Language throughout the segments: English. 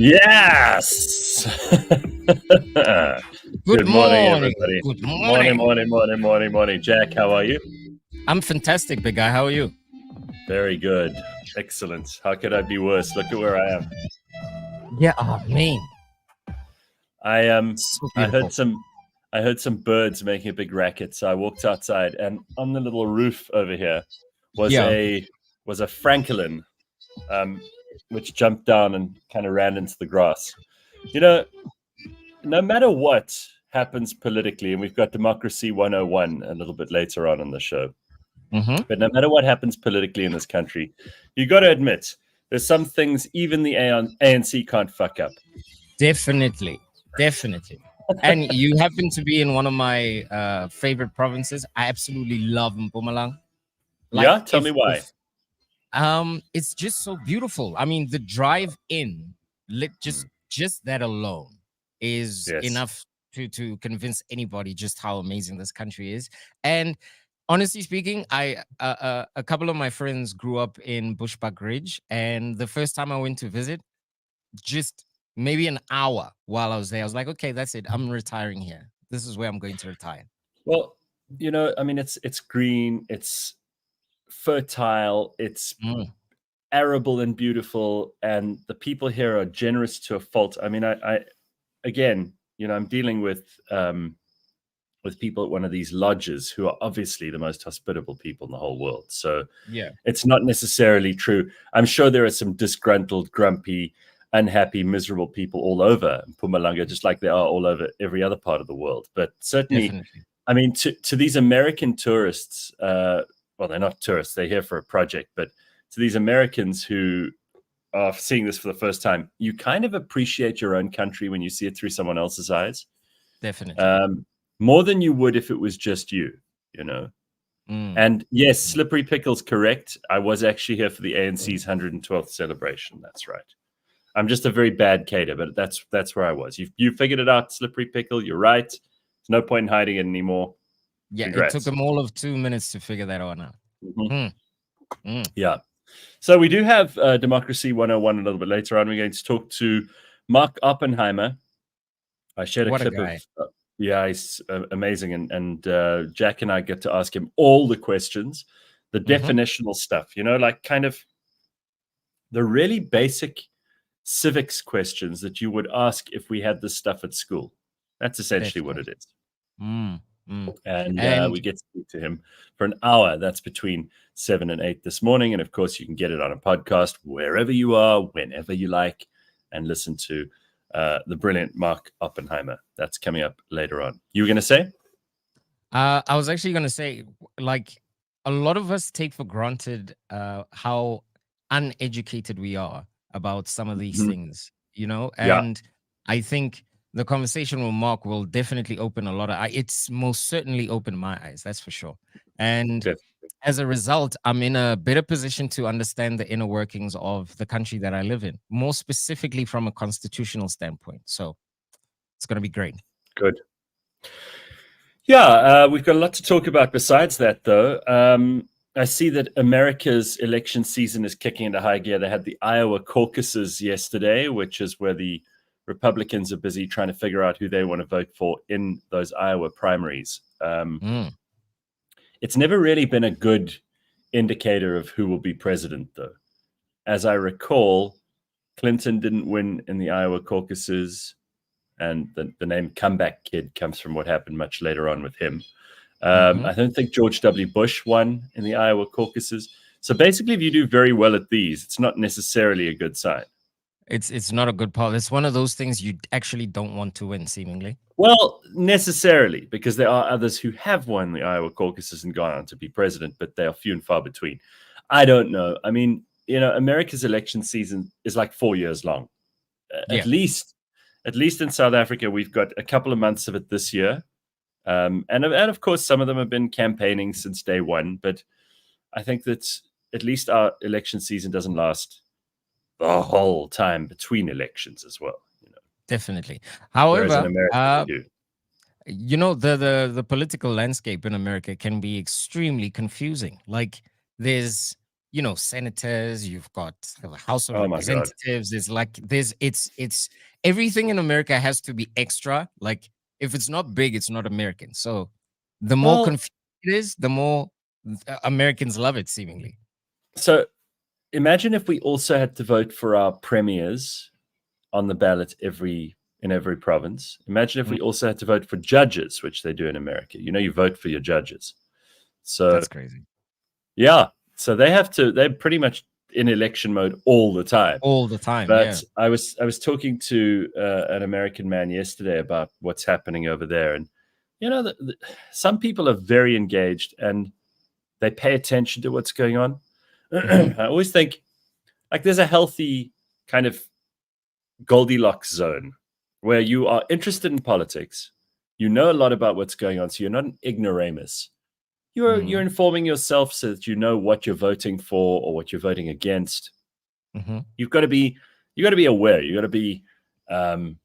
Yes. Good Good morning, morning. everybody. Good Morning, morning. morning. Jack, how are you? I'm fantastic, big guy. How are you? Very good. Excellent. How could I be worse? Look at where I am. Yeah, oh man. I So I beautiful. heard some birds making a big racket, so I walked outside, and on the little roof over here was Yeah, a francolin, which jumped down and kind of ran into the grass. You know, no matter what happens politically, and we've got Democracy 101 a little bit later on in the show, mm-hmm. but no matter what happens politically in this country, you got to admit there's some things even the ANC can't fuck up. Definitely. And you happen to be in one of my favorite provinces. I absolutely love Mpumalanga. Like Yeah, tell me why. it's just so beautiful. I mean, the drive in, Mm. just that alone is Yes. enough to convince anybody just how amazing this country is. And honestly speaking, I a couple of my friends grew up in Bushbuck Ridge, and the first time I went to visit, just maybe an hour while I was there, I was like, okay, that's it. I'm retiring here. This is where I'm going to retire. Well, I mean, it's green, it's fertile, it's Mm, arable and beautiful, and the people here are generous to a fault. I mean, I again, I'm dealing with people at one of these lodges who are obviously the most hospitable people in the whole world. So yeah, it's not necessarily true. I'm sure there are some disgruntled, grumpy, unhappy, miserable people all over Mpumalanga, just like there are all over every other part of the world. But certainly, definitely. I mean, to these American tourists, well, they're not tourists, they're here for a project, but to these Americans who are seeing this for the first time, you kind of appreciate your own country when you see it through someone else's eyes. Definitely. More than you would if it was just you know. Mm. And yes, Slippery Pickle's correct. I was actually here for the ANC's 112th celebration. That's right. I'm just a very bad cater, but that's where I was. You figured it out, Slippery Pickle. You're right. There's no point in hiding it anymore. Yeah, it took Congrats. them all of 2 minutes to figure that one out. Mhm. Mm. Mm. Yeah. So we do have Democracy 101 a little bit later on. We're going to talk to Mark Oppenheimer. I shared a What a clip guy. of, yeah, he's amazing. And Jack and I get to ask him all the questions, the Mhm. definitional stuff, like kind of the really basic civics questions that you would ask if we had this stuff at school. That's essentially what it Definitely. is. Mm. Mm. And And we get to speak to him for an hour. That's between 7 and 8 this morning. And of course, you can get it on a podcast wherever you are, whenever you like, and listen to the brilliant Mark Oppenheimer. That's coming up later on. You were going to say? I was actually going to say, like, a lot of us take for granted how uneducated we are about some of these Mhm. things, Yeah, and I think the conversation with Mark will definitely open a lot of it's most certainly opened my eyes, that's for sure. And definitely. as a result, I'm in a better position to understand the inner workings of the country that I live in, more specifically from a constitutional standpoint. So it's going to be great. Good. Yeah, we've got a lot to talk about besides that, though. I see that America's election season is kicking into high gear. They had the Iowa caucuses yesterday, which is where the Republicans are busy trying to figure out who they want to vote for in those Iowa primaries. Mm, It's never really been a good indicator of who will be president, though. As I recall, Clinton didn't win in the Iowa caucuses, and the name Comeback Kid comes from what happened much later on with him. mhm. I don't think George W. Bush won in the Iowa caucuses. So basically, if you do very well at these, it's not necessarily a good sign. It's not a good poll. It's one of those things you actually don't want to win, seemingly. Well, necessarily, because there are others who have won the Iowa caucuses and gone on to be president, but they are few and far between. I don't know. I mean, America's election season is like 4 years long. Yeah, At least in South Africa, we've got a couple of months of it this year. And of course, some of them have been campaigning since day one. But I think that at least our election season doesn't last the whole time between elections as well. definitely. Whereas in However, America, they do. the political landscape in America can be extremely confusing. Like there's senators, you've got the House of Oh my God. Representatives. It's like it's everything in America has to be extra. Like if it's not big, it's not American. So the more Well, confused it is, the more Americans love it, seemingly. so imagine if we also had to vote for our premiers on the ballot in every province. Imagine if Mm, we also had to vote for judges, which they do in America. You vote for your judges. So That's crazy. yeah, so they're pretty much in election mode all the time. All the time, yeah. But I was talking to an American man yesterday about what's happening over there, and some people are very engaged and they pay attention to what's going on. hmm I always think like there's a healthy kind of Goldilocks zone where you are interested in politics, you know a lot about what's going on, so you're not an ignoramus. You're hmm informing yourself so that you know what you're voting for or what you're voting against. hmm You've got to be aware. You got to be um,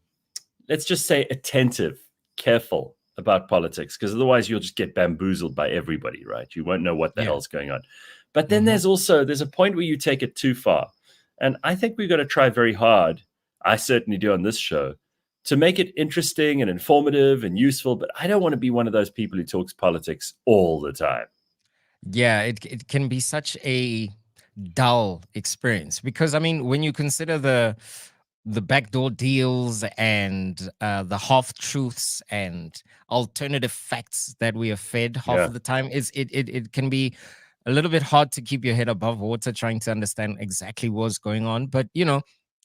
let's just say attentive, careful about politics, because otherwise you'll just get bamboozled by everybody, right? You won't know what the Yeah. hell's going on. But then hmm there's a point where you take it too far. And I think we've got to try very hard, I certainly do on this show, to make it interesting and informative and useful. But I don't want to be one of those people who talks politics all the time. Yeah, it can be such a dull experience because I mean, when you consider the backdoor deals and the half truths and alternative facts that we are fed half Yeah, of the time, it can be a little bit hard to keep your head above water trying to understand exactly what's going on. But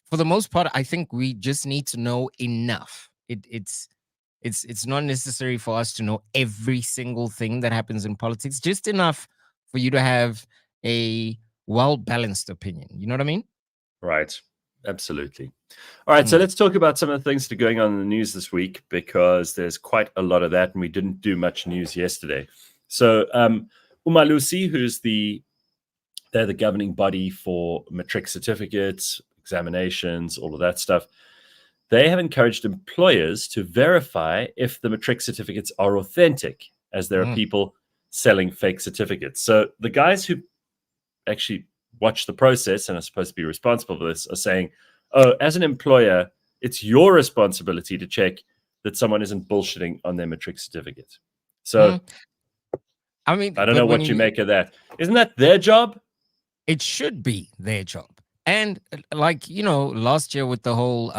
for the most part, I think we just need to know enough. It's not necessary for us to know every single thing that happens in politics, just enough for you to have a well balanced opinion. You know what I mean? right. Absolutely. All right, so Mm, let's talk about some of the things that are going on in the news this week because there's quite a lot of that, and we didn't do much news yesterday. So, Umalusi, they're the governing body for Matric certificates, examinations, all of that stuff. They have encouraged employers to verify if the Matric certificates are authentic, as there are mm, people selling fake certificates. So the guys who actually watch the process and are supposed to be responsible for this are saying, oh, as an employer, it's your responsibility to check that someone isn't bullshitting on their Matric certificate. So mm. I mean, I don't but know when what you you make of that. Isn't that their job? it should be their job. And like, last year with the whole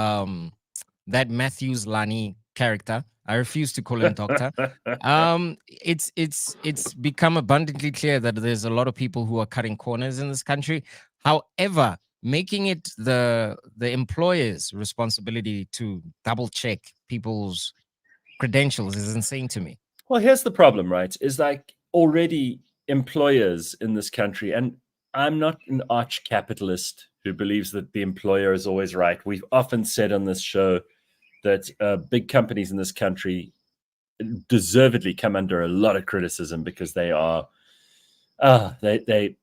that Matthews Lani character, I refuse to call him doctor. It's become abundantly clear that there's a lot of people who are cutting corners in this country. However, making it the employer's responsibility to double check people's credentials is insane to me. Well, here's the problem, right? Is like already employers in this country, and I'm not an arch capitalist who believes that the employer is always right. We've often said on this show that big companies in this country deservedly come under a lot of criticism because they are, they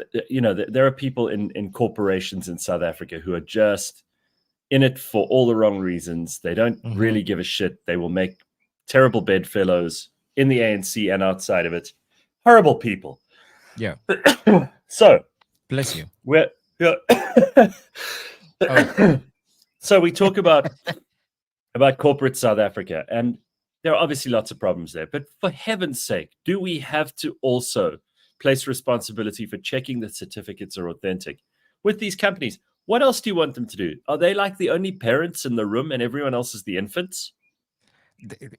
there are people in corporations in South Africa who are just in it for all the wrong reasons. They don't hmm really give a shit. They will make terrible bedfellows in the ANC and outside of it. Horrible people. Yeah. So Bless you. we're Oh, so we talk about corporate South Africa, and there are obviously lots of problems there. But for heaven's sake, do we have to also place responsibility for checking that certificates are authentic with these companies? What else do you want them to do? Are they like the only parents in the room and everyone else is the infants?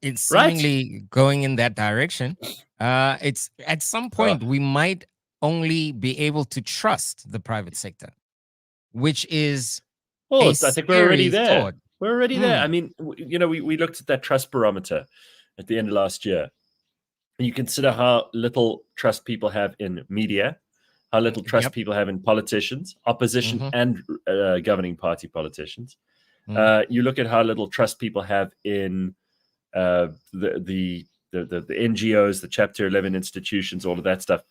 it's Right? seemingly going in that direction. It's at some Uh, point we might only be able to trust the private sector, which is a well, I think we're already scary there. thought. We're already there. I Mm, mean, we looked at that trust barometer at the end of last year. And you consider how little trust people have in media, how little trust yep. people have in politicians, opposition hmm and governing party politicians. hmm You look at how little trust people have in the NGOs, the Chapter 11 institutions, all of that stuff.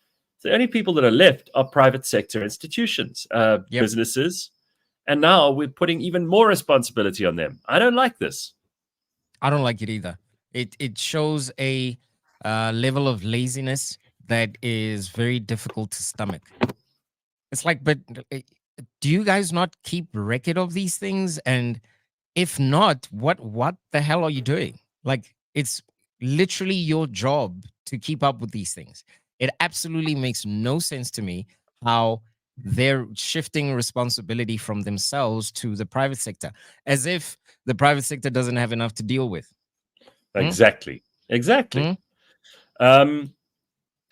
The only people that are left are private sector institutions, Yep. businesses, and now we're putting even more responsibility on them. I don't like this. I don't like it either. It shows a level of laziness that is very difficult to stomach. It's like, but do you guys not keep record of these things? And if not, what the hell are you doing? Like, it's literally your job to keep up with these things. It absolutely makes no sense to me how they're shifting responsibility from themselves to the private sector, as if the private sector doesn't have enough to deal with. Exactly. Hmm?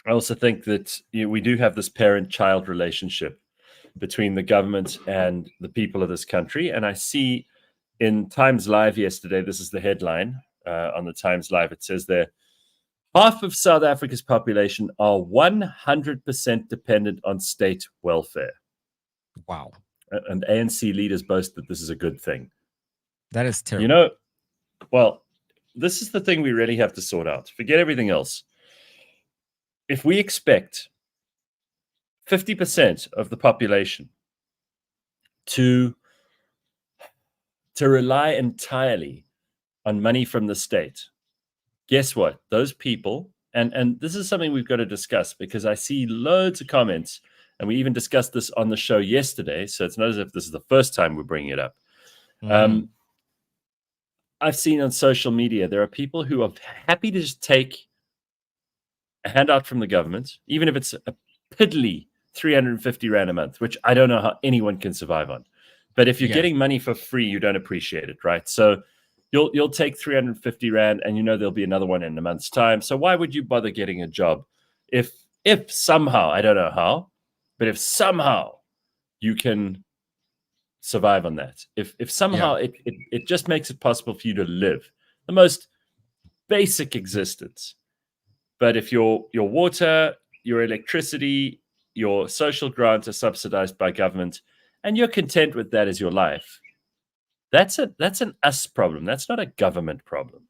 I also think that we do have this parent-child relationship between the government and the people of this country. And I see in Times Live yesterday, this is the headline on the Times Live. It says there, half of South Africa's population are 100% dependent on state welfare. Wow. And ANC leaders boast that this is a good thing. That is terrible. Well, this is the thing we really have to sort out. Forget everything else. If we expect 50% of the population to rely entirely on money from the state, guess what? Those people, and this is something we've got to discuss, because I see loads of comments, and we even discussed this on the show yesterday, so it's not as if this is the first time we're bringing it up. I've seen on social media, there are people who are happy to just take a handout from the government, even if it's a piddly 350 Rand a month, which I don't know how anyone can survive on. But if you're getting money for free, you don't appreciate it, right? So you'll take 350 Rand, and there'll be another one in a month's time. So why would you bother getting a job if somehow, I don't know how, but if somehow you can survive on that, if somehow it just makes it possible for you to live the most basic existence. But if your water, your electricity, your social grants are subsidized by government, and you're content with that as your life, that's an us problem. That's not a government problem.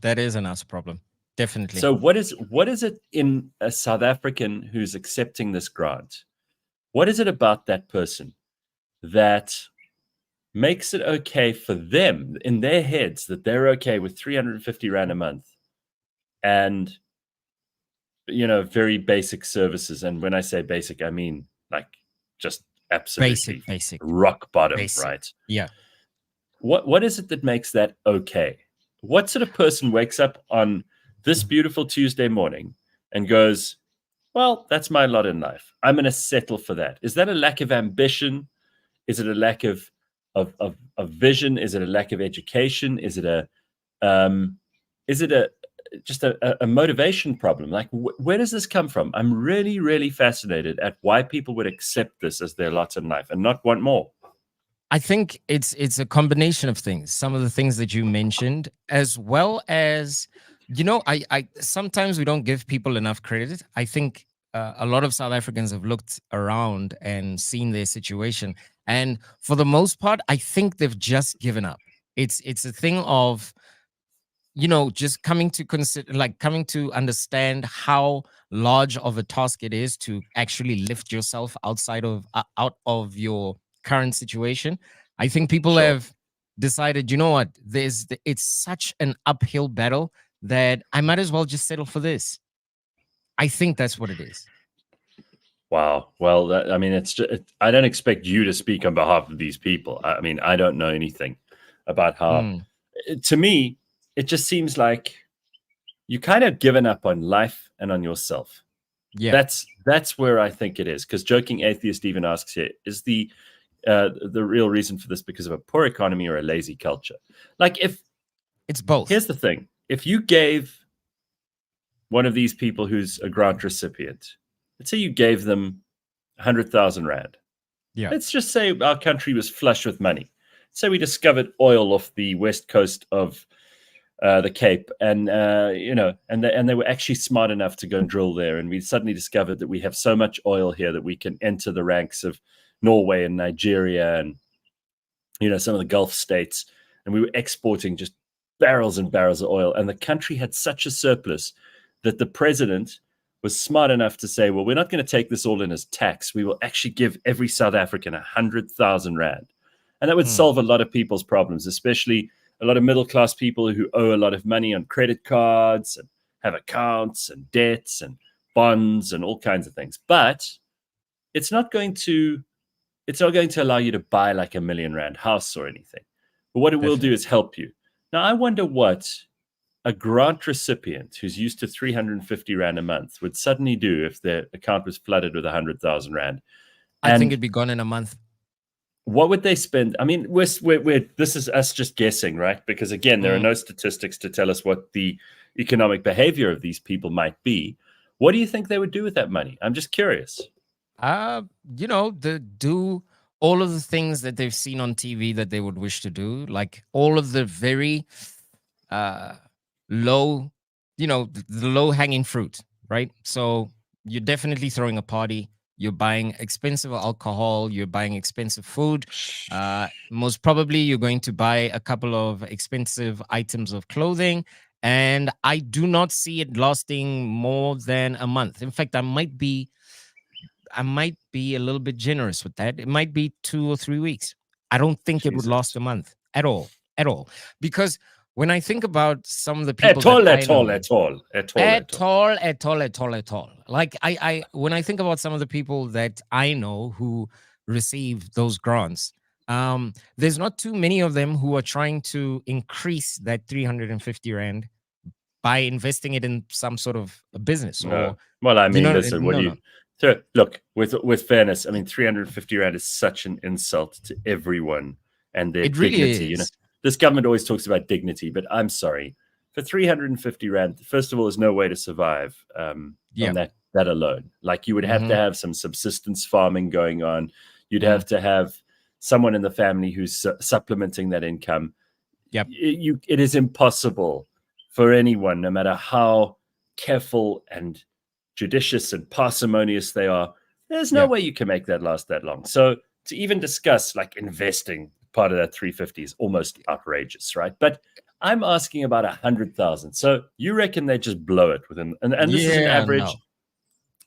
That is an us problem, definitely. So what is it in a South African who's accepting this grant? What is it about that person that makes it okay for them in their heads that they're okay with 350 Rand a month and very basic services? And when I say basic, I mean like just absolutely basic rock bottom, basic. right? Yeah. What is it that makes that okay? What sort of person wakes up on this beautiful Tuesday morning and goes, well, that's my lot in life, I'm going to settle for that? Is that a lack of ambition? Is it a lack of vision? Is it a lack of education? Is it a just a motivation problem? Like, where does this come from? I'm really, really fascinated at why people would accept this as their lot in life and not want more. I think it's a combination of things. Some of the things that you mentioned, as well as, I sometimes we don't give people enough credit. I think a lot of South Africans have looked around and seen their situation, and for the most part, I think they've just given up. It's a thing of, just coming to understand how large of a task it is to actually lift yourself out of your current situation. I think people have decided, you know what, it's such an uphill battle that I might as well just settle for this. I think that's what it is. Wow. Well, I don't expect you to speak on behalf of these people. I mean, I don't know anything about how. To me, it just seems like you kind of given up on life and on yourself. Yeah, that's where I think it is. Because Joking Atheist even asks here, is the real reason for this because of a poor economy or a lazy culture? Like, if it's both. Here's the thing: if you gave one of these people who's a grant recipient, let's say you gave them 100,000 Rand. Yeah. Let's just say our country was flush with money. So we discovered oil off the west coast of the Cape, and they were actually smart enough to go and drill there. And we suddenly discovered that we have so much oil here that we can enter the ranks of Norway and Nigeria and some of the Gulf states, and we were exporting just barrels and barrels of oil. And the country had such a surplus that the president was smart enough to say, well, we're not going to take this all in as tax. We will actually give every South African 100,000 Rand. And that would solve a lot of people's problems, especially a lot of middle-class people who owe a lot of money on credit cards and have accounts and debts and bonds and all kinds of things. But it's not going to allow you to buy like £1 million house or anything. But what it will do is help you. Now, I wonder what a grant recipient who's used to 350 Rand a month would suddenly do if their account was flooded with 100,000 Rand. I think it'd be gone in a month. What would they spend? I mean, this is us just guessing, right? Because again, there are no statistics to tell us what the economic behavior of these people might be. What do you think they would do with that money? I'm just curious. Do all of the things that they've seen on TV that they would wish to do, like all of the very low, the low hanging fruit, right? So you're definitely throwing a party. You're buying expensive alcohol. You're buying expensive food. Most probably, you're going to buy a couple of expensive items of clothing. And I do not see it lasting more than a month. In fact, I might be a little bit generous with that. It might be 2 or 3 weeks. I don't think it would last a month at all. Because when I think about some of the people at all. Like when I think about some of the people that I know who receive those grants, there's not too many of them who are trying to increase that 350 Rand by investing it in some sort of a business. Well, I mean, listen, what do you... So look, with fairness, I mean, 350 Rand is such an insult to everyone and their dignity. You know, this government always talks about dignity, but I'm sorry, for 350 Rand, first of all, there's no way to survive on that alone. Like, you would have to have some subsistence farming going on. You'd have to have someone in the family who's supplementing that income. Yep. It is impossible for anyone, no matter how careful and judicious and parsimonious they are, there's no way you can make that last that long. So to even discuss like investing part of that 350 is almost outrageous, right? But I'm asking about 100,000. So you reckon they just blow it within, and this is an average. No.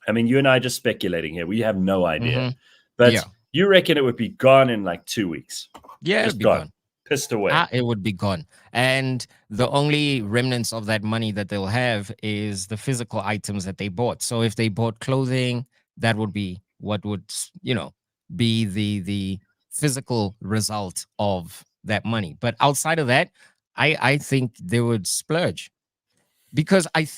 I mean, you and I are just speculating here. We have no idea, but you reckon it would be gone in like 2 weeks? Yeah, just gone. Pissed away. It would be gone. And the only remnants of that money that they'll have is the physical items that they bought. So if they bought clothing, that would be what would, be the physical result of that money. But outside of that, I think they would splurge, because I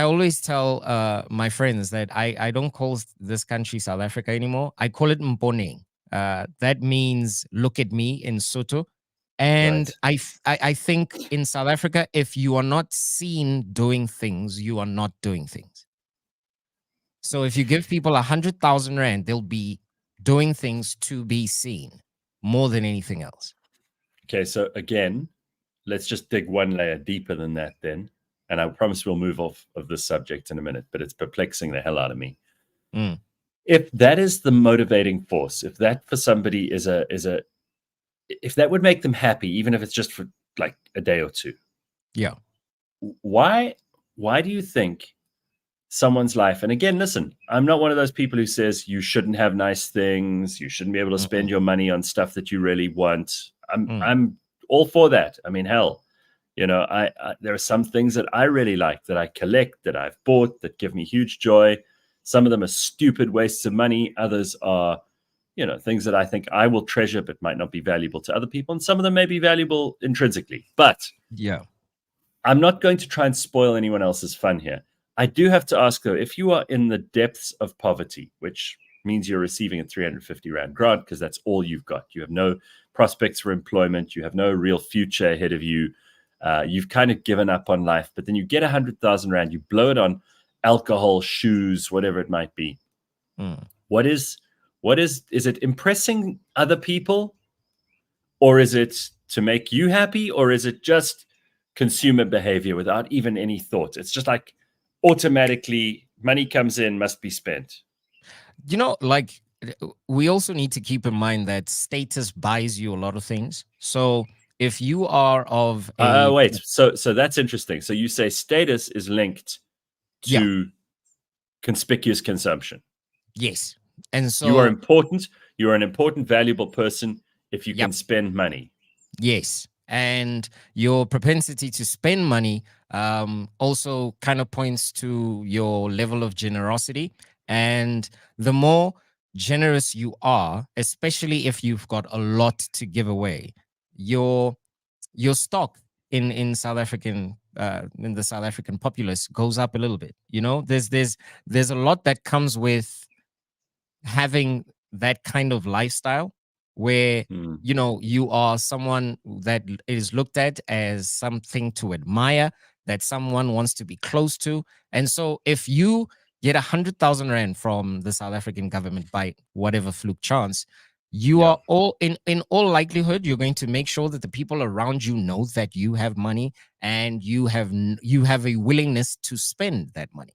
always tell my friends that I don't call this country South Africa anymore. I call it Mponeng. That means look at me in Sotho. And I think in South Africa, if you are not seen doing things, you are not doing things. So if you give people 100,000 Rand, they'll be doing things to be seen more than anything else. Okay, so again, let's just dig one layer deeper than that then. And I promise we'll move off of this subject in a minute, but it's perplexing the hell out of me. If that is the motivating force, if that for somebody if that would make them happy, even if it's just for like a day or two. Yeah. Why do you think someone's life, and again, listen, I'm not one of those people who says you shouldn't have nice things, you shouldn't be able to spend your money on stuff that you really want. I'm all for that. I mean, hell, I there are some things that I really like, that I collect, that I've bought, that give me huge joy. Some of them are stupid wastes of money. Others are, things that I think I will treasure, but might not be valuable to other people. And some of them may be valuable intrinsically. But I'm not going to try and spoil anyone else's fun here. I do have to ask, though, if you are in the depths of poverty, which means you're receiving a 350 Rand grant because that's all you've got. You have no prospects for employment. You have no real future ahead of you. You've kind of given up on life, but then you get 100,000 Rand. You blow it on alcohol, shoes, whatever it might be. What is it impressing other people, or is it to make you happy, or is it just consumer behavior without even any thought? It's just like automatically money comes in, must be spent. Like, we also need to keep in mind that status buys you a lot of things. So if you are of so that's interesting. So you say status is linked to conspicuous consumption. Yes. And so you are important. You're an important, valuable person if you can spend money. Yes. and your propensity to spend money also kind of points to your level of generosity. And the more generous you are, especially if you've got a lot to give away, your stock in South African in the South African populace goes up a little bit. You know, there's a lot that comes with having that kind of lifestyle where you know you are someone that is looked at as something to admire, that someone wants to be close to. And so if you get 100,000 rand from the South African government by whatever fluke chance, you Yeah. are all in all likelihood you're going to make sure that the people around you know that you have money and you have a willingness to spend that money.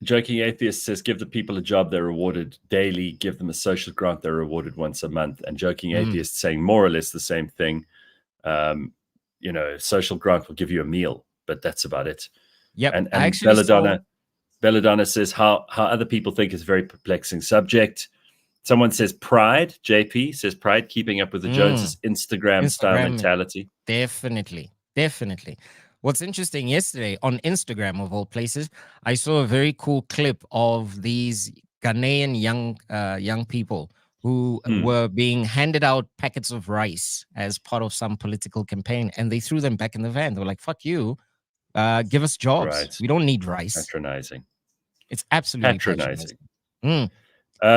Joking Atheist says, give the people a job, they're rewarded daily. Give them a social grant, they're rewarded once a month. And Joking Atheist saying more or less the same thing. You know, social grant will give you a meal, but that's about it. Yep. And I actually Belladonna says how other people think is a very perplexing subject. Someone says pride. JP says pride, keeping up with the Joneses, Instagram style mentality. Definitely. What's interesting, yesterday on Instagram of all places, I saw a very cool clip of these Ghanaian young people who were being handed out packets of rice as part of some political campaign, and they threw them back in the van. They were like, "Fuck you, give us jobs. Right. We don't need rice." Patronizing. It's absolutely patronizing.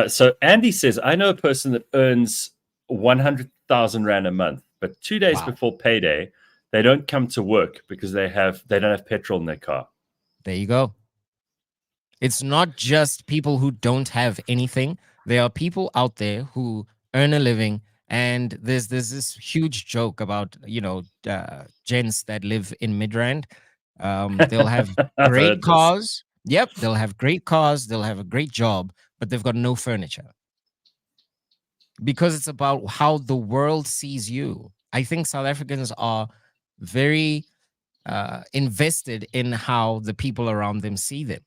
So Andy says, I know a person that earns 100,000 Rand a month, but 2 days before payday, they don't come to work because they don't have petrol in their car. There you go. It's not just people who don't have anything. There are people out there who earn a living, and there's this huge joke about, you know, gents that live in Midrand. They'll have great cars. Yep, they'll have great cars. They'll have a great job, but they've got no furniture. Because it's about how the world sees you. I think South Africans are very invested in how the people around them see them.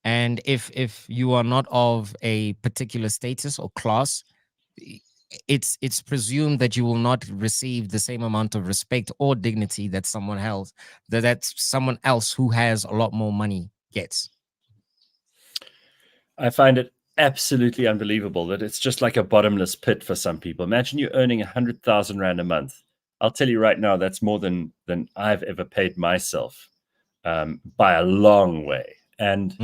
And if you are not of a particular status or class, it's presumed that you will not receive the same amount of respect or dignity that someone else who has a lot more money gets. I find it absolutely unbelievable that it's just like a bottomless pit for some people. Imagine you're earning 100,000 Rand a month. I'll tell you right now, that's more than I've ever paid myself, by a long way. And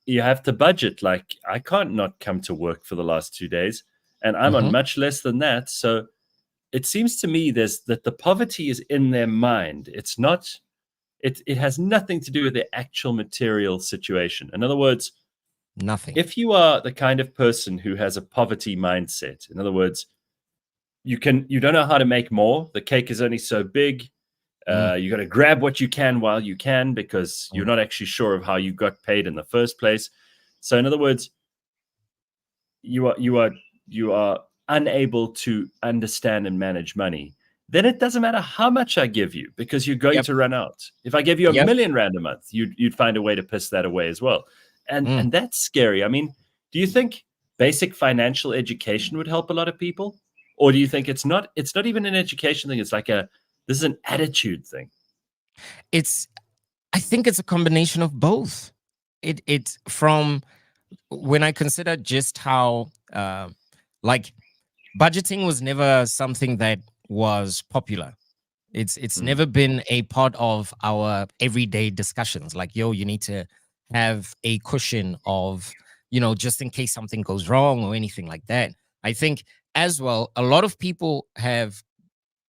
you have to budget. Like, I can't not come to work for the last 2 days, and I'm on much less than that. So it seems to me that the poverty is in their mind. It's not. It has nothing to do with their actual material situation. In other words, nothing. If you are the kind of person who has a poverty mindset, in other words, you don't know how to make more. The cake is only so big. You got to grab what you can while you can, because you're not actually sure of how you got paid in the first place. So, in other words, you are unable to understand and manage money. Then it doesn't matter how much I give you, because you're going to run out. If I gave you a million Rand a month, you'd find a way to piss that away as well. And that's scary. I mean, do you think basic financial education would help a lot of people? Or do you think it's not even an education thing? It's like this is an attitude thing. I think it's a combination of both. It's from when I consider just how like budgeting was never something that was popular. It's never been a part of our everyday discussions. Like, yo, you need to have a cushion of, you know, just in case something goes wrong or anything like that. I think as well, a lot of people have,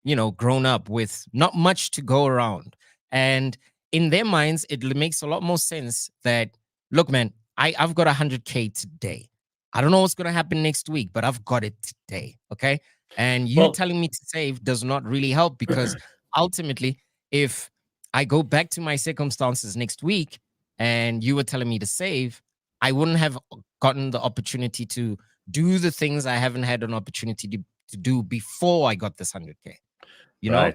you know, grown up with not much to go around. And in their minds, it makes a lot more sense that, look, man, I've got 100K today. I don't know what's going to happen next week, but I've got it today. Okay. And you telling me to save does not really help, because ultimately, if I go back to my circumstances next week and you were telling me to save, I wouldn't have gotten the opportunity to do the things I haven't had an opportunity to do before I got this 100K. You know?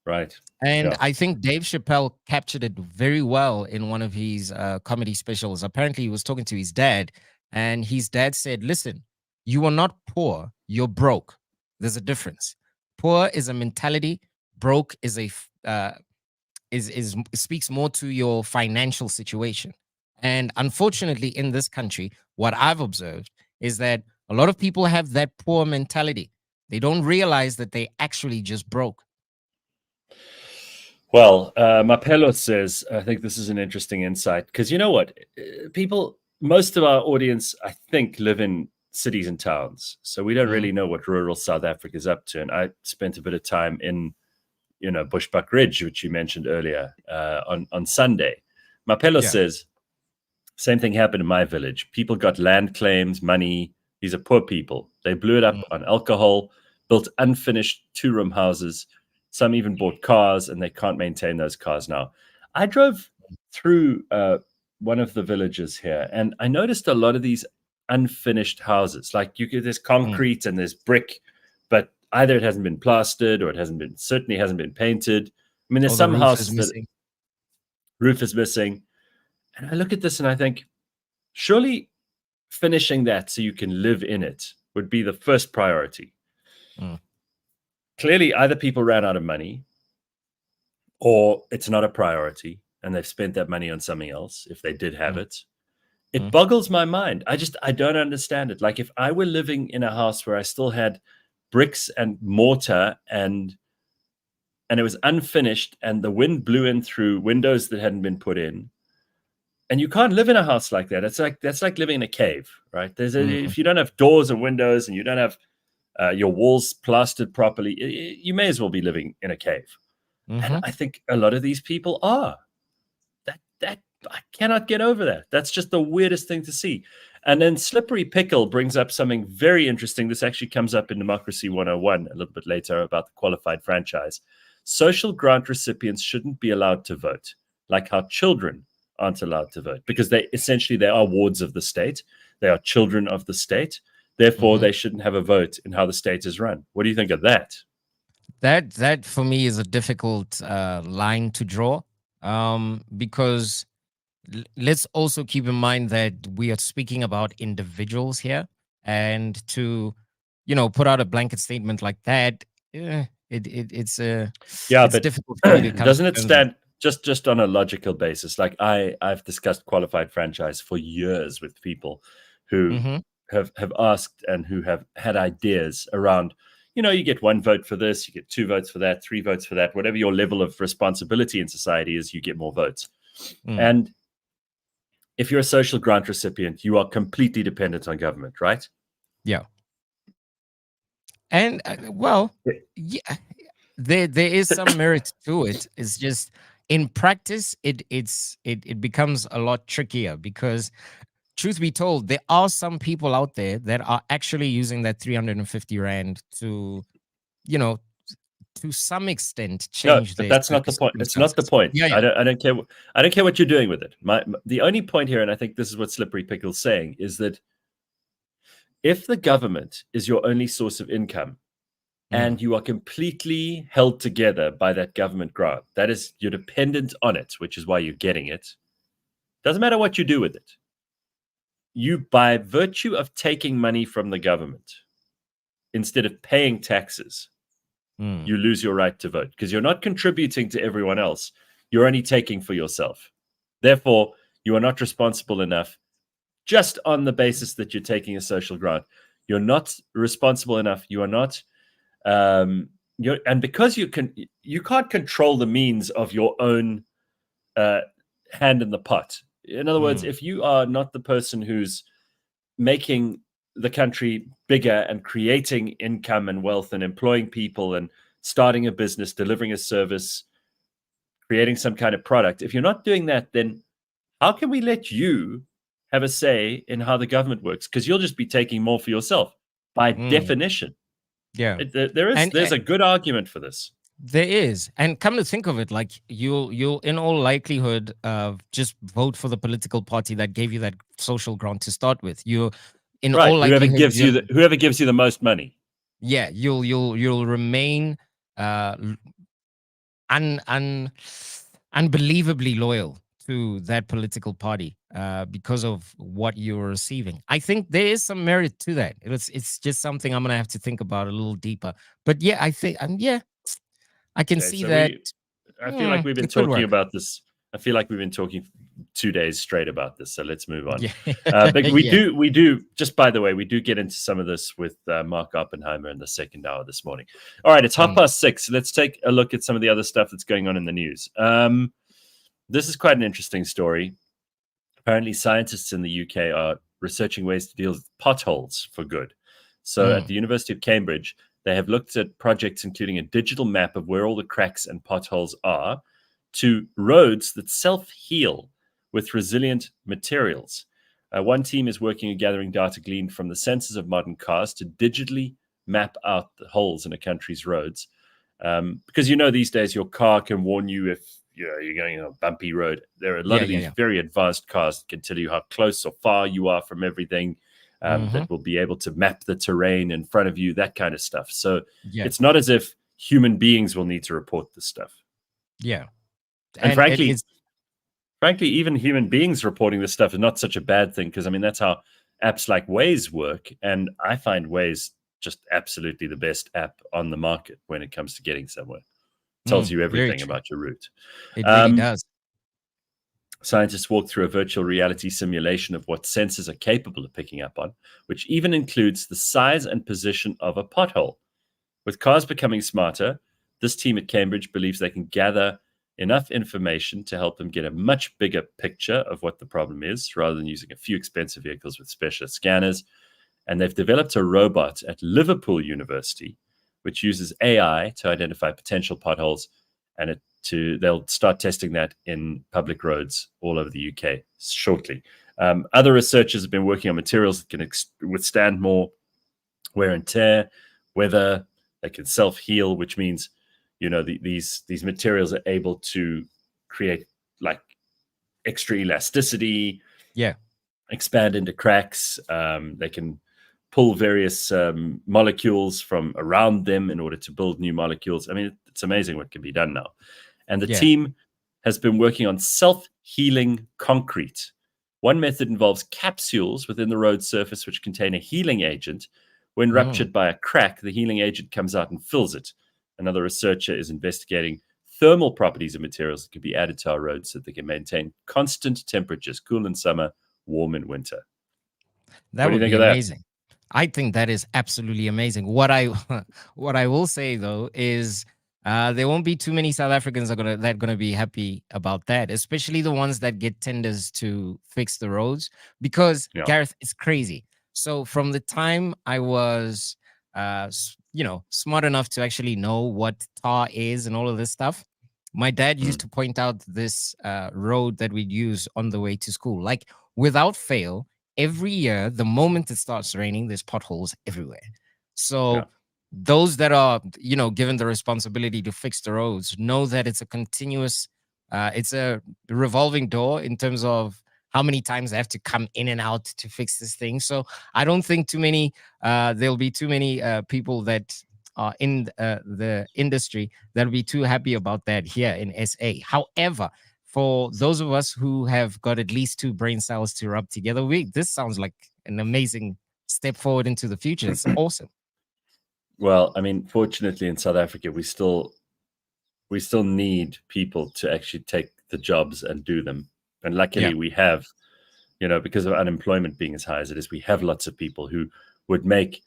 Right. And I think Dave Chappelle captured it very well in one of his comedy specials. Apparently, he was talking to his dad, and his dad said, listen, you are not poor, you're broke. There's a difference. Poor is a mentality. Broke is is speaks more to your financial situation. And unfortunately, in this country, what I've observed is that a lot of people have that poor mentality. They don't realize that they actually just broke. Well, Mapelo says, I think this is an interesting insight because you know what? People, most of our audience, I think, live in cities and towns. So we don't really know what rural South Africa is up to. And I spent a bit of time in, Bushbuck Ridge, which you mentioned earlier, on Sunday. Mapelo Yeah. says, same thing happened in my village. People got land claims, money. These are poor people. They blew it up on alcohol, built unfinished two-room houses. Some even bought cars, and they can't maintain those cars now. I drove through one of the villages here, and I noticed a lot of these unfinished houses. Like there's concrete and there's brick, but either it hasn't been plastered or certainly hasn't been painted. I mean, there's Or the some roof is houses that missing. roof is missing. And I look at this and I think, surely finishing that so you can live in it would be the first priority. Clearly, either people ran out of money or it's not a priority and they've spent that money on something else if they did have it. It boggles my mind. I don't understand it. Like if I were living in a house where I still had bricks and mortar and it was unfinished and the wind blew in through windows that hadn't been put in, and you can't live in a house like that. That's like living in a cave, right? If you don't have doors and windows and you don't have your walls plastered properly, you may as well be living in a cave. And I think a lot of these people are. That I cannot get over that. That's just the weirdest thing to see. And then Slippery Pickle brings up something very interesting. This actually comes up in Democracy 101 a little bit later about the qualified franchise. Social grant recipients shouldn't be allowed to vote, like how children aren't allowed to vote, because they are wards of the state. They are children of the state. Therefore, they shouldn't have a vote in how the state is run. What do you think of that? That for me is a difficult line to draw, because let's also keep in mind that we are speaking about individuals here, and to put out a blanket statement like that, it's but difficult for me to come to doesn't it terms with. stand just on a logical basis? Like I've discussed qualified franchise for years with people who have asked and who have had ideas around, you get 1 vote for this, you get 2 votes for that, 3 votes for that, whatever your level of responsibility in society is, you get more votes. And if you're a social grant recipient, you are completely dependent on government, right? Yeah. And yeah, there is some merit to it. It's just in practice, it becomes a lot trickier because, truth be told, there are some people out there that are actually using that 350 rand to, to some extent No, change but their that's not the point. It's not the circumstances. point. Yeah, I yeah. don't care. I don't care what you're doing with it. The only point here, and I think this is what Slippery Pickle's saying, is that if the government is your only source of income and you are completely held together by that government grant, that is, you're dependent on it, which is why you're getting it. Doesn't matter what you do with it. You, by virtue of taking money from the government, instead of paying taxes, you lose your right to vote because you're not contributing to everyone else. You're only taking for yourself. Therefore, you are not responsible enough just on the basis that you're taking a social grant. You're not responsible enough. You are not, and because you can't control the means of your own hand in the pot. In other words, if you are not the person who's making the country bigger and creating income and wealth and employing people and starting a business, delivering a service, creating some kind of product, if you're not doing that, then how can we let you have a say in how the government works? Because you'll just be taking more for yourself by definition. Yeah. There's a good argument for this. There is. And come to think of it, like you'll in all likelihood just vote for the political party that gave you that social grant to start with. You in Right. all likelihood Whoever gives you the most money. Yeah, you'll remain unbelievably loyal to that political party. because of what you're receiving. I think there is some merit to that. It's just something I'm gonna have to think about a little deeper. But yeah, I think yeah, I can Okay, see so that. I feel like we've been It could talking work. about this. I feel like we've been talking 2 days straight about this. So let's move on. Yeah, But yeah. we do. Just by the way, we do get into some of this with Mark Oppenheimer in the second hour this morning. All right, it's Mm, 6:30. Let's take a look at some of the other stuff that's going on in the news. This is quite an interesting story. Apparently, scientists in the UK are researching ways to deal with potholes for good. So, at mm, the University of Cambridge, they have looked at projects including a digital map of where all the cracks and potholes are to roads that self heal with resilient materials. One team is working on gathering data gleaned from the sensors of modern cars to digitally map out the holes in a country's roads. Because these days your car can warn you if you're going on a bumpy road. There are a lot yeah, of yeah, these yeah. very advanced cars that can tell you how close or far you are from everything. Hmm. That will be able to map the terrain in front of you, that kind of stuff. So Yeah, it's not as if human beings will need to report this stuff. yeah. And And it is. frankly, even human beings reporting this stuff is not such a bad thing because I mean that's how apps like Waze work, and I find Waze just absolutely the best app on the market when it comes to getting somewhere. It tells you Very everything true. about your route. It really Um, does. Scientists walk through a virtual reality simulation of what sensors are capable of picking up on, which even includes the size and position of a pothole. With cars becoming smarter, this team at Cambridge believes they can gather enough information to help them get a much bigger picture of what the problem is, rather than using a few expensive vehicles with specialist scanners. And they've developed a robot at Liverpool University, which uses AI to identify potential potholes, and they'll start testing that in public roads all over the UK shortly. Other researchers have been working on materials that can withstand more wear and tear, weather. They can self heal, which means these materials are able to create like extra elasticity, Yeah, expand into cracks. They can pull various molecules from around them in order to build new molecules. I mean, it's amazing what can be done now. And the yeah. team has been working on self healing concrete. One method involves capsules within the road surface which contain a healing agent. When Mm. ruptured by a crack, the healing agent comes out and fills it. Another researcher is investigating thermal properties of materials that can be added to our roads so that they can maintain constant temperatures, cool in summer, warm in winter. That What do you would think be of that? amazing. I think that is absolutely amazing. What I what I will say though is there won't be too many South Africans gonna be happy about that, especially the ones that get tenders to fix the roads. Because Yeah. Gareth, it's crazy. So from the time I was smart enough to actually know what tar is and all of this stuff, my dad used Mm, to point out this road that we'd use on the way to school. Like without fail, every year, the moment it starts raining, there's potholes everywhere. yeah. So those that are, given the responsibility to fix the roads know that it's a continuous, it's a revolving door in terms of how many times they have to come in and out to fix this thing. So I don't think there'll be too many people that are in the industry that'll be too happy about that here in SA. However, for those of us who have got at least two brain cells to rub together, this sounds like an amazing step forward into the future. It's awesome. Well, I mean, fortunately in South Africa, we still need people to actually take the jobs and do them. And Yeah. luckily we have, because of unemployment being as high as it is, we have lots of people who would make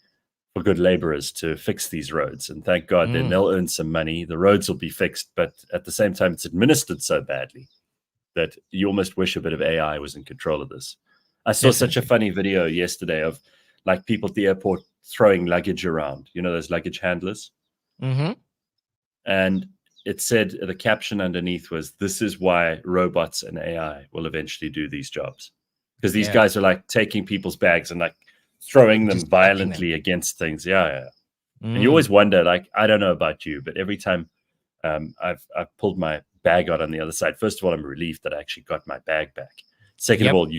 for good laborers to fix these roads. And thank God, then Mm, they'll earn some money. The roads will be fixed, but at the same time, it's administered so badly that you almost wish a bit of AI was in control of this. I saw such a definitely. funny video yesterday of like people at the airport throwing luggage around, those luggage handlers. Hmm. And it said the caption underneath was, "This is why robots and AI will eventually do these jobs." Because these Yeah. guys are like taking people's bags and like throwing them Just chucking them. violently against things. Yeah, yeah. And you always Mm, wonder, like, I don't know about you, but every time I've pulled my bag out on the other side, first of all, I'm relieved that I actually got my bag back. Second of yep. all,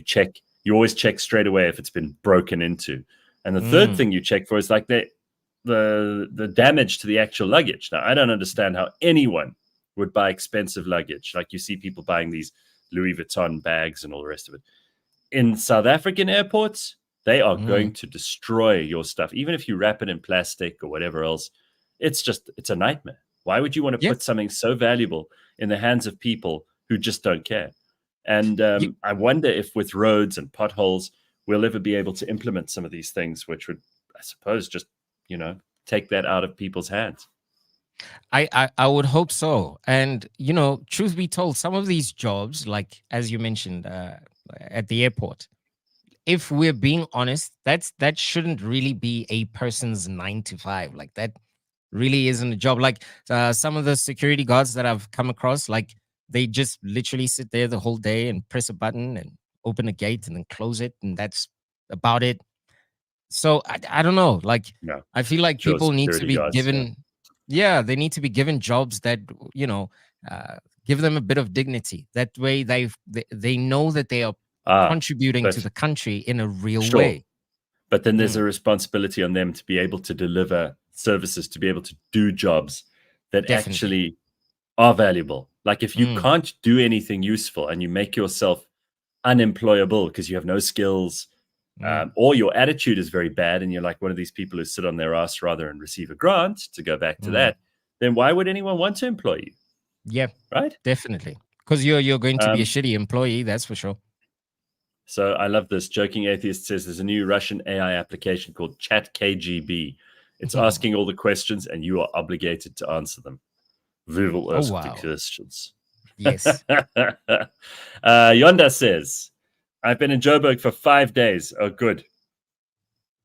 you always check straight away if it's been broken into. And the third Mm, thing you check for is like the damage to the actual luggage. Now, I don't understand how anyone would buy expensive luggage. Like you see people buying these Louis Vuitton bags and all the rest of it. in South African airports, they are Mm. going to destroy your stuff. Even if you wrap it in plastic or whatever else, it's a nightmare. Why would you want to Yeah. put something so valuable in the hands of people who just don't care? And I wonder if with roads and potholes, we'll ever be able to implement some of these things, which would, I suppose, just, take that out of people's hands. I would hope so. And truth be told, some of these jobs, like as you mentioned, at the airport, if we're being honest, that shouldn't really be a person's 9 to 5. Like that really isn't a job. Like some of the security guards that I've come across, like they just literally sit there the whole day and press a button and open a gate and then close it, and that's about it. So I don't know. Like No, I feel like sure, people need to security be guards. given, they need to be given jobs that you know give them a bit of dignity. That way they know that they are contributing to but the country in a real sure. way. But then there's a responsibility on them to be able to deliver services, to be able to do jobs that Definitely. actually are valuable. Like if you can't do anything useful and you make yourself unemployable because you have no skills, or your attitude is very bad and you're like one of these people who sit on their ass rather and receive a grant, to go back to that, then why would anyone want to employ you? Yeah, right? Definitely. Because you're going to be a shitty employee, that's for sure. So I love this. Joking Atheist says there's a new Russian AI application called ChatKGB. It's asking all the questions and you are obligated to answer them. We will ask the questions. Yes. Yonda says, I've been in Joburg for 5 days. Oh, good.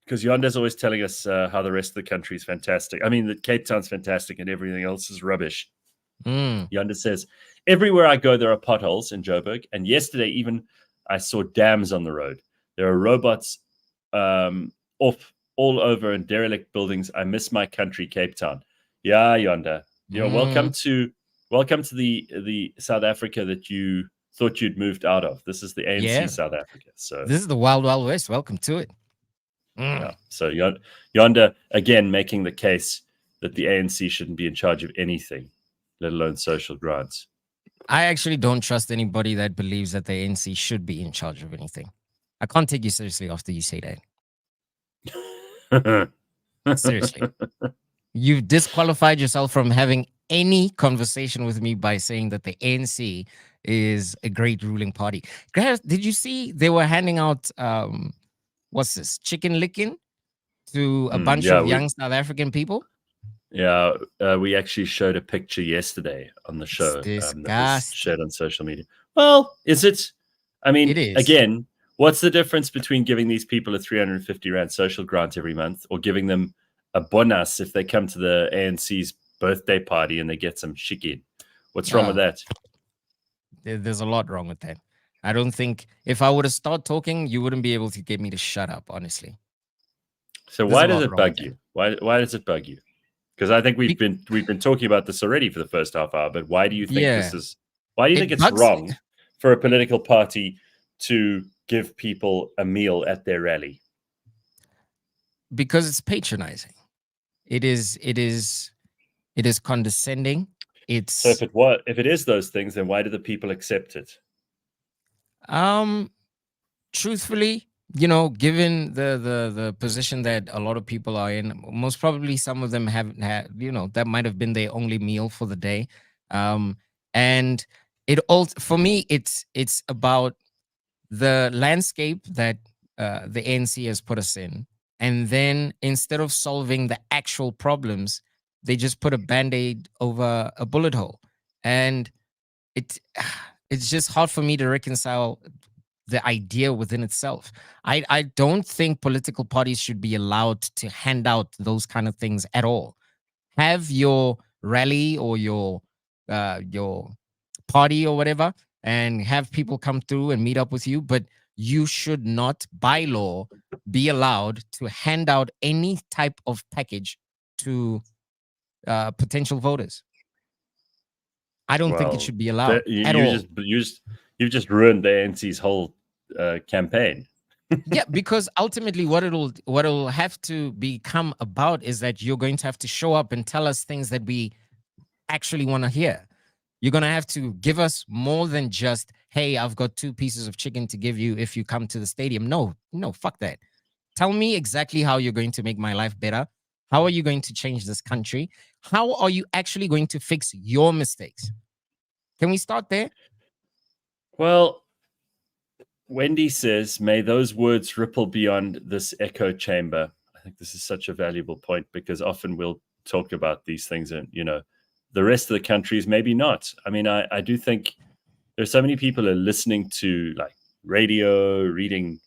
Because Yonda's always telling us how the rest of the country is fantastic. I mean, that Cape Town's fantastic and everything else is rubbish. Yonda says, everywhere I go, there are potholes in Joburg. And yesterday, even I saw dams on the road. There are robots off all over and derelict buildings. I miss my country, Cape Town. Yeah, Yonda. Welcome to the South Africa that you thought you'd moved out of. This is the ANC South Africa. So this is the Wild Wild West. Welcome to it. Yeah. So Yonda again making the case that the ANC shouldn't be in charge of anything, let alone social grants. I actually don't trust anybody that believes that the ANC should be in charge of anything. I can't take you seriously after you say that. Seriously. You've disqualified yourself from having any conversation with me by saying that the ANC is a great ruling party. Gareth, did you see they were handing out what's this, chicken licking to a bunch of young South African people? Yeah, we actually showed a picture yesterday on the show that was shared on social media. Well, is it? I mean, it is. Again, what's the difference between giving these people a 350 Rand social grant every month or giving them a bonus if they come to the ANC's birthday party and they get some chicken? What's wrong with that? There's a lot wrong with that. I don't think if I were to start talking, you wouldn't be able to get me to shut up, honestly. So why does it bug you? Why does it bug you? Because I think we've been talking about this already for the first half hour, but why do you think this is? Why do you think it's wrong for a political party to give people a meal at their rally? Because it's patronizing. It is condescending. So if it is those things, then why do the people accept it? Truthfully, given the position that a lot of people are in, most probably some of them haven't had, that might have been their only meal for the day. And it all, for me, it's about the landscape that the ANC has put us in. And then instead of solving the actual problems, they just put a Band-Aid over a bullet hole. And it's just hard for me to reconcile the idea within itself. I don't think political parties should be allowed to hand out those kind of things at all. Have your rally or your party or whatever, and have people come through and meet up with you, but you should not, by law, be allowed to hand out any type of package to potential voters. I don't think it should be allowed at all. You've just ruined the ANC's whole campaign. Yeah, because ultimately what it'll have to become about is that you're going to have to show up and tell us things that we actually want to hear. You're going to have to give us more than just, hey, I've got 2 pieces of chicken to give you if you come to the stadium. No, fuck that. Tell me exactly how you're going to make my life better. How are you going to change this country? How are you actually going to fix your mistakes? Can we start there? Well, Wendy says, may those words ripple beyond this echo chamber. I think this is such a valuable point, because often we'll talk about these things and, the rest of the countries, maybe not. I mean, I do think there's so many people are listening to like radio, reading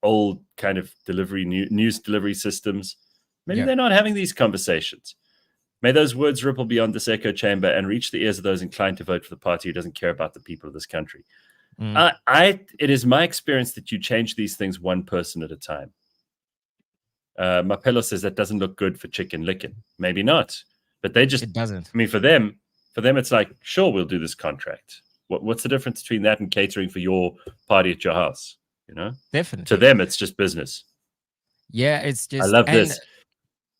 old kind of news delivery systems. Maybe they're not having these conversations. May those words ripple beyond this echo chamber and reach the ears of those inclined to vote for the party who doesn't care about the people of this country. It is my experience that you change these things one person at a time. Mapello says that doesn't look good for Chicken Licken. Maybe not, but it doesn't. I mean, for them, it's like, sure, we'll do this contract. What's the difference between that and catering for your party at your house? Definitely. To them, it's just business. Yeah, it's just. I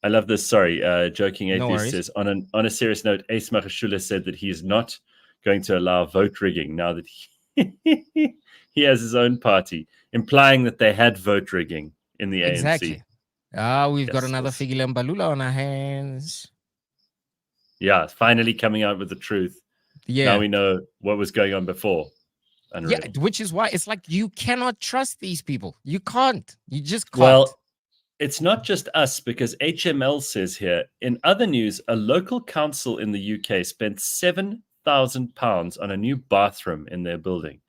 love this. Sorry, joking atheist No says, on a serious note, Ace Magashula said that he is not going to allow vote rigging now that he has his own party, implying that they had vote rigging in the exactly. ANC. We've got another Figile Mbalula on our hands. Yeah, finally coming out with the truth. Yeah. Now we know what was going on before. Unreal. Yeah, which is why it's like you cannot trust these people. You can't. You just can't. Well, it's not just us, because HML says here, in other news, a local council in the UK spent £7,000 on a new bathroom in their building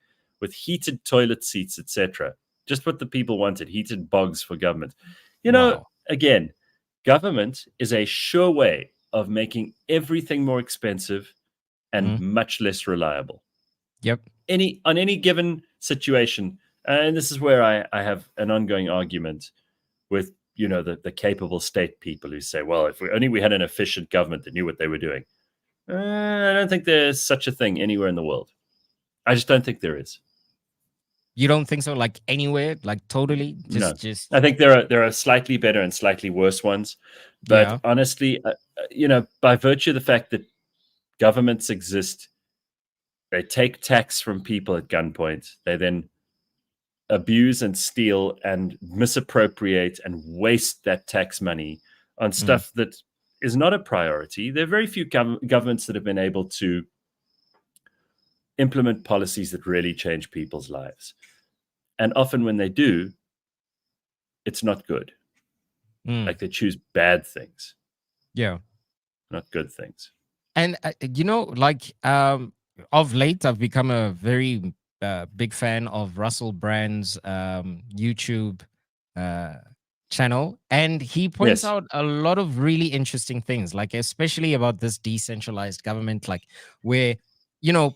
with heated toilet seats, etc. Just what the people wanted, heated bogs for government. Again, government is a sure way of making everything more expensive and much less reliable. Yep. On any given situation, and this is where I have an ongoing argument with the capable state people who say, well, if we had an efficient government that knew what they were doing. I don't think there's such a thing anywhere in the world. I just don't think there is. You don't think so? Like anywhere? Like totally? No. I think there are slightly better and slightly worse ones. But honestly, by virtue of the fact that governments exist, they take tax from people at gunpoint. They then abuse and steal and misappropriate and waste that tax money on stuff that is not a priority. There are very few governments that have been able to implement policies that really change people's lives. And often when they do, it's not good. Like they choose bad things. Yeah. Not good things. And, of late, I've become a very big fan of Russell Brand's YouTube channel. And he points out a lot of really interesting things, like especially about this decentralized government, like where,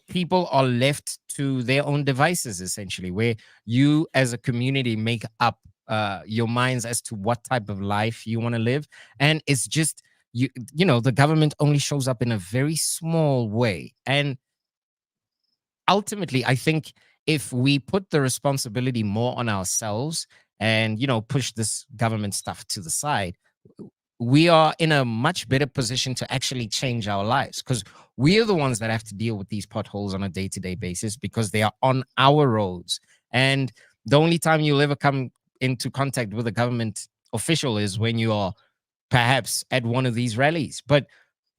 people are left to their own devices, essentially, where you as a community make up your minds as to what type of life you want to live. And it's just, the government only shows up in a very small way. And ultimately, I think if we put the responsibility more on ourselves and, push this government stuff to the side, we are in a much better position to actually change our lives, because we are the ones that have to deal with these potholes on a day-to-day basis because they are on our roads. And the only time you'll ever come into contact with a government official is when you are perhaps at one of these rallies. But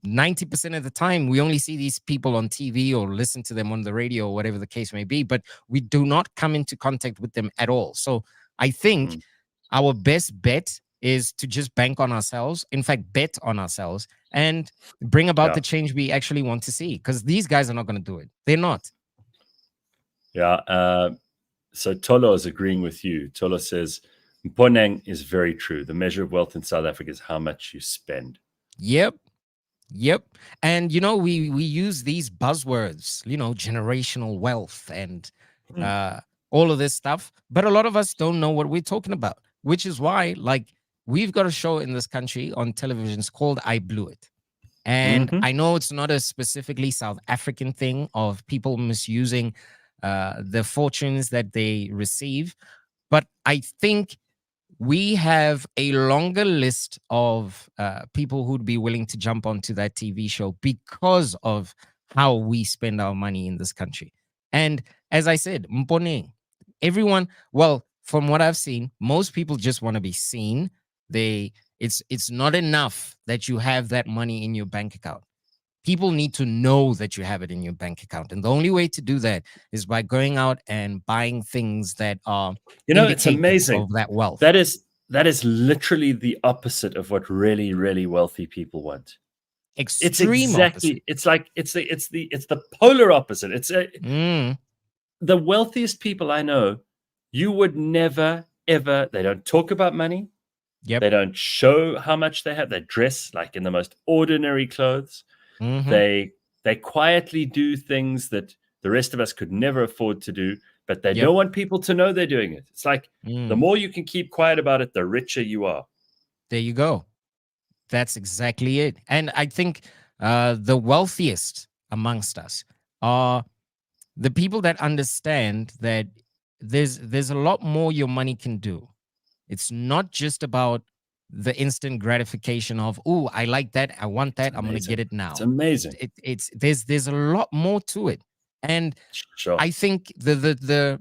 90% of the time, we only see these people on TV or listen to them on the radio or whatever the case may be, but we do not come into contact with them at all. So I think our best bet is to just bank on ourselves, in fact, bet on ourselves, and bring about the change we actually want to see, because these guys are not going to do it. They're not. Yeah. So Tolo is agreeing with you. Tolo says, Mponeng is very true. The measure of wealth in South Africa is how much you spend. Yep. And, we use these buzzwords, generational wealth and all of this stuff. But a lot of us don't know what we're talking about, which is why, we've got a show in this country on television. It's called I Blew It. And I know it's not a specifically South African thing of people misusing the fortunes that they receive. But I think we have a longer list of people who'd be willing to jump onto that TV show because of how we spend our money in this country. And as I said, mpone, everyone, well, from what I've seen, most people just want to be seen. It's not enough that you have that money in your bank account. People need to know that you have it in your bank account. And the only way to do that is by going out and buying things that are It's indicative amazing. of that wealth. That is literally the opposite of what really, really wealthy people want. It's exactly. Opposite. It's like it's the polar opposite. The wealthiest people I know, you would never ever. They don't talk about money. Yep. They don't show how much they have. They dress like in the most ordinary clothes. They quietly do things that the rest of us could never afford to do, but they don't want people to know they're doing it. It's like the more you can keep quiet about it, the richer you are. There you go. That's exactly it. And I think the wealthiest amongst us are the people that understand that there's a lot more your money can do. It's not just about the instant gratification of, oh, I like that, I want that, I'm going to get it now. It's amazing. It's there's a lot more to it. And sure. I think the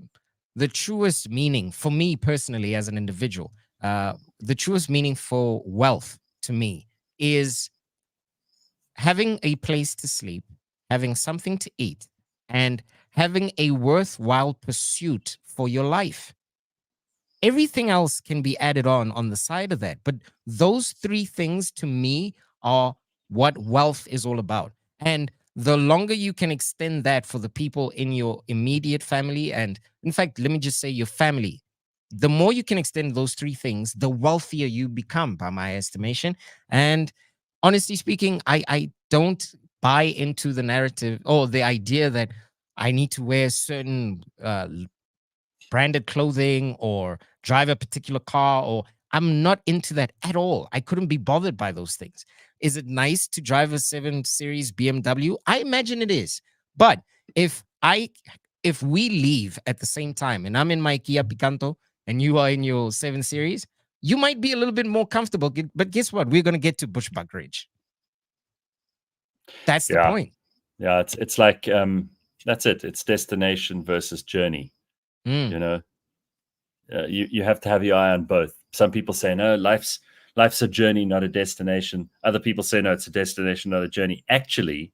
truest meaning for me personally as an individual, the truest meaning for wealth to me is having a place to sleep, having something to eat, and having a worthwhile pursuit for your life. Everything else can be added on the side of that. But those three things to me are what wealth is all about. And the longer you can extend that for the people in your immediate family, and in fact, let me just say your family, the more you can extend those three things, the wealthier you become, by my estimation. And honestly speaking, I don't buy into the narrative or the idea that I need to wear certain branded clothing or drive a particular car, or I'm not into that at all. I couldn't be bothered by those things. Is it nice to drive a 7 Series BMW? I imagine it is. But if we leave at the same time and I'm in my Kia Picanto and you are in your 7 Series, you might be a little bit more comfortable. But guess what? We're going to get to Bushbuck Ridge. That's the point. Yeah, it's like that's it. It's destination versus journey. You know, you have to have your eye on both. Some people say no, life's a journey, not a destination. Other people say no, it's a destination, not a journey. Actually,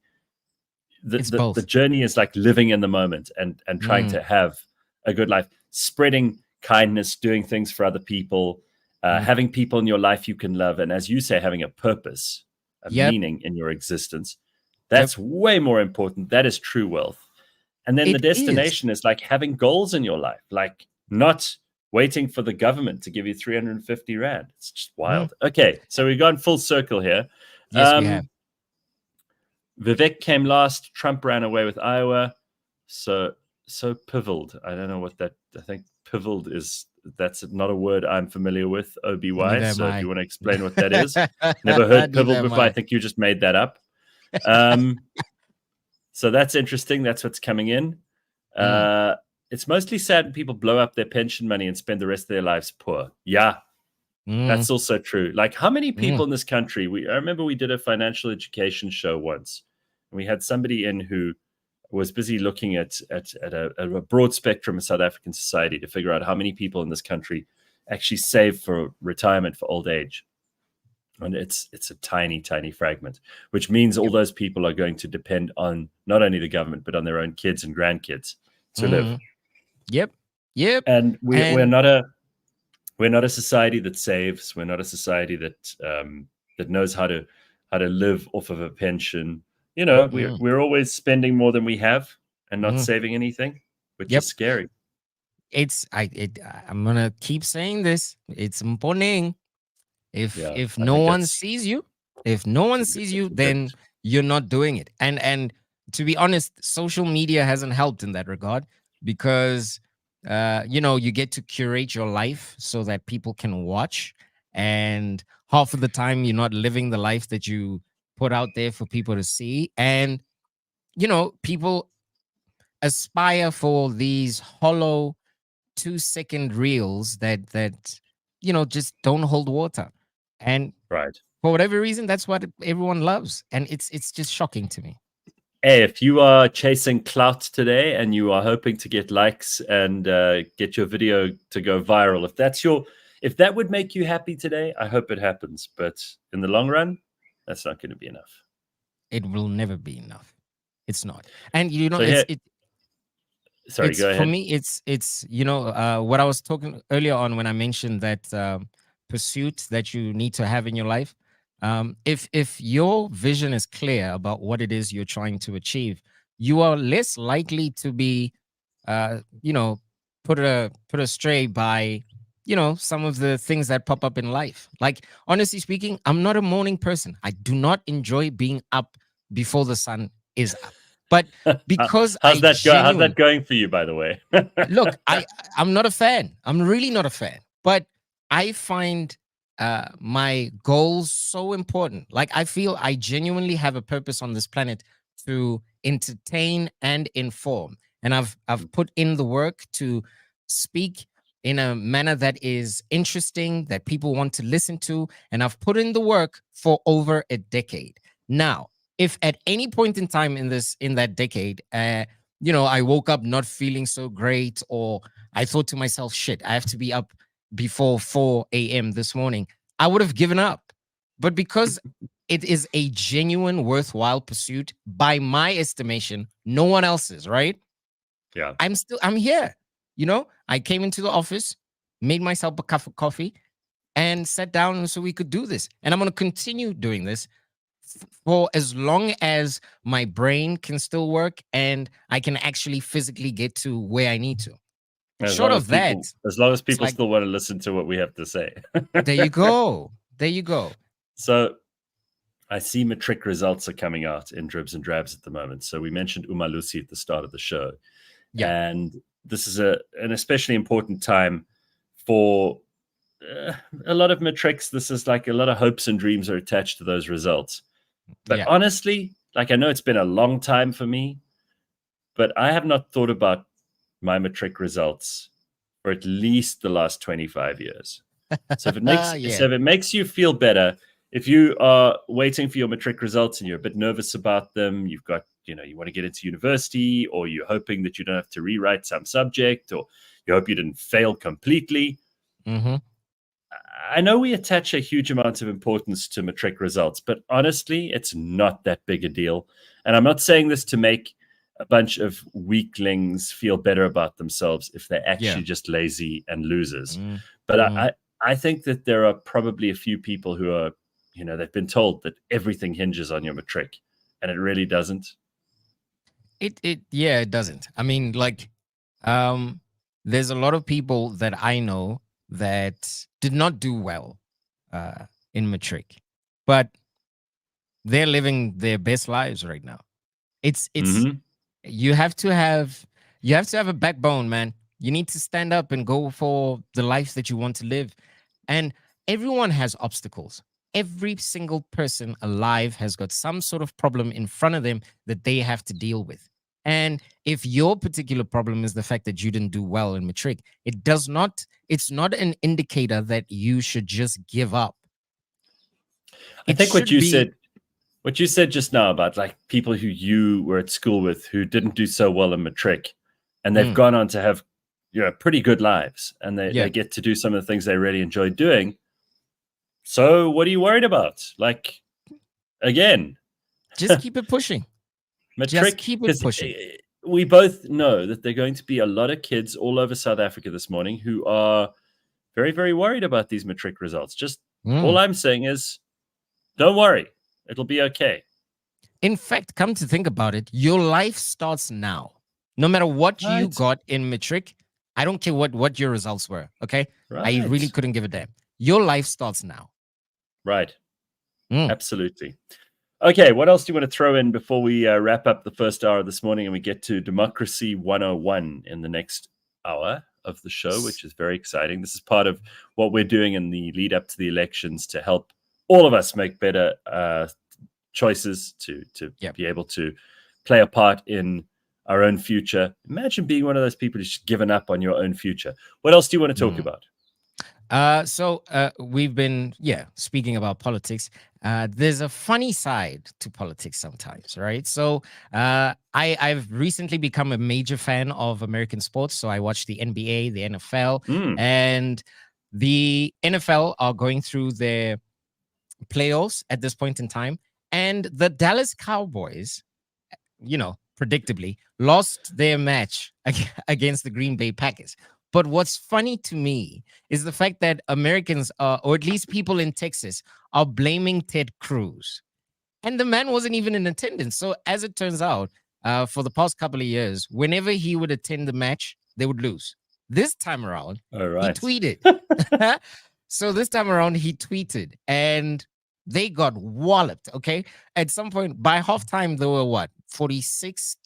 the journey is like living in the moment and trying to have a good life, spreading kindness, doing things for other people, having people in your life you can love, and as you say, having a purpose, a meaning in your existence. That's way more important. That is true wealth. And then the destination is like having goals in your life, like not waiting for the government to give you 350 Rand. It's just wild. Okay, so we've gone full circle here. Yes, we have. Vivek came last. Trump ran away with Iowa. So pivoted. I don't know what that, I think pivoted that's not a word I'm familiar with, OBY. So if you want to explain what that is. Never heard pivoted before. I think you just made that up. So that's interesting. That's what's coming in. It's mostly sad when people blow up their pension money and spend the rest of their lives poor. Yeah, that's also true. Like how many people in this country, I remember we did a financial education show once. And we had somebody in who was busy looking at a broad spectrum of South African society to figure out how many people in this country actually save for retirement for old age. And it's a tiny, tiny fragment, which means all those people are going to depend on not only the government, but on their own kids and grandkids to live. Yep. And we're not a society that saves. We're not a society that knows how to live off of a pension. You know, we're always spending more than we have and not saving anything, which is scary. I'm gonna keep saying this. It's important. If no one sees you, then you're not doing it. And to be honest, social media hasn't helped in that regard because you get to curate your life so that people can watch, and half of the time you're not living the life that you put out there for people to see. And people aspire for these hollow 2-second reels that just don't hold water. And right, for whatever reason, that's what everyone loves, and it's just shocking to me. Hey, if you are chasing clout today and you are hoping to get likes and get your video to go viral, if that would make you happy today, I hope it happens. But in the long run, that's not going to be enough. It will never be enough. It's not. And you know, So here, it sorry, it's go for ahead. me, it's you know, what I was talking earlier on when I mentioned that pursuit that you need to have in your life. If your vision is clear about what it is you're trying to achieve, you are less likely to be you know, put astray by, you know, some of the things that pop up in life. Like, honestly speaking, I'm not a morning person. I do not enjoy being up before the sun is up. But because How's I that go? How's that genuinely going for you, by the way? look, I'm not a fan. I'm really not a fan. But I find my goals so important. Like, I feel I genuinely have a purpose on this planet to entertain and inform. And I've put in the work to speak in a manner that is interesting, that people want to listen to, and I've put in the work for over a decade. Now, if at any point in time in that decade, you know, I woke up not feeling so great, or I thought to myself, shit, I have to be up before 4 a.m. this morning, I would have given up. But because it is a genuine, worthwhile pursuit, by my estimation, no one else's, right? Yeah. I'm here. You know, I came into the office, made myself a cup of coffee, and sat down so we could do this. And I'm going to continue doing this for as long as my brain can still work and I can actually physically get to where I need to. As Short long as of that, people, it's like, still want to listen to what we have to say. there you go. There you go. So I see Matric results are coming out in dribs and drabs at the moment. So we mentioned Umalusi at the start of the show. Yeah. And this is an especially important time for a lot of Matrics. This is like a lot of hopes and dreams are attached to those results. But Yeah. honestly, like, I know it's been a long time for me, but I have not thought about my Matric results for at least the last 25 years. So if Yeah. it makes you feel better, if you are waiting for your Matric results and you're a bit nervous about them, you've got, you want to get into university, or you're hoping that you don't have to rewrite some subject, or you hope you didn't fail completely. Mm-hmm. I know we attach a huge amount of importance to Matric results, but honestly, it's not that big a deal. And I'm not saying this to make a bunch of weaklings feel better about themselves if they're actually just lazy and losers. But I think that there are probably a few people who are, they've been told that everything hinges on your Matric, and it really doesn't. It doesn't. I mean, like, there's a lot of people that I know that did not do well in Matric, but they're living their best lives right now. It's Mm-hmm. you have to have a backbone, man. You need to stand up and go for the life that you want to live. And everyone has obstacles. Every single person alive has got some sort of problem in front of them that they have to deal with. And if your particular problem is the fact that you didn't do well in Matric, it's not an indicator that you should just give up. I It think should be. what you said just now about, like, people who you were at school with who didn't do so well in Matric, and they've gone on to have, pretty good lives, and they get to do some of the things they really enjoy doing. So what are you worried about? Like, again, Just keep it pushing. Just Matric, keep it because pushing. we both know that there are going to be a lot of kids all over South Africa this morning who are very, very worried about these Matric results. Just all I'm saying is, don't worry. It'll be okay. In fact, come to think about it, your life starts now. No matter what you Right. got in Matric, I don't care what your results were, okay? I Right. really couldn't give a damn. Your life starts now. Right. Absolutely. Okay, what else do you want to throw in before we wrap up the first hour of this morning and we get to Democracy 101 in the next hour of the show, which is very exciting. This is part of what we're doing in the lead up to the elections to help all of us make better choices, to be able to play a part in our own future. Imagine being one of those people who's just given up on your own future. What else do you want to talk about? We've been, speaking about politics. There's a funny side to politics sometimes, right? So I've recently become a major fan of American sports. So I watch the NBA, the NFL, Mm, and the NFL are going through their playoffs at this point in time. And the Dallas Cowboys, predictably, lost their match against the Green Bay Packers. But what's funny to me is the fact that Americans, or at least people in Texas, are blaming Ted Cruz. And the man wasn't even in attendance. So, as it turns out, for the past couple of years, whenever he would attend the match, they would lose. This time around, all he right. tweeted. So, this time around, he tweeted, and they got walloped. Okay. At some point, by halftime, there were what, 46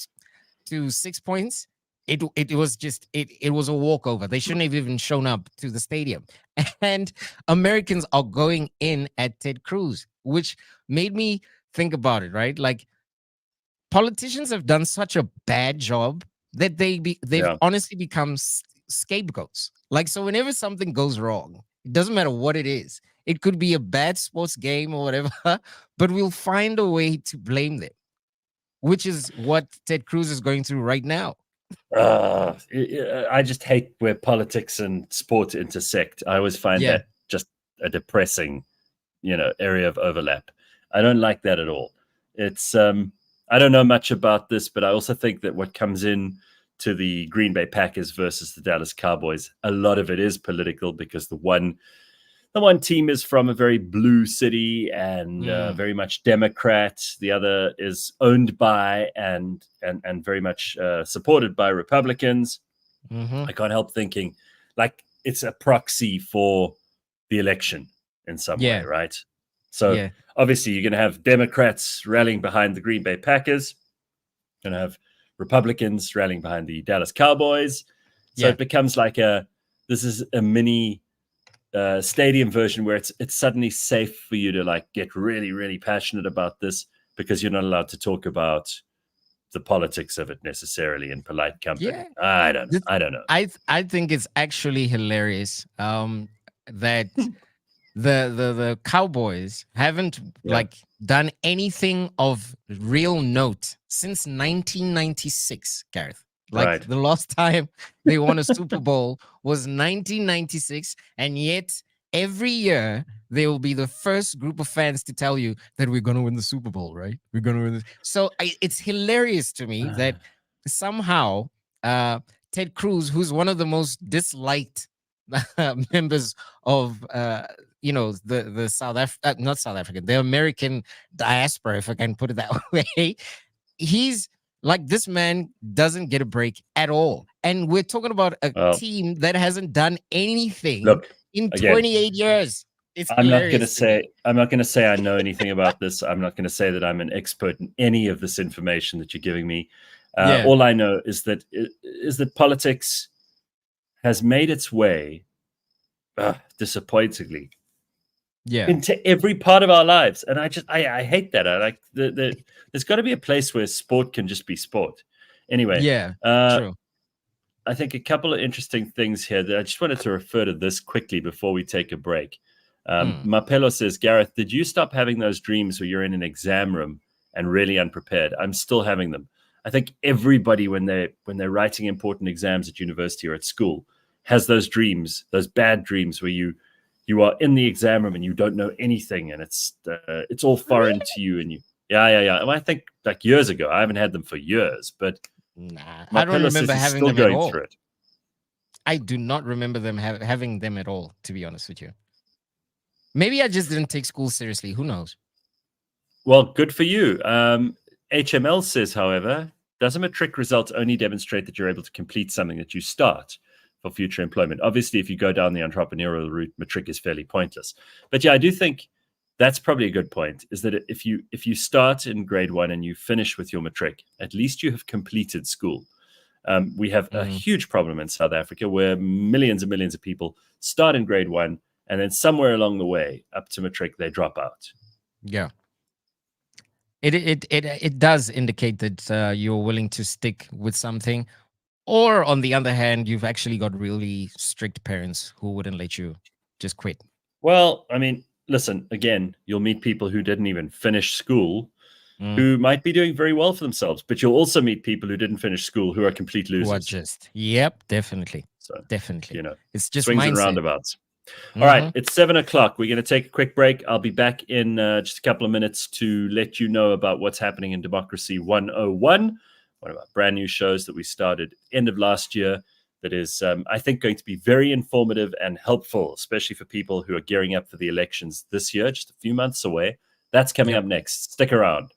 to 6 points. It was a walkover. They shouldn't have even shown up to the stadium. And Americans are going in at Ted Cruz, which made me think about it, right? Like, politicians have done such a bad job that they've Yeah. honestly become scapegoats. Like, so whenever something goes wrong, it doesn't matter what it is. It could be a bad sports game or whatever, but we'll find a way to blame them, which is what Ted Cruz is going through right now. I just hate where politics and sport intersect. I always find Yeah. that just a depressing, area of overlap. I don't like that at all. It's I don't know much about this, but I also think that what comes in to the Green Bay Packers versus the Dallas Cowboys, a lot of it is political because the one team is from a very blue city and very much Democrat. The other is owned by and very much supported by Republicans. Mm-hmm. I can't help thinking like it's a proxy for the election in some way, Yeah. right? So Yeah. obviously you're going to have Democrats rallying behind the Green Bay Packers. You're going to have Republicans rallying behind the Dallas Cowboys. So Yeah. it becomes like this is a mini stadium version where it's suddenly safe for you to like get really, really passionate about this because you're not allowed to talk about the politics of it necessarily in polite company. Yeah. I don't know. I think it's actually hilarious that the Cowboys haven't like done anything of real note since 1996, Gareth. Like Right. the last time they won a Super Bowl was 1996, and yet every year they will be the first group of fans to tell you that we're going to win the Super Bowl, right? We're going to win this. So it's hilarious to me that somehow Ted Cruz, who's one of the most disliked members of the not South African, the American diaspora, if I can put it that way, he's like, this man doesn't get a break at all. And we're talking about a team that hasn't done anything in 28 years. It's I'm not going to say I know anything about this. I'm not going to say that I'm an expert in any of this information that you're giving me. All I know is that politics has made its way, disappointingly, into every part of our lives, and I hate that. I like there's got to be a place where sport can just be sport. Anyway, true. I think a couple of interesting things here that I just wanted to refer to this quickly before we take a break. Mapelo says, Gareth, did you stop having those dreams where you're in an exam room and really unprepared? I'm still having them. I think everybody, when they're writing important exams at university or at school, has those dreams, those bad dreams where you are in the exam room and you don't know anything and it's all foreign to you. And well, I think like years ago. I haven't had them for years, but I don't remember having them at all. Through it. I do not remember them having them at all, to be honest with you. Maybe I just didn't take school seriously. Who knows? Well, good for you. HML says, however, does a Matric result only demonstrate that you're able to complete something that you start for future employment? Obviously, if you go down the entrepreneurial route, Matric is fairly pointless. But yeah, I do think that's probably a good point, is that if you start in grade 1 and you finish with your Matric, at least you have completed school. We have a huge problem in South Africa where millions and millions of people start in grade 1 and then somewhere along the way up to Matric, they drop out. Yeah. It does indicate that you're willing to stick with something, or on the other hand, you've actually got really strict parents who wouldn't let you just quit? Well, I mean, listen, again, you'll meet people who didn't even finish school who might be doing very well for themselves, but you'll also meet people who didn't finish school who are complete losers. Who are just, yep, definitely. So, Definitely. you know, It's just swings and mindset. roundabouts. All right, it's 7:00. We're going to take a quick break. I'll be back in just a couple of minutes to let you know about what's happening in Democracy 101, one of our brand new shows that we started end of last year that is, I think, going to be very informative and helpful, especially for people who are gearing up for the elections this year, just a few months away. That's coming up next. Stick around.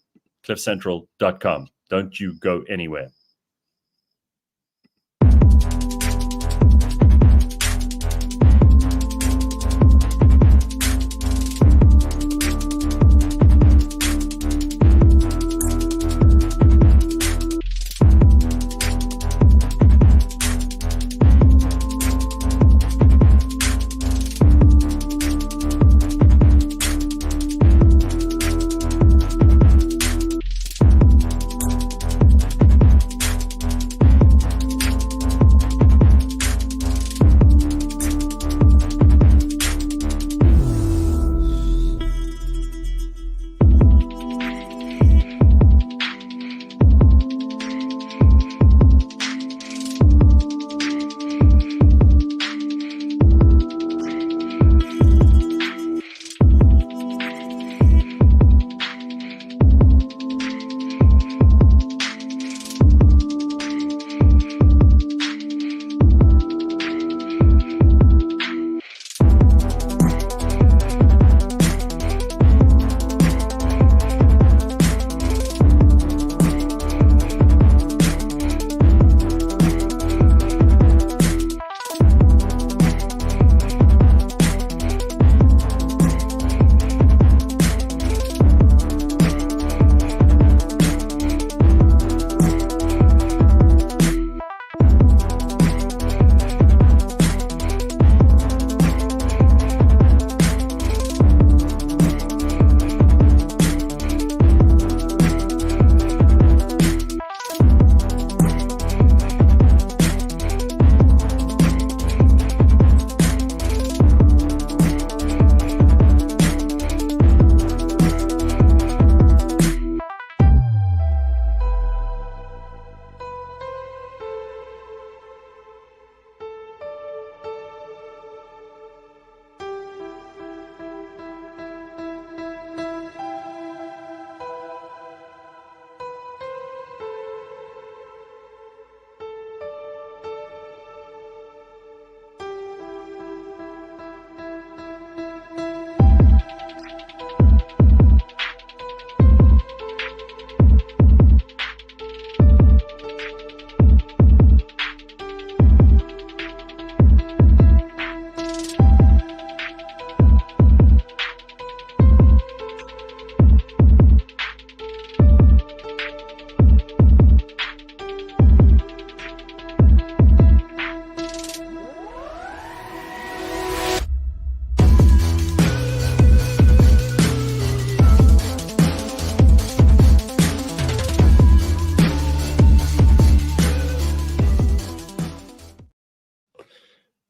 cliffcentral.com. Don't you go anywhere.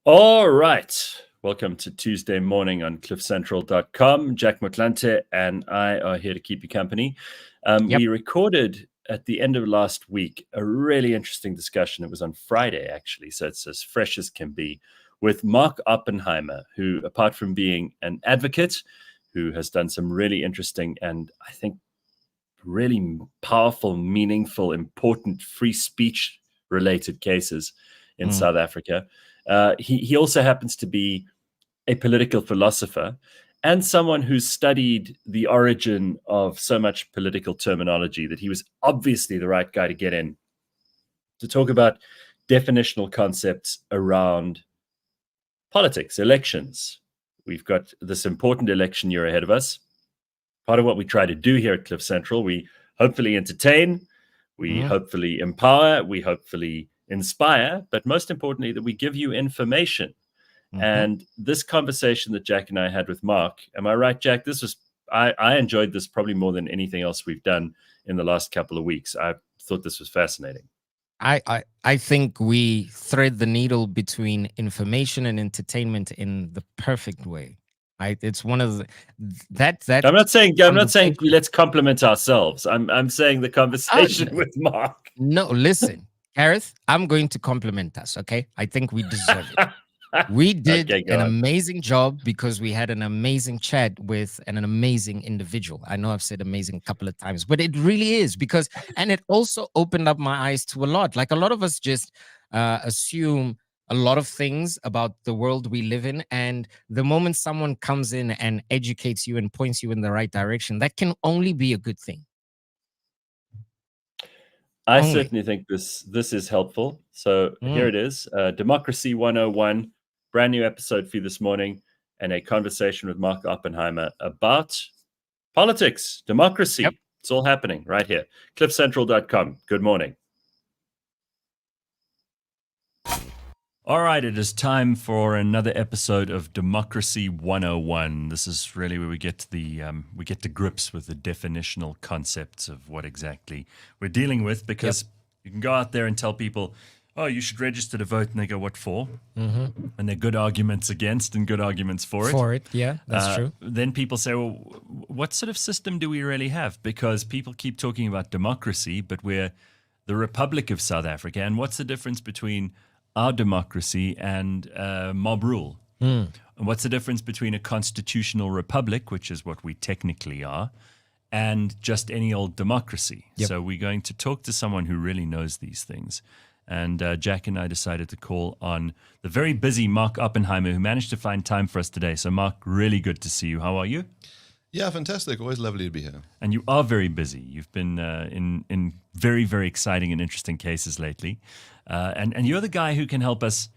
All right. Welcome to Tuesday morning on cliffcentral.com. Jack Motlanthe and I are here to keep you company. We recorded at the end of last week a really interesting discussion. It was on Friday, actually, so it's as fresh as can be, with Mark Oppenheimer, who, apart from being an advocate, who has done some really interesting and I think really powerful, meaningful, important free speech related cases in South Africa. He also happens to be a political philosopher and someone who's studied the origin of so much political terminology that he was obviously the right guy to get in to talk about definitional concepts around politics, elections. We've got this important election year ahead of us. Part of what we try to do here at Cliff Central, we hopefully entertain, we hopefully empower, we hopefully inspire, but most importantly, that we give you information. And this conversation that Jack and I had with Mark, am I right, Jack? This was, I enjoyed this probably more than anything else we've done in the last couple of weeks. I thought this was fascinating. I think we thread the needle between information and entertainment in the perfect way. It's one of the that I'm not saying conversation. let's compliment ourselves. I'm saying the Oh, conversation with Mark. no, listen, Gareth, I'm going to compliment us. Okay, I think we deserve it. We did Okay, an go on. amazing job because we had an amazing chat with an amazing individual. I know I've said amazing a couple of times, but it really is because, and it also opened up my eyes to a lot. Like a lot of us just assume a lot of things about the world we live in. And the moment someone comes in and educates you and points you in the right direction, that can only be a good thing. I Only. certainly think this is helpful. So here Mm. it is, Democracy 101, brand new episode for you this morning, and a conversation with Mark Oppenheimer about politics, Yep. democracy. It's all happening right here. CliffCentral.com. Good morning. All right, it is time for another episode of Democracy 101. This is really where we get to grips with the definitional concepts of what exactly we're dealing with, because you can go out there and tell people, oh, you should register to vote, and they go, what for? And there are good arguments against and good arguments for it. For it, yeah, that's true. Then people say, well, what sort of system do we really have? Because people keep talking about democracy, but we're the Republic of South Africa. And what's the difference between our democracy and mob rule? And what's the difference between a constitutional republic, which is what we technically are, and just any old democracy? So we're going to talk to someone who really knows these things. And Jack and I decided to call on the very busy Mark Oppenheimer, who managed to find time for us today. So Mark, really good to see you. How are you? Yeah, fantastic. Always lovely to be here. And you are very busy. You've been in very, very exciting and interesting cases lately. And you're the guy who can help us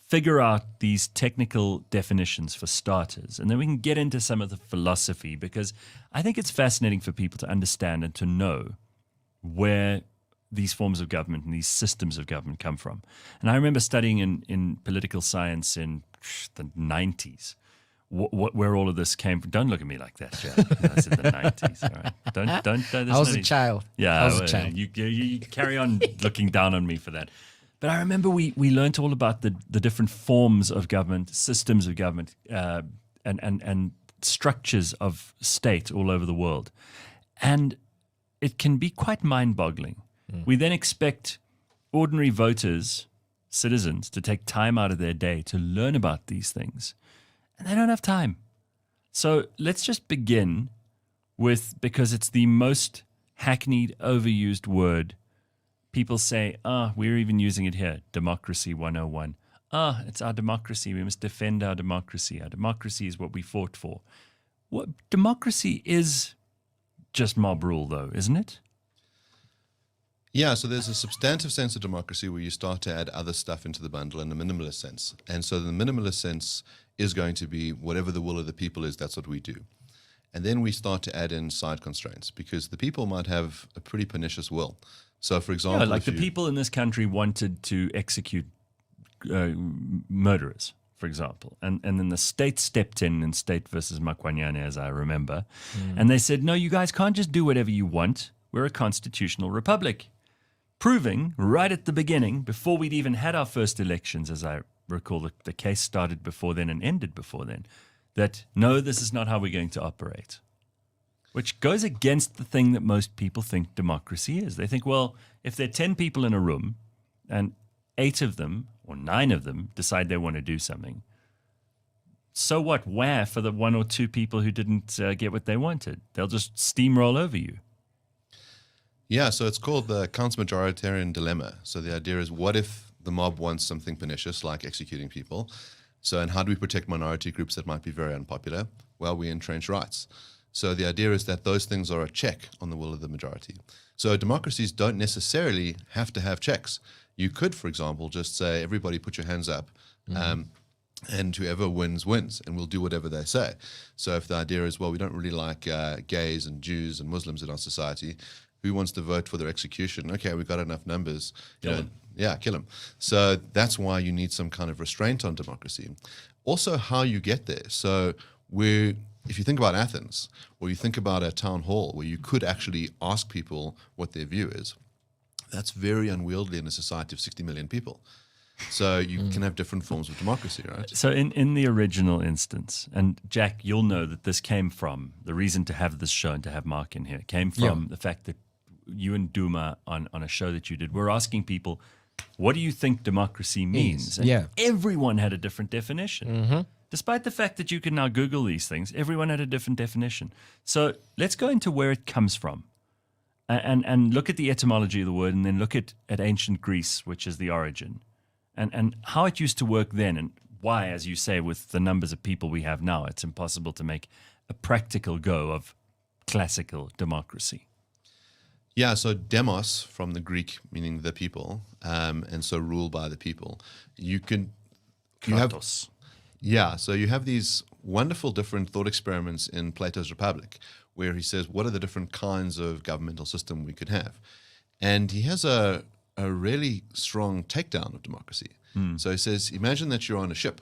figure out these technical definitions for starters. And then we can get into some of the philosophy, because I think it's fascinating for people to understand and to know where these forms of government and these systems of government come from. And I remember studying in political science in the 90s. Where all of this came from. Don't look at me like that, Jack. I said the 90s. All right. Don't. I was a child. Yeah, I was a child. You carry on looking down on me for that. But I remember we learned all about the different forms of government, systems of government, and structures of state all over the world. And it can be quite mind-boggling. We then expect ordinary voters, citizens, to take time out of their day to learn about these things. And they don't have time. So let's just begin with, because it's the most hackneyed, overused word. People say, we're even using it here, Democracy 101. It's our democracy. We must defend our democracy. Our democracy is what we fought for. What democracy is just mob rule, though, isn't it? Yeah, so there's a substantive sense of democracy where you start to add other stuff into the bundle in a minimalist sense. And so the minimalist sense is going to be whatever the will of the people is, that's what we do. And then we start to add in side constraints, because the people might have a pretty pernicious will. So, for example, like the people in this country wanted to execute murderers, for example. And then the state stepped in State versus Makwanyane, as I remember. And they said, no, you guys can't just do whatever you want. We're a constitutional republic. Proving right at the beginning, before we'd even had our first elections, as I recall, the case started before then and ended before then, that no, this is not how we're going to operate. Which goes against the thing that most people think democracy is. They think, well, if there are 10 people in a room and 8 of them or 9 of them decide they want to do something, so what? Where for the 1 or 2 people who didn't get what they wanted? They'll just steamroll over you. Yeah, so it's called the counter-majoritarian dilemma. So the idea is, what if the mob wants something pernicious, like executing people? So, and how do we protect minority groups that might be very unpopular? Well, we entrench rights. So the idea is that those things are a check on the will of the majority. So democracies don't necessarily have to have checks. You could, for example, just say, everybody put your hands up, and whoever wins, wins, and we'll do whatever they say. So if the idea is, well, we don't really like gays and Jews and Muslims in our society, who wants to vote for their execution? Okay, we've got enough numbers. Kill them. So that's why you need some kind of restraint on democracy. Also, how you get there. So if you think about Athens, or you think about a town hall where you could actually ask people what their view is, That's very unwieldy in a society of 60 million people. So you can have different forms of democracy, right? So in the original instance, and Jack, you'll know that this came from the reason to have this show and to have Mark in here came from the fact that you and Duma on a show that you did, we're asking people, what do you think democracy means? And everyone had a different definition. Despite the fact that you can now Google these things, everyone had a different definition. So let's go into where it comes from and look at the etymology of the word, and then look at ancient Greece, which is the origin, and how it used to work then, and why, as you say, with the numbers of people we have now, it's impossible to make a practical go of classical democracy. Yeah, so demos from the Greek meaning the people, and so rule by the people. You have these wonderful different thought experiments in Plato's Republic, where he says, what are the different kinds of governmental system we could have? And he has a really strong takedown of democracy. So he says, imagine that you're on a ship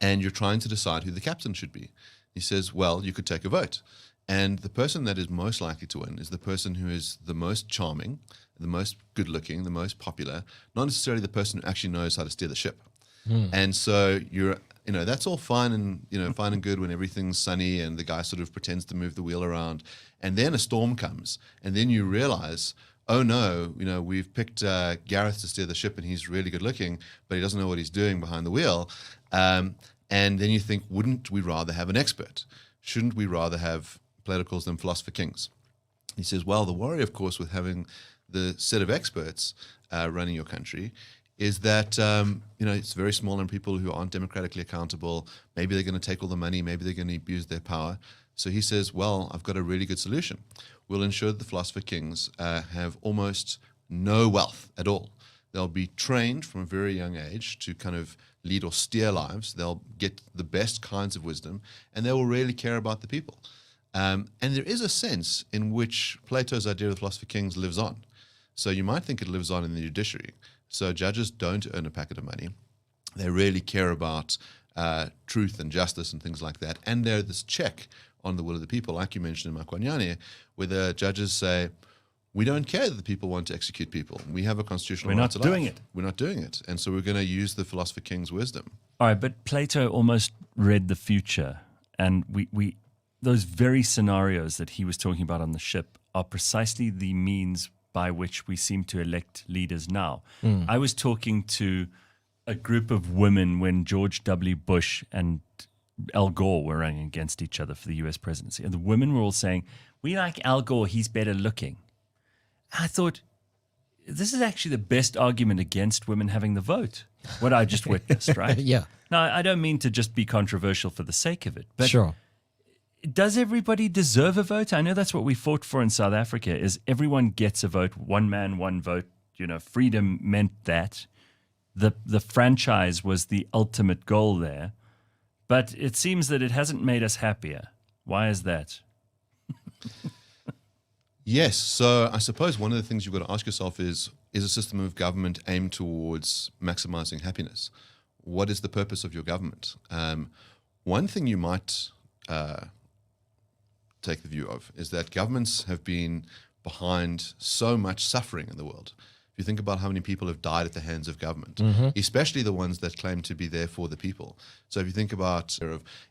and you're trying to decide who the captain should be. He says, well, you could take a vote. And the person that is most likely to win is the person who is the most charming, the most good looking, the most popular, not necessarily the person who actually knows how to steer the ship. And so that's all fine and good when everything's sunny and the guy sort of pretends to move the wheel around. And then a storm comes, and then you realize, oh no, we've picked Gareth to steer the ship, and he's really good looking, but he doesn't know what he's doing behind the wheel. And then you think, wouldn't we rather have an expert? Shouldn't we rather have, Plato calls them philosopher kings? He says, well, the worry, of course, with having the set of experts running your country is that it's very small and people who aren't democratically accountable. Maybe they're going to take all the money. Maybe they're going to abuse their power. So he says, well, I've got a really good solution. We'll ensure that the philosopher kings have almost no wealth at all. They'll be trained from a very young age to kind of lead or steer lives. They'll get the best kinds of wisdom, and they will really care about the people. And there is a sense in which Plato's idea of the philosopher kings lives on. So you might think it lives on in the judiciary. So judges don't earn a packet of money. They really care about truth and justice and things like that. And they're this check on the will of the people, like you mentioned in Makwanyane, where the judges say, we don't care that the people want to execute people. We have a constitutional right to life. We're not doing it. And so we're going to use the philosopher king's wisdom. All right, but Plato almost read the future. And we those very scenarios that he was talking about on the ship are precisely the means by which we seem to elect leaders now. I was talking to a group of women when George W. Bush and Al Gore were running against each other for the US presidency. And the women were all saying, we like Al Gore, he's better looking. I thought, this is actually the best argument against women having the vote, what I just witnessed, right? Yeah. Now, I don't mean to just be controversial for the sake of it, but sure. Does everybody deserve a vote? I know that's what we fought for in South Africa, is everyone gets a vote, one man, one vote. Freedom meant that. The franchise was the ultimate goal there. But it seems that it hasn't made us happier. Why is that? Yes. So I suppose one of the things you've got to ask yourself is a system of government aimed towards maximizing happiness? What is the purpose of your government? One thing you might take the view of is that governments have been behind so much suffering in the world. If you think about how many people have died at the hands of government, especially the ones that claim to be there for the people. So if you think about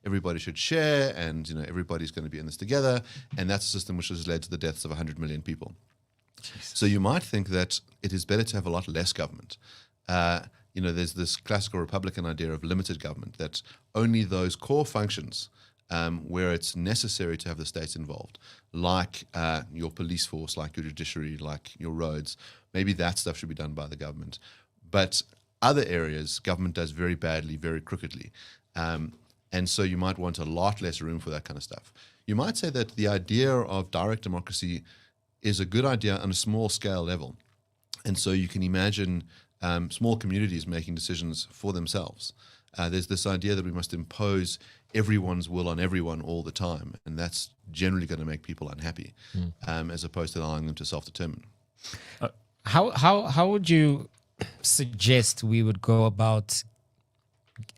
everybody should share and everybody's going to be in this together, and that's a system which has led to the deaths of 100 million people. Jesus. So you might think that it is better to have a lot less government. There's this classical Republican idea of limited government, that only those core functions where it's necessary to have the states involved, like your police force, like your judiciary, like your roads, maybe that stuff should be done by the government. But other areas, government does very badly, very crookedly. And so you might want a lot less room for that kind of stuff. You might say that the idea of direct democracy is a good idea on a small scale level. And so you can imagine small communities making decisions for themselves. There's this idea that we must impose everyone's will on everyone all the time, and that's generally going to make people unhappy, as opposed to allowing them to self-determine. How would you suggest we would go about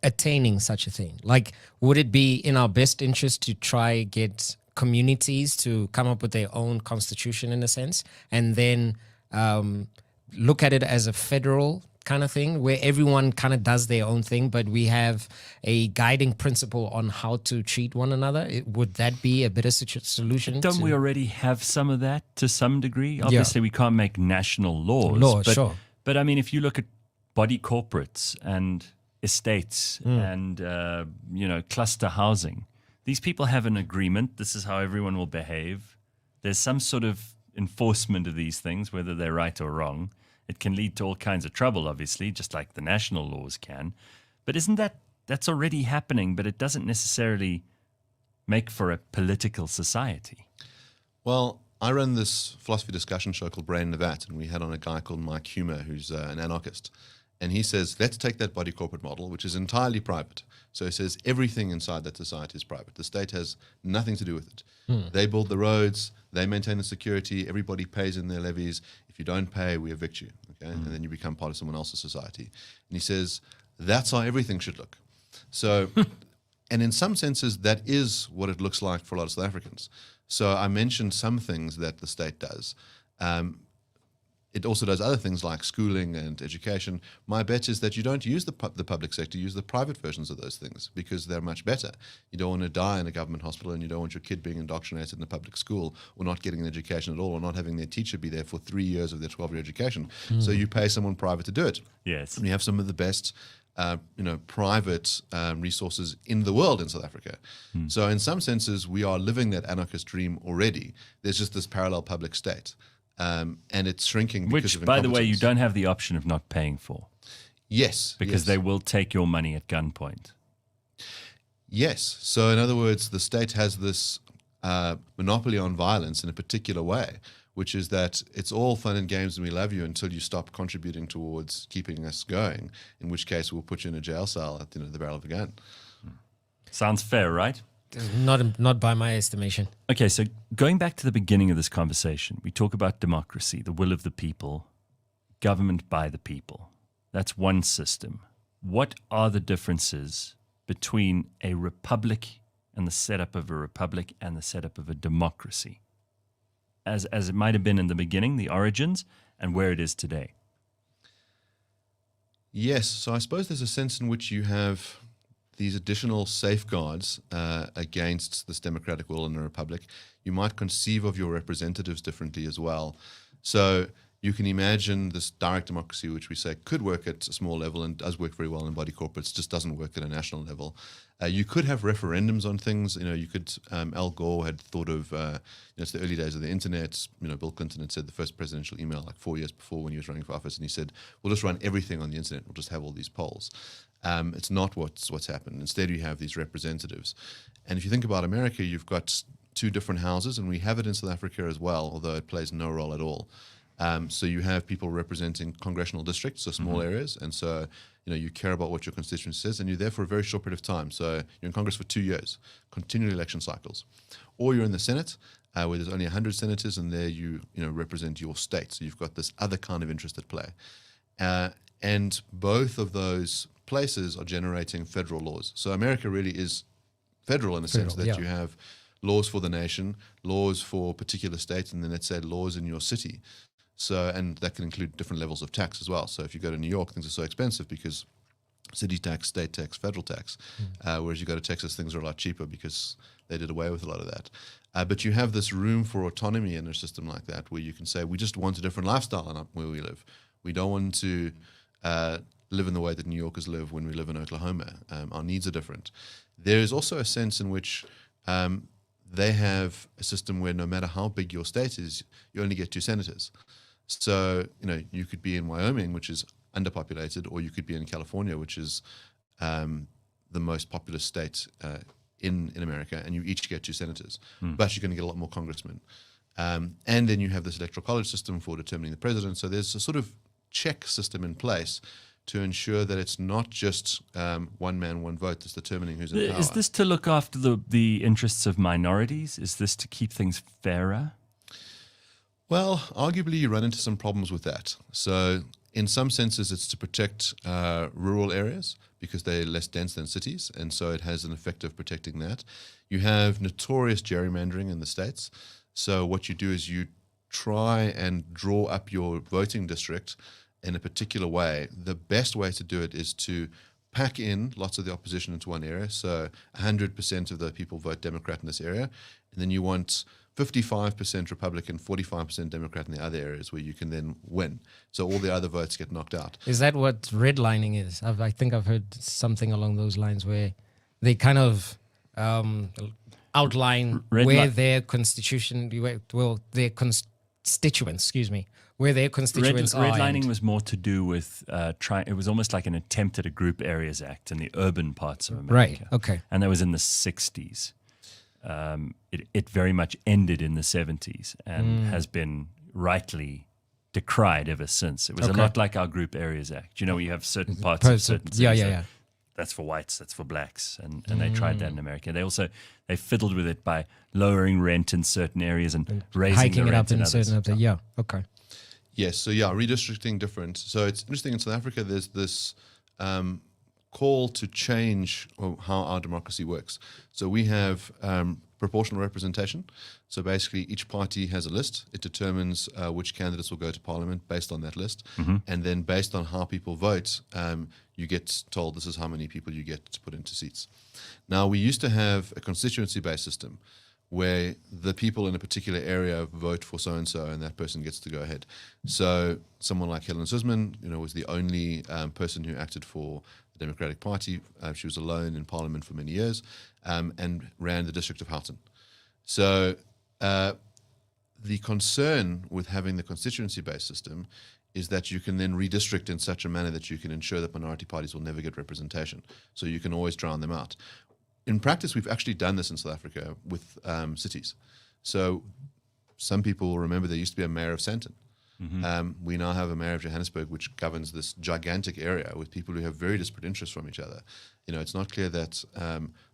attaining such a thing? Like, would it be in our best interest to try get communities to come up with their own constitution in a sense, and then look at it as a federal kind of thing where everyone kind of does their own thing, but we have a guiding principle on how to treat one another? Would that be a better solution? Don't we already have some of that to some degree? Obviously, we can't make national laws. But I mean, if you look at body corporates and estates and, cluster housing, these people have an agreement. This is how everyone will behave. There's some sort of enforcement of these things, whether they're right or wrong. It can lead to all kinds of trouble, obviously, just like the national laws can. But that's already happening, but it doesn't necessarily make for a political society. Well, I run this philosophy discussion show called Brain in the Vat, and we had on a guy called Mike Humer, who's an anarchist. And he says, let's take that body corporate model, which is entirely private. So he says everything inside that society is private. The state has nothing to do with it. They build the roads, they maintain the security, everybody pays in their levies. If you don't pay, we evict you, okay? And then you become part of someone else's society. And he says, that's how everything should look. So, and in some senses, that is what it looks like for a lot of South Africans. So I mentioned some things that the state does. It also does other things like schooling and education. My bet is that you don't use the public sector, use the private versions of those things because they're much better. You don't want to die in a government hospital, and you don't want your kid being indoctrinated in a public school or not getting an education at all, or not having their teacher be there for 3 years of their 12-year education. So you pay someone private to do it. Yes. And you have some of the best private resources in the world in South Africa. So in some senses, we are living that anarchist dream already. There's just this parallel public state. And it's shrinking because of by the way, you incompetence. don't have the option of not paying for. Yes. Because they will take your money at gunpoint. Yes. So in other words, the state has this monopoly on violence in a particular way, which is that it's all fun and games and we love you until you stop contributing towards keeping us going, in which case we'll put you in a jail cell at the barrel of a gun. Sounds fair, right? Not by my estimation. Okay, so going back to the beginning of this conversation, we talk about democracy, the will of the people, government by the people. That's one system. What are the differences between a republic and the setup of a republic and the setup of a democracy? As it might have been in the beginning, the origins, and where it is today. Yes, so I suppose there's a sense in which you have these additional safeguards against this democratic will in a republic. You might conceive of your representatives differently as well. So you can imagine this direct democracy, which we say could work at a small level and does work very well in body corporates, just doesn't work at a national level. You could have referendums on things. You could. Al Gore had thought of. It's the early days of the internet. Bill Clinton had said the first presidential email like 4 years before when he was running for office, and he said, "We'll just run everything on the internet. We'll just have all these polls." It's not what's happened. Instead, you have these representatives. And if you think about America, you've got two different houses, and we have it in South Africa as well, although it plays no role at all. So you have people representing congressional districts, so small areas, and so you care about what your constituency says, and you're there for a very short period of time. So you're in Congress for 2 years, continual election cycles, or you're in the Senate, where there's only 100 senators, and there you represent your state. So you've got this other kind of interest at play, and both of those places are generating federal laws. So America really is federal in a sense that you have laws for the nation, laws for particular states, and then let's say laws in your city. So, and that can include different levels of tax as well. So if you go to New York, things are so expensive because city tax, state tax, federal tax, whereas you go to Texas, things are a lot cheaper because they did away with a lot of that. But you have this room for autonomy in a system like that where you can say, we just want a different lifestyle where we live. We don't want to live in the way that New Yorkers live when we live in Oklahoma. Our needs are different. There is also a sense in which they have a system where no matter how big your state is, you only get 2 senators. So, you could be in Wyoming, which is underpopulated, or you could be in California, which is the most populous state in America, and you each get 2 senators. But you're going to get a lot more congressmen. And then you have this electoral college system for determining the president. So there's a sort of check system in place to ensure that it's not just one man, one vote that's determining who's in power. Is this to look after the interests of minorities? Is this to keep things fairer? Well, arguably you run into some problems with that. So in some senses, it's to protect rural areas because they're less dense than cities, and so it has an effect of protecting that. You have notorious gerrymandering in the states. So what you do is you try and draw up your voting district in a particular way, the best way to do it is to pack in lots of the opposition into one area. So 100% of the people vote Democrat in this area. And then you want 55% Republican, 45% Democrat in the other areas where you can then win. So all the other votes get knocked out. Is that what redlining is? I think I've heard something along those lines where they kind of outline where their constitution, their constituents, where their constituents are. Redlining was more to do with it was almost like an attempt at a Group Areas Act in the urban parts of America. Right, okay. And that was in the 60s. It very much ended in the 70s and has been rightly decried ever since. It was a lot like our Group Areas Act. You know, you have certain parts of certain cities. Yeah. That's for whites, that's for blacks. And they tried that in America. They fiddled with it by lowering rent in certain areas and raising hiking the it rent up in certain others. Yeah, okay. Yes, so redistricting different. So it's interesting in South Africa, there's this call to change how our democracy works. So we have proportional representation. So basically each party has a list. It determines which candidates will go to parliament based on that list. And then based on how people vote, you get told this is how many people you get to put into seats. Now, we used to have a constituency-based system where the people in a particular area vote for so-and-so and that person gets to go ahead. So someone like Helen Suzman, was the only person who acted for the Democratic Party. She was alone in Parliament for many years and ran the district of Houghton. So the concern with having the constituency-based system is that you can then redistrict in such a manner that you can ensure that minority parties will never get representation. So you can always drown them out. In practice, we've actually done this in South Africa with cities. So some people will remember there used to be a mayor of Sandton. We now have a mayor of Johannesburg, which governs this gigantic area with people who have very disparate interests from each other. It's not clear that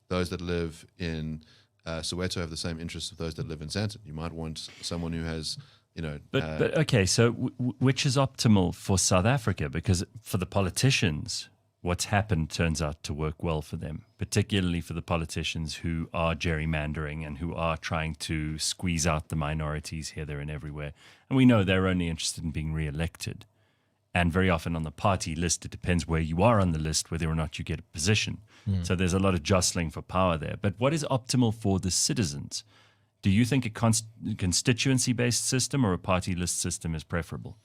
those that live in Soweto have the same interests as those that live in Sandton. You might want someone who has, But okay, so which is optimal for South Africa? Because for the politicians, what's happened turns out to work well for them, particularly for the politicians who are gerrymandering and who are trying to squeeze out the minorities here, there, and everywhere. And we know they're only interested in being re-elected. And very often on the party list, it depends where you are on the list, whether or not you get a position. So there's a lot of jostling for power there. But what is optimal for the citizens? Do you think a constituency-based system or a party list system is preferable?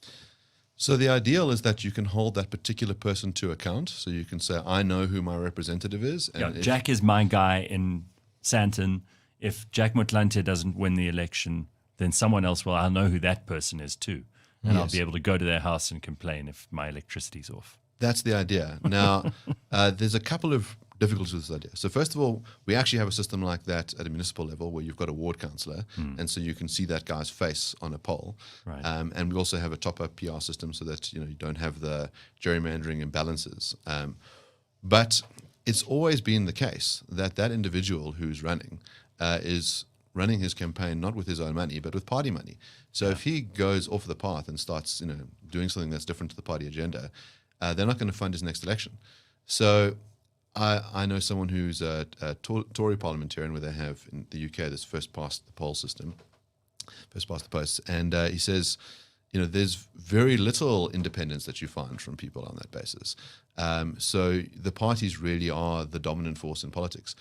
So the ideal is that you can hold that particular person to account. So you can say, I know who my representative is. And Jack is my guy in Sandton. If Jack Motlanthe doesn't win the election, then someone else will. I'll know who that person is too. And I'll be able to go to their house and complain if my electricity's off. That's the idea. Now, there's a couple of difficulties with this idea. So first of all, we actually have a system like that at a municipal level where you've got a ward councillor, and so you can see that guy's face on a poll. Right. And we also have a top-up PR system so that you don't have the gerrymandering imbalances. But it's always been the case that that individual who's running is running his campaign not with his own money, but with party money. So if he goes off the path and starts doing something that's different to the party agenda, they're not going to fund his next election. So I know someone who's a Tory parliamentarian where they have in the UK this first past the poll system, first past the post, and he says, there's very little independence that you find from people on that basis. So the parties really are the dominant force in politics.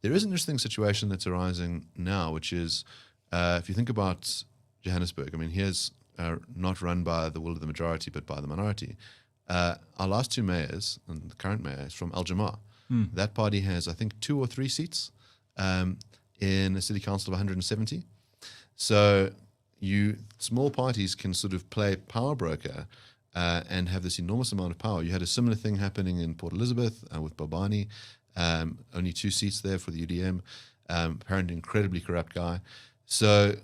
There is an interesting situation that's arising now, which is if you think about Johannesburg, here's not run by the will of the majority, but by the minority. Our last two mayors, and the current mayor, is from Al Jamar. That party has, I think, 2 or 3 seats in a city council of 170. So small parties can sort of play power broker and have this enormous amount of power. You had a similar thing happening in Port Elizabeth with Bobani, only 2 seats there for the UDM, apparently incredibly corrupt guy. So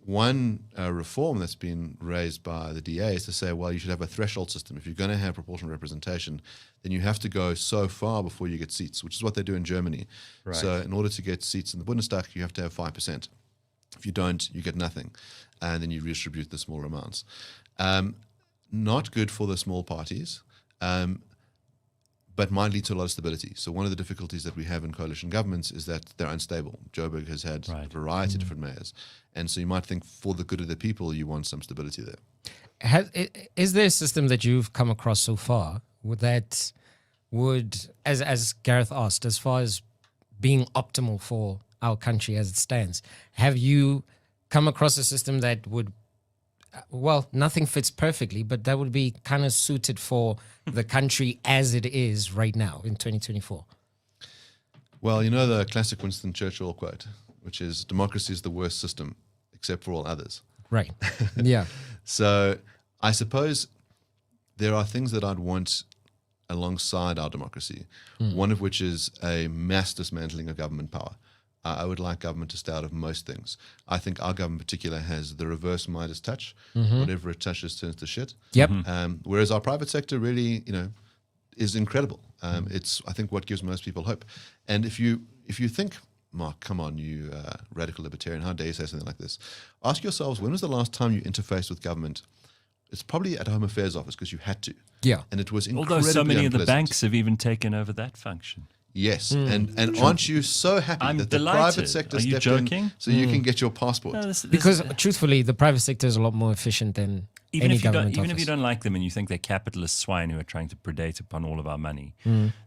one reform that's been raised by the DA is to say, well, you should have a threshold system. If you're going to have proportional representation, then you have to go so far before you get seats, which is what they do in Germany. Right. So in order to get seats in the Bundestag, you have to have 5%. If you don't, you get nothing. And then you redistribute the smaller amounts. Not good for the small parties. but might lead to a lot of stability. So one of the difficulties that we have in coalition governments is that they're unstable. Joburg has had a variety of different mayors. And so you might think for the good of the people, you want some stability there. Is there a system that you've come across so far that would, as Gareth asked, as far as being optimal for our country as it stands, have you come across a system that would, well, nothing fits perfectly, but that would be kind of suited for the country as it is right now in 2024? Well, you know the classic Winston Churchill quote, which is democracy is the worst system except for all others. Right. Yeah. So I suppose there are things that I'd want alongside our democracy, one of which is a mass dismantling of government power. I would like government to stay out of most things. I think our government in particular has the reverse Midas touch. Whatever it touches turns to shit. Yep. Whereas our private sector really, is incredible. It's, I think, what gives most people hope. And if you think, Mark, come on, you radical libertarian, how dare you say something like this? Ask yourselves, when was the last time you interfaced with government? It's probably at Home Affairs Office because you had to. Yeah. And it was incredibly Although so many unpleasant. of the banks have even taken over that function. Yes, and aren't you so happy I'm that delighted. the private sector Are you stepped in joking? so you can get your passport? No, Because truthfully, the private sector is a lot more efficient than any government even if office. you don't like them and you think they're capitalist swine who are trying to predate upon all of our money,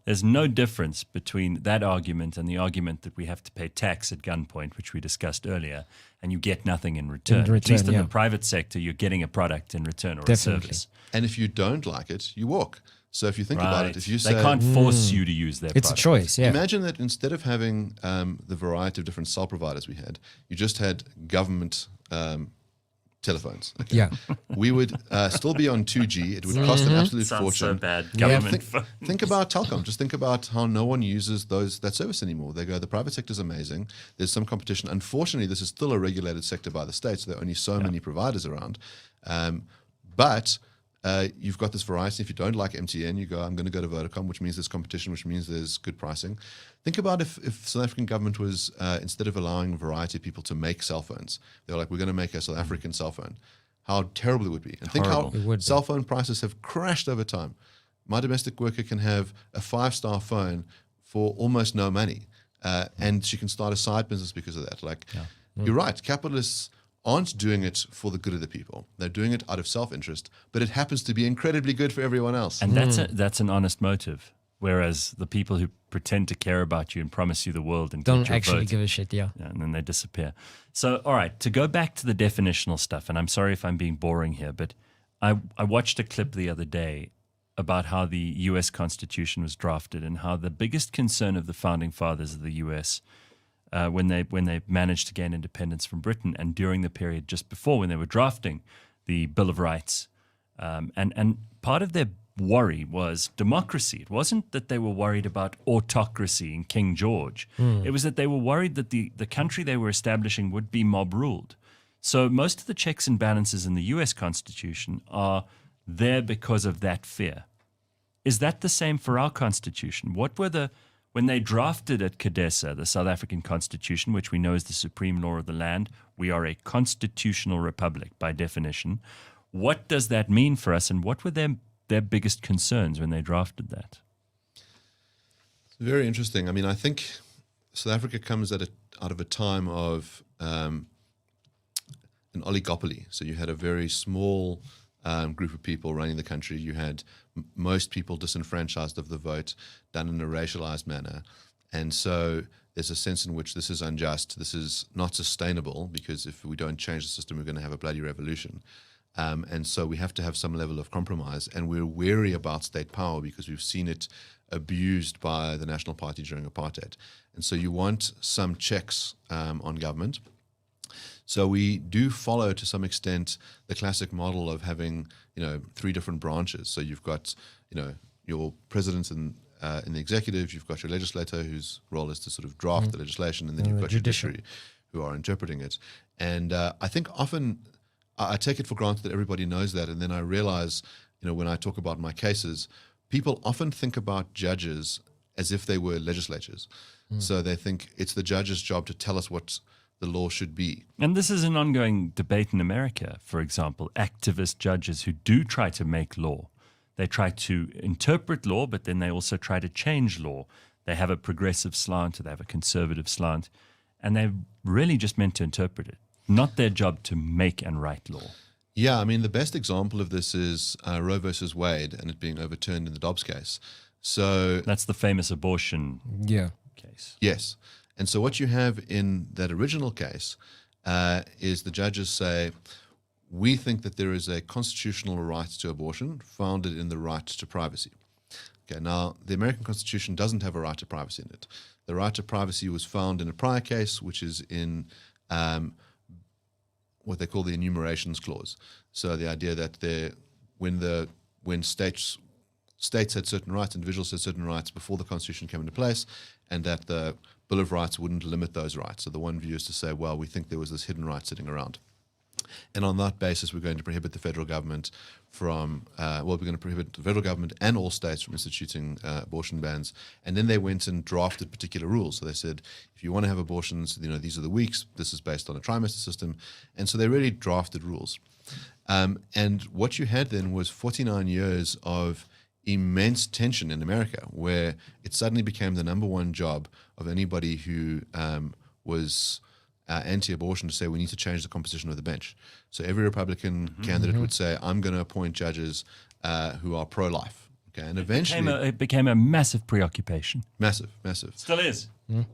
there's no difference between that argument and the argument that we have to pay tax at gunpoint, which we discussed earlier, and you get nothing in return. At least in the private sector, you're getting a product in return or a service. And if you don't like it, you walk. So if you think about it, if you say they can't force you to use their it's product. a choice, yeah. Imagine that instead of having the variety of different cell providers we had, you just had government telephones. Okay? Yeah. We would still be on 2G. It would cost an absolute Sounds fortune. so bad. Government Think about telecom. Just think about how no one uses that service anymore. They go, the private sector is amazing. There's some competition. Unfortunately, this is still a regulated sector by the state, so there are only so many providers around. But you've got this variety. If you don't like MTN, you go, I'm going to go to Vodacom, which means there's competition, which means there's good pricing. Think about if South African government was, instead of allowing a variety of people to make cell phones, they were like, we're going to make a South African cell phone. How terrible it would be. And think how cell phone prices have crashed over time. My domestic worker can have a 5-star phone for almost no money. And she can start a side business because of that. You're right. Capitalists aren't doing it for the good of the people. They're doing it out of self-interest, but it happens to be incredibly good for everyone else. And that's an honest motive. Whereas the people who pretend to care about you and promise you the world and don't actually give a shit, yeah. And then they disappear. So, all right, to go back to the definitional stuff, and I'm sorry if I'm being boring here, but I watched a clip the other day about how the U.S. Constitution was drafted and how the biggest concern of the founding fathers of the U.S. When they managed to gain independence from Britain and during the period just before when they were drafting the Bill of Rights. And part of their worry was democracy. It wasn't that they were worried about autocracy and King George. It was that they were worried that the country they were establishing would be mob ruled. So most of the checks and balances in the U.S. Constitution are there because of that fear. Is that the same for our Constitution? When they drafted at Cadessa, the South African Constitution, which we know is the supreme law of the land, we are a constitutional republic by definition. What does that mean for us, and what were their biggest concerns when they drafted that? It's very interesting. I mean, I think South Africa comes out of a time of an oligopoly. So you had a very small group of people running the country. You had most people disenfranchised of the vote, done in a racialized manner. And so there's a sense in which this is unjust. This is not sustainable, because if we don't change the system, we're going to have a bloody revolution. And so we have to have some level of compromise. And we're wary about state power because we've seen it abused by the National Party during apartheid. And so you want some checks on government. So we do follow, to some extent, the classic model of having, 3 different branches. So you've got, your president in the executive, you've got your legislator whose role is to sort of draft the legislation, and then you've got your judiciary who are interpreting it. And I think often I take it for granted that everybody knows that, and then I realize, when I talk about my cases, people often think about judges as if they were legislatures. So they think it's the judge's job to tell us what the law should be. And this is an ongoing debate in America, for example, activist judges who do try to make law. They try to interpret law, but then they also try to change law. They have a progressive slant, or they have a conservative slant, and they're really just meant to interpret it. Not their job to make and write law. Yeah, I mean, the best example of this is Roe versus Wade and it being overturned in the Dobbs case. So that's the famous abortion case. Yes. And so what you have in that original case is the judges say, we think that there is a constitutional right to abortion founded in the right to privacy. Okay, now the American Constitution doesn't have a right to privacy in it. The right to privacy was found in a prior case, which is in what they call the enumerations clause. So the idea that when states had certain rights, individuals had certain rights before the Constitution came into place, and that the Bill of Rights wouldn't limit those rights. So the one view is to say, well, we think there was this hidden right sitting around. And on that basis, we're going to prohibit the federal government from, we're going to prohibit the federal government and all states from instituting abortion bans. And then they went and drafted particular rules. So they said, if you want to have abortions, these are the weeks. This is based on a trimester system. And so they really drafted rules. And what you had then was 49 years of immense tension in America, where it suddenly became the number one job of anybody who was anti-abortion to say we need to change the composition of the bench. So every Republican candidate would say, I'm going to appoint judges who are pro-life. Okay, and eventually it became a massive preoccupation. Massive. Still is.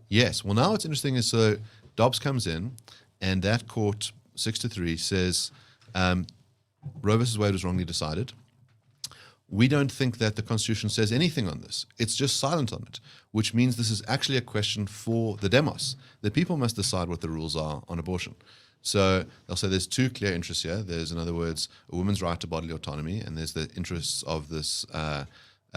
Yes. Well, now what's interesting is so Dobbs comes in, and that court 6-3 says Roe versus Wade was wrongly decided. We don't think that the Constitution says anything on this. It's just silent on it, which means this is actually a question for the demos. The people must decide what the rules are on abortion. So they'll say there's two clear interests here. There's, in other words, a woman's right to bodily autonomy, and there's the interests of this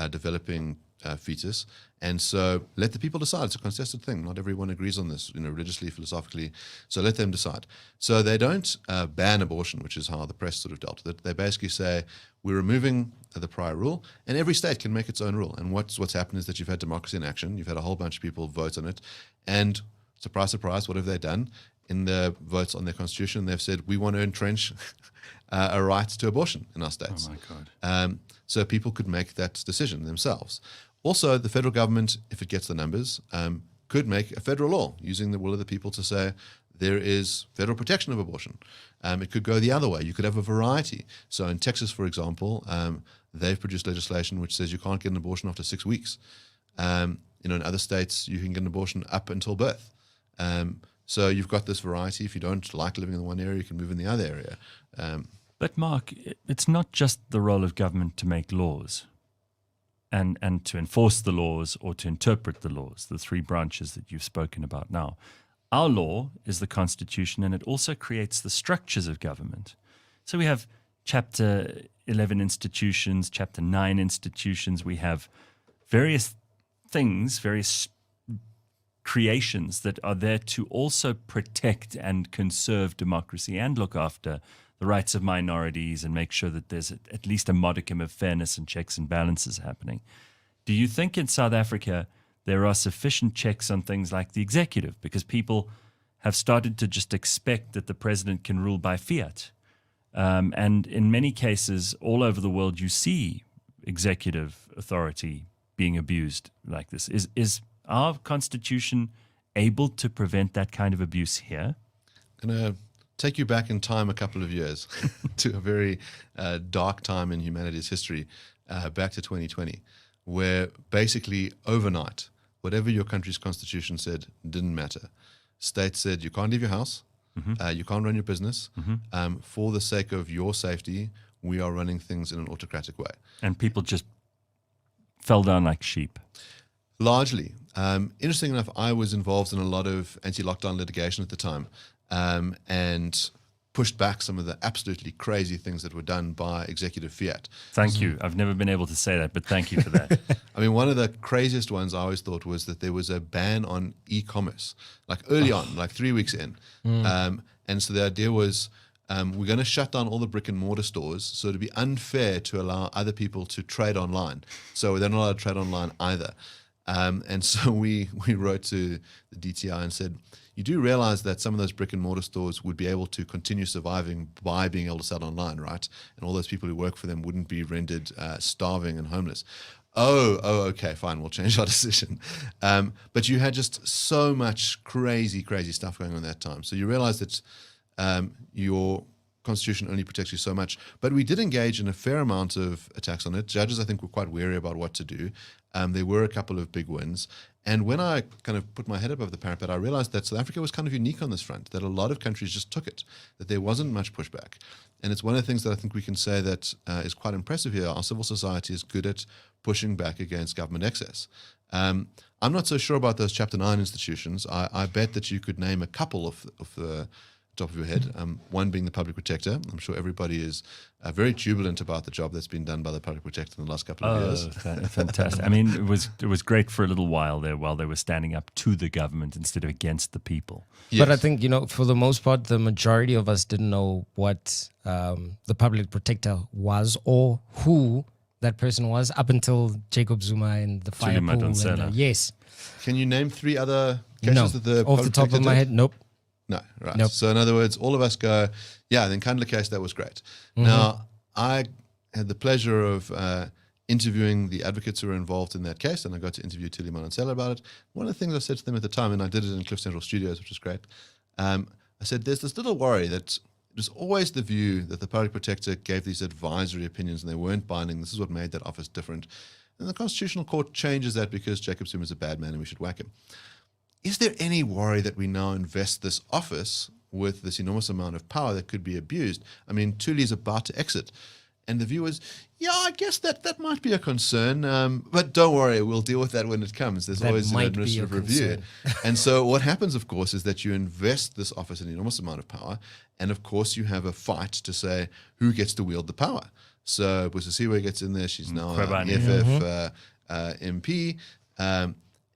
developing fetus. And so let the people decide. It's a contested thing. Not everyone agrees on this, religiously, philosophically. So let them decide. So they don't ban abortion, which is how the press sort of dealt with it. They basically say, we're removing the prior rule, and every state can make its own rule. And what's happened is that you've had democracy in action. You've had a whole bunch of people vote on it. And surprise, surprise, what have they done? In the votes on their constitution, they've said, we want to entrench a right to abortion in our states. Oh, my God. So people could make that decision themselves. Also, the federal government, if it gets the numbers, could make a federal law using the will of the people to say there is federal protection of abortion. It could go the other way. You could have a variety. So in Texas, for example, they've produced legislation which says you can't get an abortion after 6 weeks. In other states, you can get an abortion up until birth. So you've got this variety. If you don't like living in one area, you can move in the other area. But Mark, it's not just the role of government to make laws and to enforce the laws or to interpret the laws, the three branches that you've spoken about now. Our law is the Constitution, and it also creates the structures of government. So we have Chapter 11 institutions, Chapter 9 institutions. We have various things, various creations that are there to also protect and conserve democracy and look after the rights of minorities and make sure that there's at least a modicum of fairness and checks and balances happening. Do you think in South Africa there are sufficient checks on things like the executive? Because people have started to just expect that the president can rule by fiat. And in many cases all over the world, you see executive authority being abused like this. Is our Constitution able to prevent that kind of abuse here? I'm going to take you back in time a couple of years to a very dark time in humanity's history, back to 2020, where basically overnight, whatever your country's constitution said didn't matter. States said you can't leave your house, you can't run your business. For the sake of your safety, we are running things in an autocratic way. And people just fell down like sheep. Largely. Interesting enough, I was involved in a lot of anti-lockdown litigation at the time, and pushed back some of the absolutely crazy things that were done by executive fiat. Thank you. I've never been able to say that, but thank you for that. I mean, one of the craziest ones I always thought was that there was a ban on e-commerce, like early on, like 3 weeks in. And so the idea was, we're going to shut down all the brick and mortar stores, so it'd be unfair to allow other people to trade online. So they're not allowed to trade online either. And so we wrote to the DTI and said, you do realize that some of those brick and mortar stores would be able to continue surviving by being able to sell online, right? And all those people who work for them wouldn't be rendered starving and homeless. Oh, okay, fine, we'll change our decision. But you had just so much crazy stuff going on that time. So you realize that your constitution only protects you so much. But we did engage in a fair amount of attacks on it. Judges, I think, were quite wary about what to do. There were a couple of big wins. And when I kind of put my head above the parapet, I realized that South Africa was kind of unique on this front, that a lot of countries just took it, that there wasn't much pushback. And it's one of the things that I think we can say that is quite impressive here. Our civil society is good at pushing back against government excess. I'm not so sure about those Chapter 9 institutions. I bet that you could name a couple of the top of your head, one being the public protector. I'm sure everybody is very jubilant about the job that's been done by the public protector in the last couple of years. Fantastic. I mean, it was great for a little while there while they were standing up to the government instead of against the people. Yes. But I think, for the most part, the majority of us didn't know what the public protector was or who that person was up until Jacob Zuma and the fire pool. Yes. Can you name 3 other cases that the off the top of my head? Nope. No, right. Nope. So in other words, all of us go, yeah, then Kandla case, that was great. Now, I had the pleasure of interviewing the advocates who were involved in that case, and I got to interview Tilly Manansela about it. One of the things I said to them at the time, and I did it in Cliff Central Studios, which was great, I said, there's this little worry that it was always the view that the public protector gave these advisory opinions and they weren't binding. This is what made that office different. And the Constitutional Court changes that because Jacob Zuma is a bad man and we should whack him. Is there any worry that we now invest this office with this enormous amount of power that could be abused? I mean, Tuli's about to exit. And the view is, yeah, I guess that might be a concern. But don't worry, we'll deal with that when it comes. There's always an administrative review. And so what happens, of course, is that you invest this office in an enormous amount of power. And, of course, you have a fight to say who gets to wield the power. So Busisiwe gets in there. She's now an EFF MP.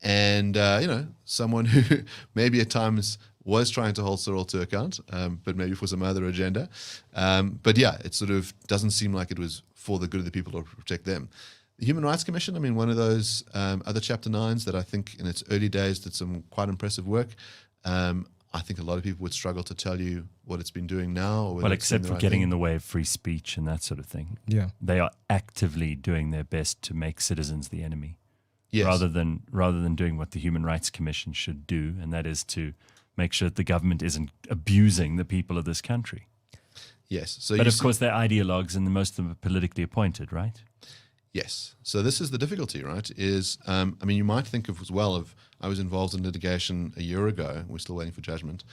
And, someone who maybe at times was trying to hold Cyril to account, but maybe for some other agenda. But yeah, it sort of doesn't seem like it was for the good of the people to protect them. The Human Rights Commission, I mean, one of those other Chapter 9s that I think in its early days did some quite impressive work. I think a lot of people would struggle to tell you what it's been doing now. Or well, except for getting in the way of free speech and that sort of thing. Yeah. They are actively doing their best to make citizens the enemy. Yes. Rather than doing what the Human Rights Commission should do, and that is to make sure that the government isn't abusing the people of this country. Yes. So but of course, they're ideologues, and most of them are politically appointed, right? Yes. So this is the difficulty, right? Is you might think of as well of I was involved in litigation a year ago. We're still waiting for judgment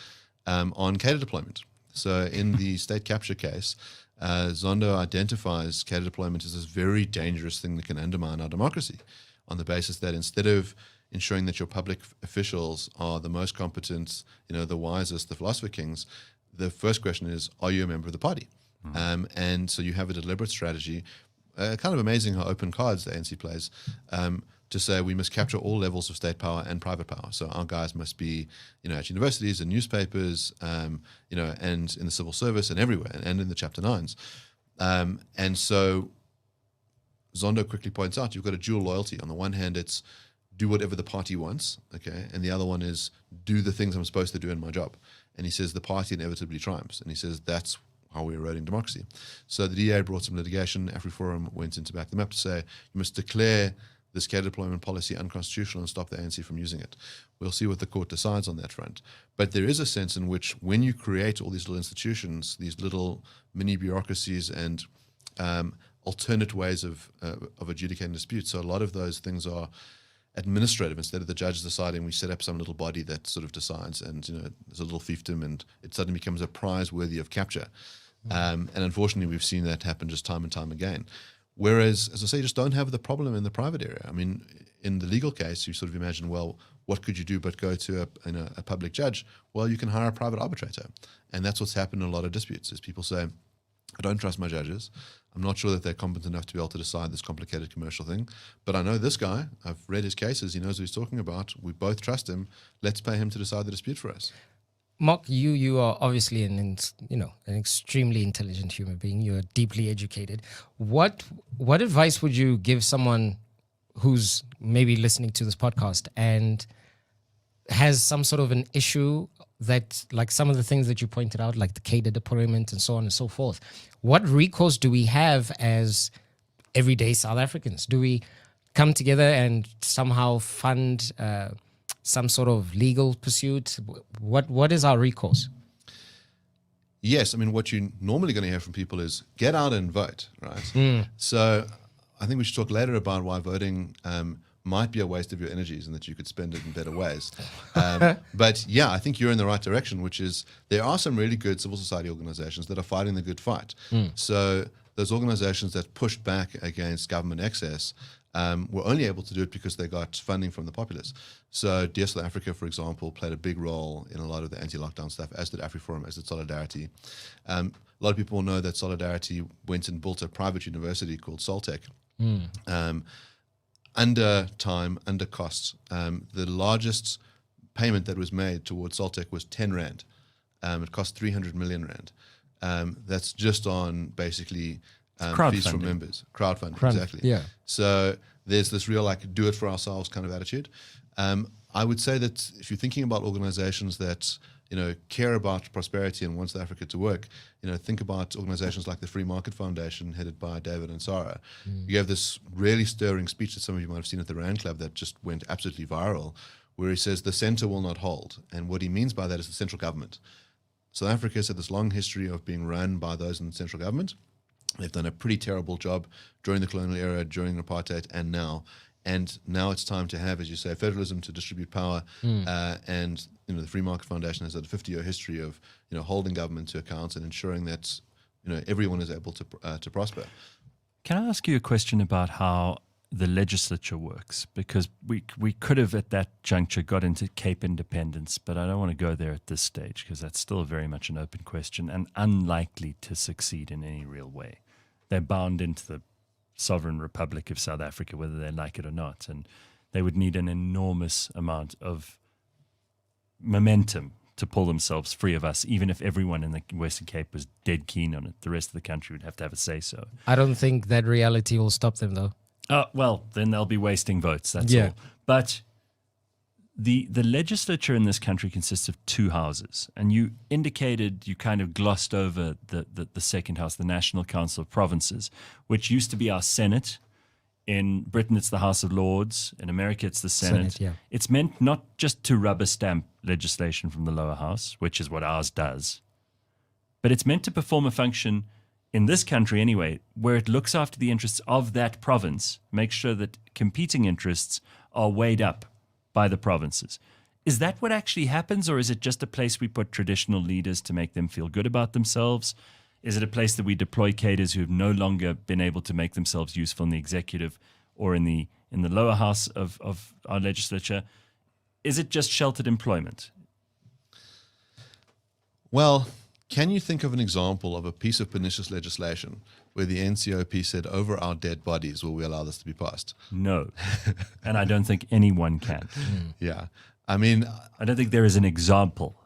on cadre deployment. So in the state capture case, Zondo identifies cadre deployment as this very dangerous thing that can undermine our democracy, on the basis that instead of ensuring that your public officials are the most competent, the wisest, the philosopher kings, the first question is, are you a member of the party? And so you have a deliberate strategy, kind of amazing how open cards the ANC plays, to say we must capture all levels of state power and private power. So our guys must be, at universities and newspapers, and in the civil service and everywhere, and in the Chapter 9s. And so Zondo quickly points out you've got a dual loyalty. On the one hand, it's do whatever the party wants, okay, and the other one is do the things I'm supposed to do in my job. And he says the party inevitably triumphs, and he says that's how we're eroding democracy. So the DA brought some litigation. AfriForum went in to back them up to say you must declare this cadre deployment policy unconstitutional and stop the ANC from using it. We'll see what the court decides on that front. But there is a sense in which when you create all these little institutions, these little mini bureaucracies and alternate ways of adjudicating disputes. So a lot of those things are administrative. Instead of the judge deciding, we set up some little body that sort of decides, and there's a little fiefdom, and it suddenly becomes a prize worthy of capture. And unfortunately, we've seen that happen just time and time again. Whereas, as I say, you just don't have the problem in the private area. I mean, in the legal case, you sort of imagine, well, what could you do but go to a public judge? Well, you can hire a private arbitrator. And that's what's happened in a lot of disputes, is people say, I don't trust my judges. I'm not sure that they're competent enough to be able to decide this complicated commercial thing. But I know this guy. I've read his cases. He knows what he's talking about. We both trust him. Let's pay him to decide the dispute for us. Mark, you are obviously an extremely intelligent human being. You're deeply educated. What advice would you give someone who's maybe listening to this podcast and has some sort of an issue that, like some of the things that you pointed out, like the cadre deployment and so on and so forth, what recourse do we have as everyday South Africans? Do we come together and somehow fund some sort of legal pursuit? What is our recourse? Yes, I mean, what you're normally going to hear from people is get out and vote, right? So I think we should talk later about why voting might be a waste of your energies and that you could spend it in better ways. But yeah, I think you're in the right direction, which is there are some really good civil society organizations that are fighting the good fight. So those organizations that pushed back against government excess were only able to do it because they got funding from the populace. So Dear South Africa, for example, played a big role in a lot of the anti-lockdown stuff, as did AfriForum, as did Solidarity. A lot of people know that Solidarity went and built a private university called Soltech. Under time, under costs. The largest payment that was made towards Soltech was 10 Rand. It cost 300 million Rand. That's just on basically fees from members. Crowdfunding, exactly. Yeah. So there's this real like do it for ourselves kind of attitude. I would say that if you're thinking about organizations that care about prosperity and want South Africa to work, think about organizations like the Free Market Foundation headed by David and Sarah. You gave this really stirring speech that some of you might have seen at the Rand Club that just went absolutely viral, where he says the center will not hold. And what he means by that is the central government. South Africa has had this long history of being run by those in the central government. They've done a pretty terrible job during the colonial era, during apartheid, and now. And now it's time to have, as you say, federalism to distribute power. And the Free Market Foundation has had a 50-year history of holding government to account and ensuring that everyone is able to prosper. Can I ask you a question about how the legislature works? Because we could have at that juncture got into Cape independence, but I don't want to go there at this stage because that's still very much an open question and unlikely to succeed in any real way. They're bound into the sovereign republic of South Africa, whether they like it or not, and they would need an enormous amount of momentum to pull themselves free of us. Even if everyone in the Western Cape was dead keen on it, the rest of the country would have to have a say-so. I don't think that reality will stop them, though. Well, then they'll be wasting votes, that's all. But the legislature in this country consists of two houses, and you indicated, you kind of glossed over the second house, the National Council of Provinces, which used to be our Senate. In Britain, it's the House of Lords. In America, it's the Senate. It's meant not just to rubber stamp legislation from the lower house, which is what ours does, but it's meant to perform a function in this country anyway, where it looks after the interests of that province, makes sure that competing interests are weighed up by the provinces. Is that what actually happens, or is it just a place we put traditional leaders to make them feel good about themselves? Is it a place that we deploy cadres who have no longer been able to make themselves useful in the executive or in the lower house of our legislature? Is it just sheltered employment? Well, can you think of an example of a piece of pernicious legislation where the NCOP said, over our dead bodies will we allow this to be passed? No. And I don't think anyone can. Yeah. I mean, I don't think there is an example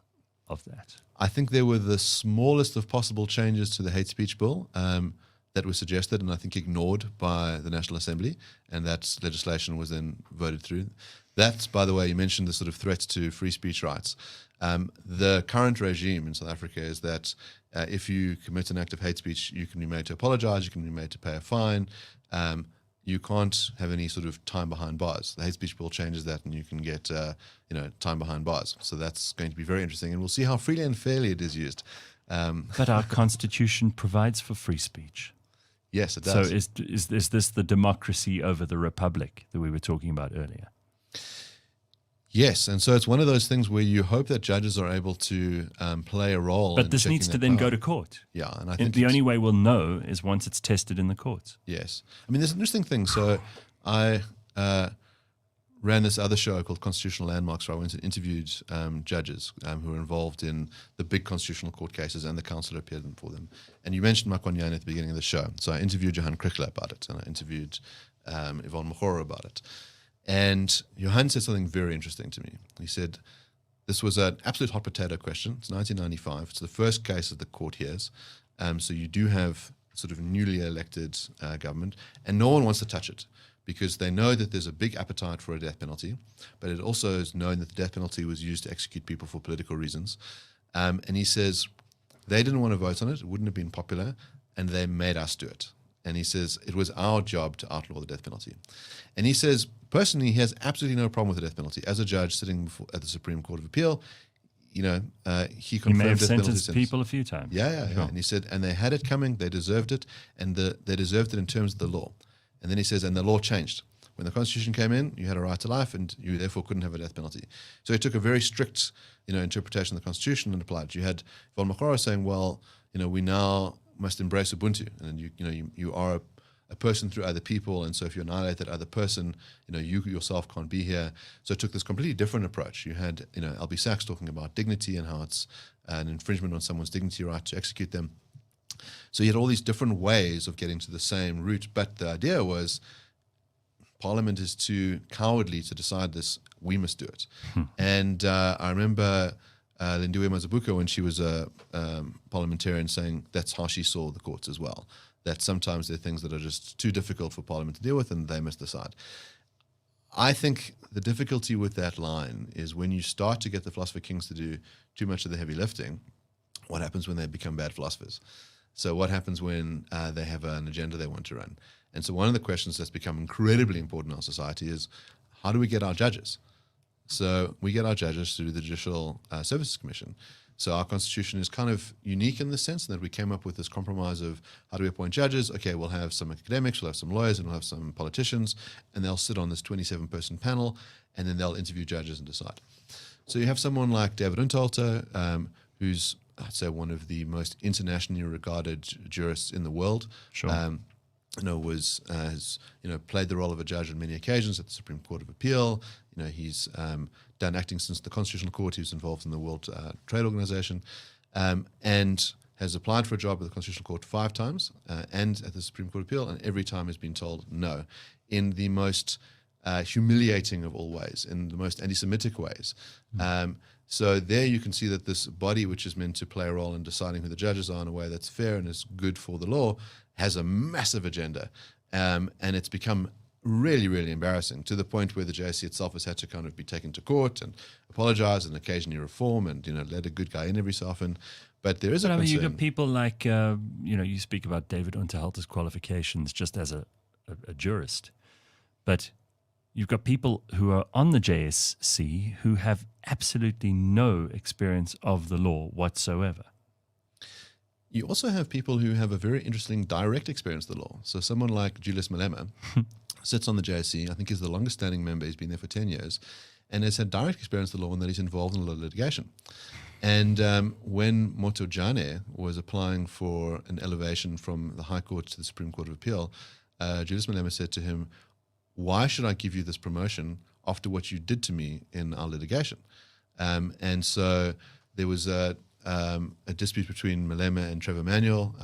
of that. I think there were the smallest of possible changes to the hate speech bill that were suggested and I think ignored by the National Assembly, and that legislation was then voted through. That's, by the way, you mentioned the sort of threats to free speech rights. The current regime in South Africa is that if you commit an act of hate speech, you can be made to apologize, you can be made to pay a fine. You can't have any sort of time behind bars. The hate speech bill changes that, and you can get time behind bars. So that's going to be very interesting, and we'll see how freely and fairly it is used. But our constitution provides for free speech. Yes, it does. So is this the democracy over the republic that we were talking about earlier? Yes, and so it's one of those things where you hope that judges are able to play a role. But this needs to then go to court. Yeah, and I think the only way we'll know is once it's tested in the courts. Yes, I mean there's an interesting thing. So I ran this other show called Constitutional Landmarks, where I went and interviewed judges who were involved in the big constitutional court cases, and the council appeared for them. And you mentioned Makwanyane at the beginning of the show, so I interviewed Johan Krickler about it, and I interviewed Yvonne Mogoro about it. And Johan said something very interesting to me. He said, this was an absolute hot potato question. It's 1995. It's the first case that the court hears. So you do have sort of newly elected government, and no one wants to touch it because they know that there's a big appetite for a death penalty, but it also is known that the death penalty was used to execute people for political reasons. And he says they didn't want to vote on it. It wouldn't have been popular, and they made us do it. And he says it was our job to outlaw the death penalty. And he says, personally, he has absolutely no problem with the death penalty. As a judge sitting at the Supreme Court of Appeal, he confirmed He may have death penalty sentenced sentence. people a few times. Yeah. Sure. And he said, and they had it coming, they deserved it, and they deserved it in terms of the law. And then he says, and the law changed. When the Constitution came in, you had a right to life, and you therefore couldn't have a death penalty. So he took a very strict, interpretation of the Constitution and applied it. You had Von Makora saying, well, we now must embrace Ubuntu, and you are a person through other people, and so if you annihilate that other person, you yourself can't be here. So it took this completely different approach. You had, L.B. Sachs talking about dignity and how it's an infringement on someone's dignity right to execute them. So you had all these different ways of getting to the same route, but the idea was Parliament is too cowardly to decide this. We must do it. And I remember Lindiwe Mazibuko, when she was a parliamentarian, saying that's how she saw the courts as well, that sometimes there are things that are just too difficult for Parliament to deal with and they must decide. I think the difficulty with that line is when you start to get the philosopher kings to do too much of the heavy lifting, what happens when they become bad philosophers? So what happens when they have an agenda they want to run? And so one of the questions that's become incredibly important in our society is, how do we get our judges? So we get our judges through the Judicial Services Commission. So our constitution is kind of unique in the sense that we came up with this compromise of how do we appoint judges? Okay, we'll have some academics, we'll have some lawyers, and we'll have some politicians, and they'll sit on this 27-person panel, and then they'll interview judges and decide. So you have someone like David Unterhalter, who's, I'd say, one of the most internationally regarded jurists in the world. Sure. Has played the role of a judge on many occasions at the Supreme Court of Appeal. He's done acting since the Constitutional Court. He was involved in the World Trade Organization, and has applied for a job at the Constitutional Court 5 times and at the Supreme Court of Appeal, and every time has been told no, in the most humiliating of all ways, in the most anti-Semitic ways. So there you can see that this body, which is meant to play a role in deciding who the judges are in a way that's fair and is good for the law, has a massive agenda. And it's become really, really embarrassing, to the point where the JSC itself has had to kind of be taken to court and apologize and occasionally reform and, let a good guy in every so often. But there is a concern. You've got people like, you speak about David Unterhalter's qualifications just as a jurist, but you've got people who are on the JSC who have absolutely no experience of the law whatsoever. You also have people who have a very interesting direct experience of the law. So someone like Julius Malema sits on the JSC. I think he's the longest standing member. He's been there for 10 years and has had direct experience of the law, and that he's involved in a lot of litigation. And when Motojane was applying for an elevation from the High Court to the Supreme Court of Appeal, Julius Malema said to him, "Why should I give you this promotion after what you did to me in our litigation?" And so there was a dispute between Malema and Trevor Manuel.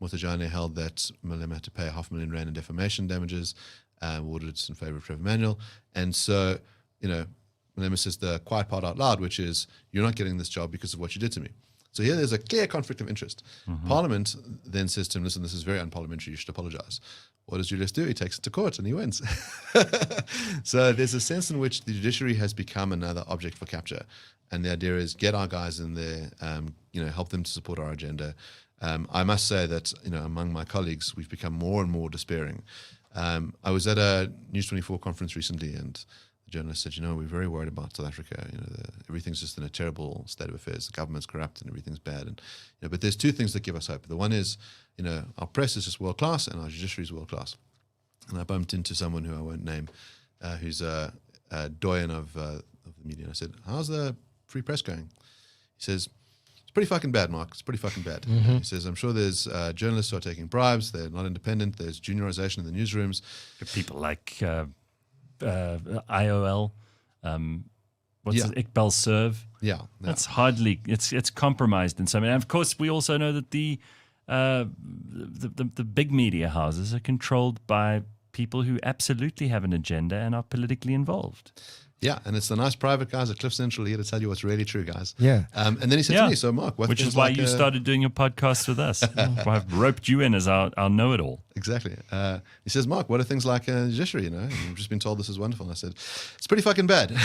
Motojane held that Malema had to pay R500,000 in defamation damages, awarded in favor of Trevor Manuel. And so, Malema says the quiet part out loud, which is, you're not getting this job because of what you did to me. So here there's a clear conflict of interest. Parliament then says to him, listen, this is very unparliamentary, you should apologize. What does Julius do? He takes it to court and he wins. So there's a sense in which the judiciary has become another object for capture. And the idea is get our guys in there, help them to support our agenda. I must say that, among my colleagues, we've become more and more despairing. I was at a News 24 conference recently, and the journalist said, we're very worried about South Africa. Everything's just in a terrible state of affairs. The government's corrupt and everything's bad. And but there's 2 things that give us hope. The one is, our press is just world class and our judiciary is world class. And I bumped into someone who I won't name, who's a doyen of the media. And I said, how's the free press going? He says, it's pretty fucking bad, Mark. It's pretty fucking bad. He says, I'm sure there's journalists who are taking bribes. They're not independent. There's juniorization in the newsrooms. People like IOL, Iqbal Serve. Yeah. That's hardly, it's compromised in some way. And of course, we also know that the big media houses are controlled by people who absolutely have an agenda and are politically involved. Yeah, and it's the nice private guys at Cliff Central here to tell you what's really true, guys. Yeah. And then he said to me, so Mark, what which things is why like, you started doing your podcast with us. I've roped you in as our know-it-all. Exactly. He says, Mark, what are things like judiciary, you know? And you've just been told this is wonderful. And I said, it's pretty fucking bad.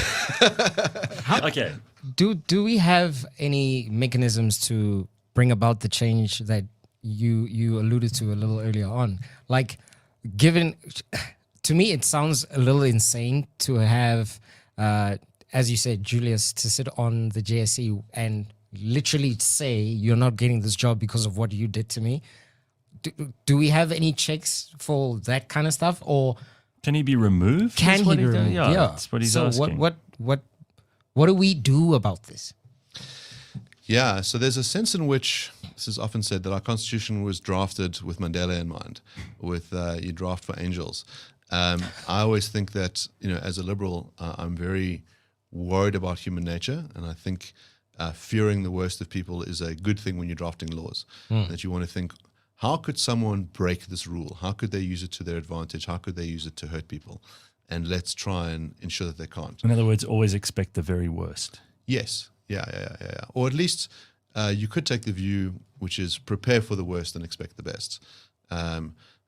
Okay. Do we have any mechanisms to bring about the change that you alluded to a little earlier on? Like, given, to me, it sounds a little insane to have, as you said, Julius, to sit on the JSE and literally say you're not getting this job because of what you did to me. Do we have any checks for that kind of stuff, or can he be removed? can That's he what be removed? Yeah, that's what he's so asking. what do we do about this? Yeah, so there's a sense in which, this is often said, that our constitution was drafted with Mandela in mind, with you draft for angels. I always think that, you know, as a liberal, I'm very worried about human nature, and I think fearing the worst of people is a good thing when you're drafting laws. That you want to think, how could someone break this rule? How could they use it to their advantage? How could they use it to hurt people? And let's try and ensure that they can't. In other words, always expect the very worst. Yes. Yeah. Or at least you could take the view, which is prepare for the worst and expect the best.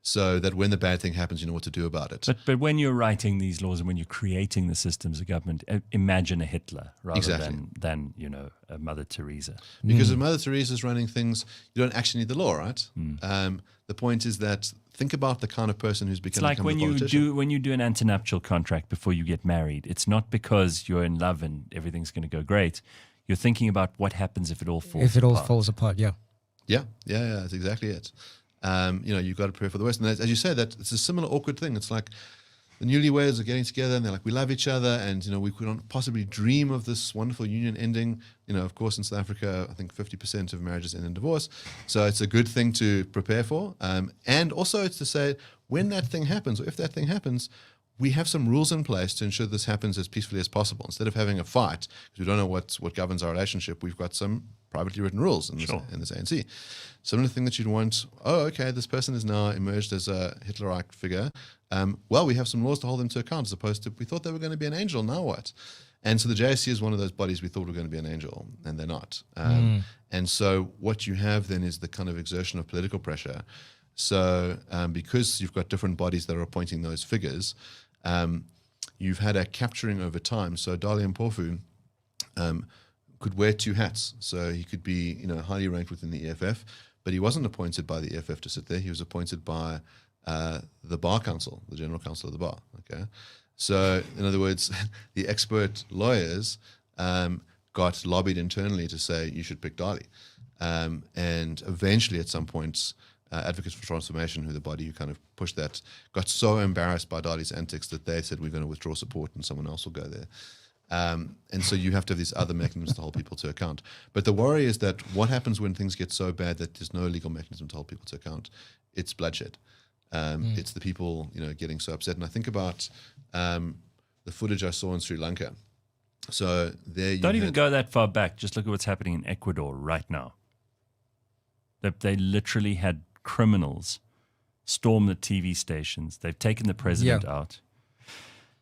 So that when the bad thing happens, you know what to do about it. But when you're writing these laws and when you're creating the systems of government, imagine a Hitler rather than you know, a Mother Teresa. Because if Mother Teresa's running things, you don't actually need the law, right? The point is that think about the kind of person who's It's becoming like when you do an antenuptial contract before you get married. It's not because you're in love and everything's going to go great. You're thinking about what happens if it all falls apart. If it all falls apart, yeah. Yeah, that's exactly it. You know, you've got to prepare for the worst. And as you say, that it's a similar awkward thing. It's like the newlyweds are getting together and they're like, we love each other, and you know, we couldn't possibly dream of this wonderful union ending. You know, of course, in South Africa, I think 50% of marriages end in divorce. So it's a good thing to prepare for. And also it's to say, when that thing happens, or if that thing happens, we have some rules in place to ensure this happens as peacefully as possible. Instead of having a fight, because we don't know what governs our relationship, we've got some privately written rules in this ANC. Similar thing that you'd want, okay, this person is now emerged as a Hitlerite figure. Well, we have some laws to hold them to account, as opposed to, we thought they were going to be an angel, now what? And so the JSC is one of those bodies we thought were going to be an angel, and they're not. And so what you have then is the kind of exertion of political pressure. So because you've got different bodies that are appointing those figures, you've had a capturing over time. So Dali Mpofu could wear two hats. So he could be, you know, highly ranked within the EFF, but he wasn't appointed by the EFF to sit there. He was appointed by the Bar Council, the General Council of the Bar. Okay, so in other words, the expert lawyers got lobbied internally to say you should pick Dali, and eventually at some points, Advocates for Transformation, who the body who kind of pushed that, got so embarrassed by Dali's antics that they said we're going to withdraw support and someone else will go there. And so you have to have these other mechanisms to hold people to account. But the worry is that what happens when things get so bad that there's no legal mechanism to hold people to account? It's bloodshed. It's the people, you know, getting so upset. And I think about the footage I saw in Sri Lanka. So there you don't even go that far back. Just look at what's happening in Ecuador right now. They literally had criminals storm the TV stations. They've taken the president out.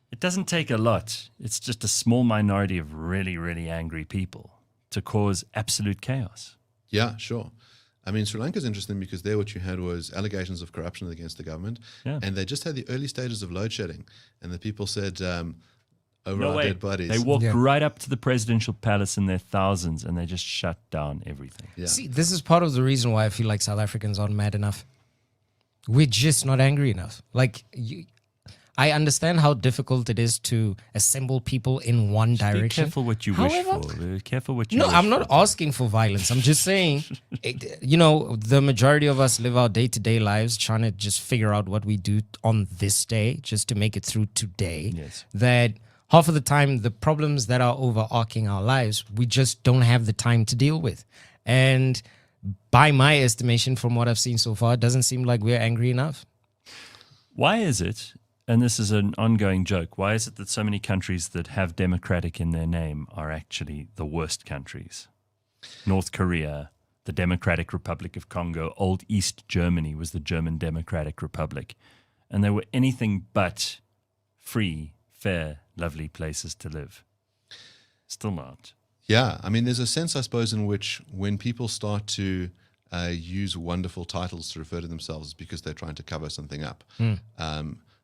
It doesn't take a lot. It's just a small minority of really, really angry people to cause absolute chaos. Yeah, sure. I mean, Sri Lanka is interesting because there what you had was allegations of corruption against the government, and they just had the early stages of load shedding, and the people said, over our dead bodies. They walked right up to the presidential palace in their thousands, and they just shut down everything. Yeah. See, this is part of the reason why I feel like South Africans aren't mad enough. We're just not angry enough. Like, I understand how difficult it is to assemble people in one direction. Be careful what you wish for. Be careful what you No, wish I'm not for. asking for violence. I'm just saying, you know, the majority of us live our day-to-day lives trying to just figure out what we do on this day, just to make it through today. Yes. That half of the time, the problems that are overarching our lives, we just don't have the time to deal with. And by my estimation, from what I've seen so far, it doesn't seem like we're angry enough. Why is it, and this is an ongoing joke, why is it that so many countries that have democratic in their name are actually the worst countries? North Korea, the Democratic Republic of Congo, old East Germany was the German Democratic Republic. And they were anything but free, fair, lovely places to live. Still not. Yeah, I mean, there's a sense, I suppose, in which when people start to use wonderful titles to refer to themselves because they're trying to cover something up.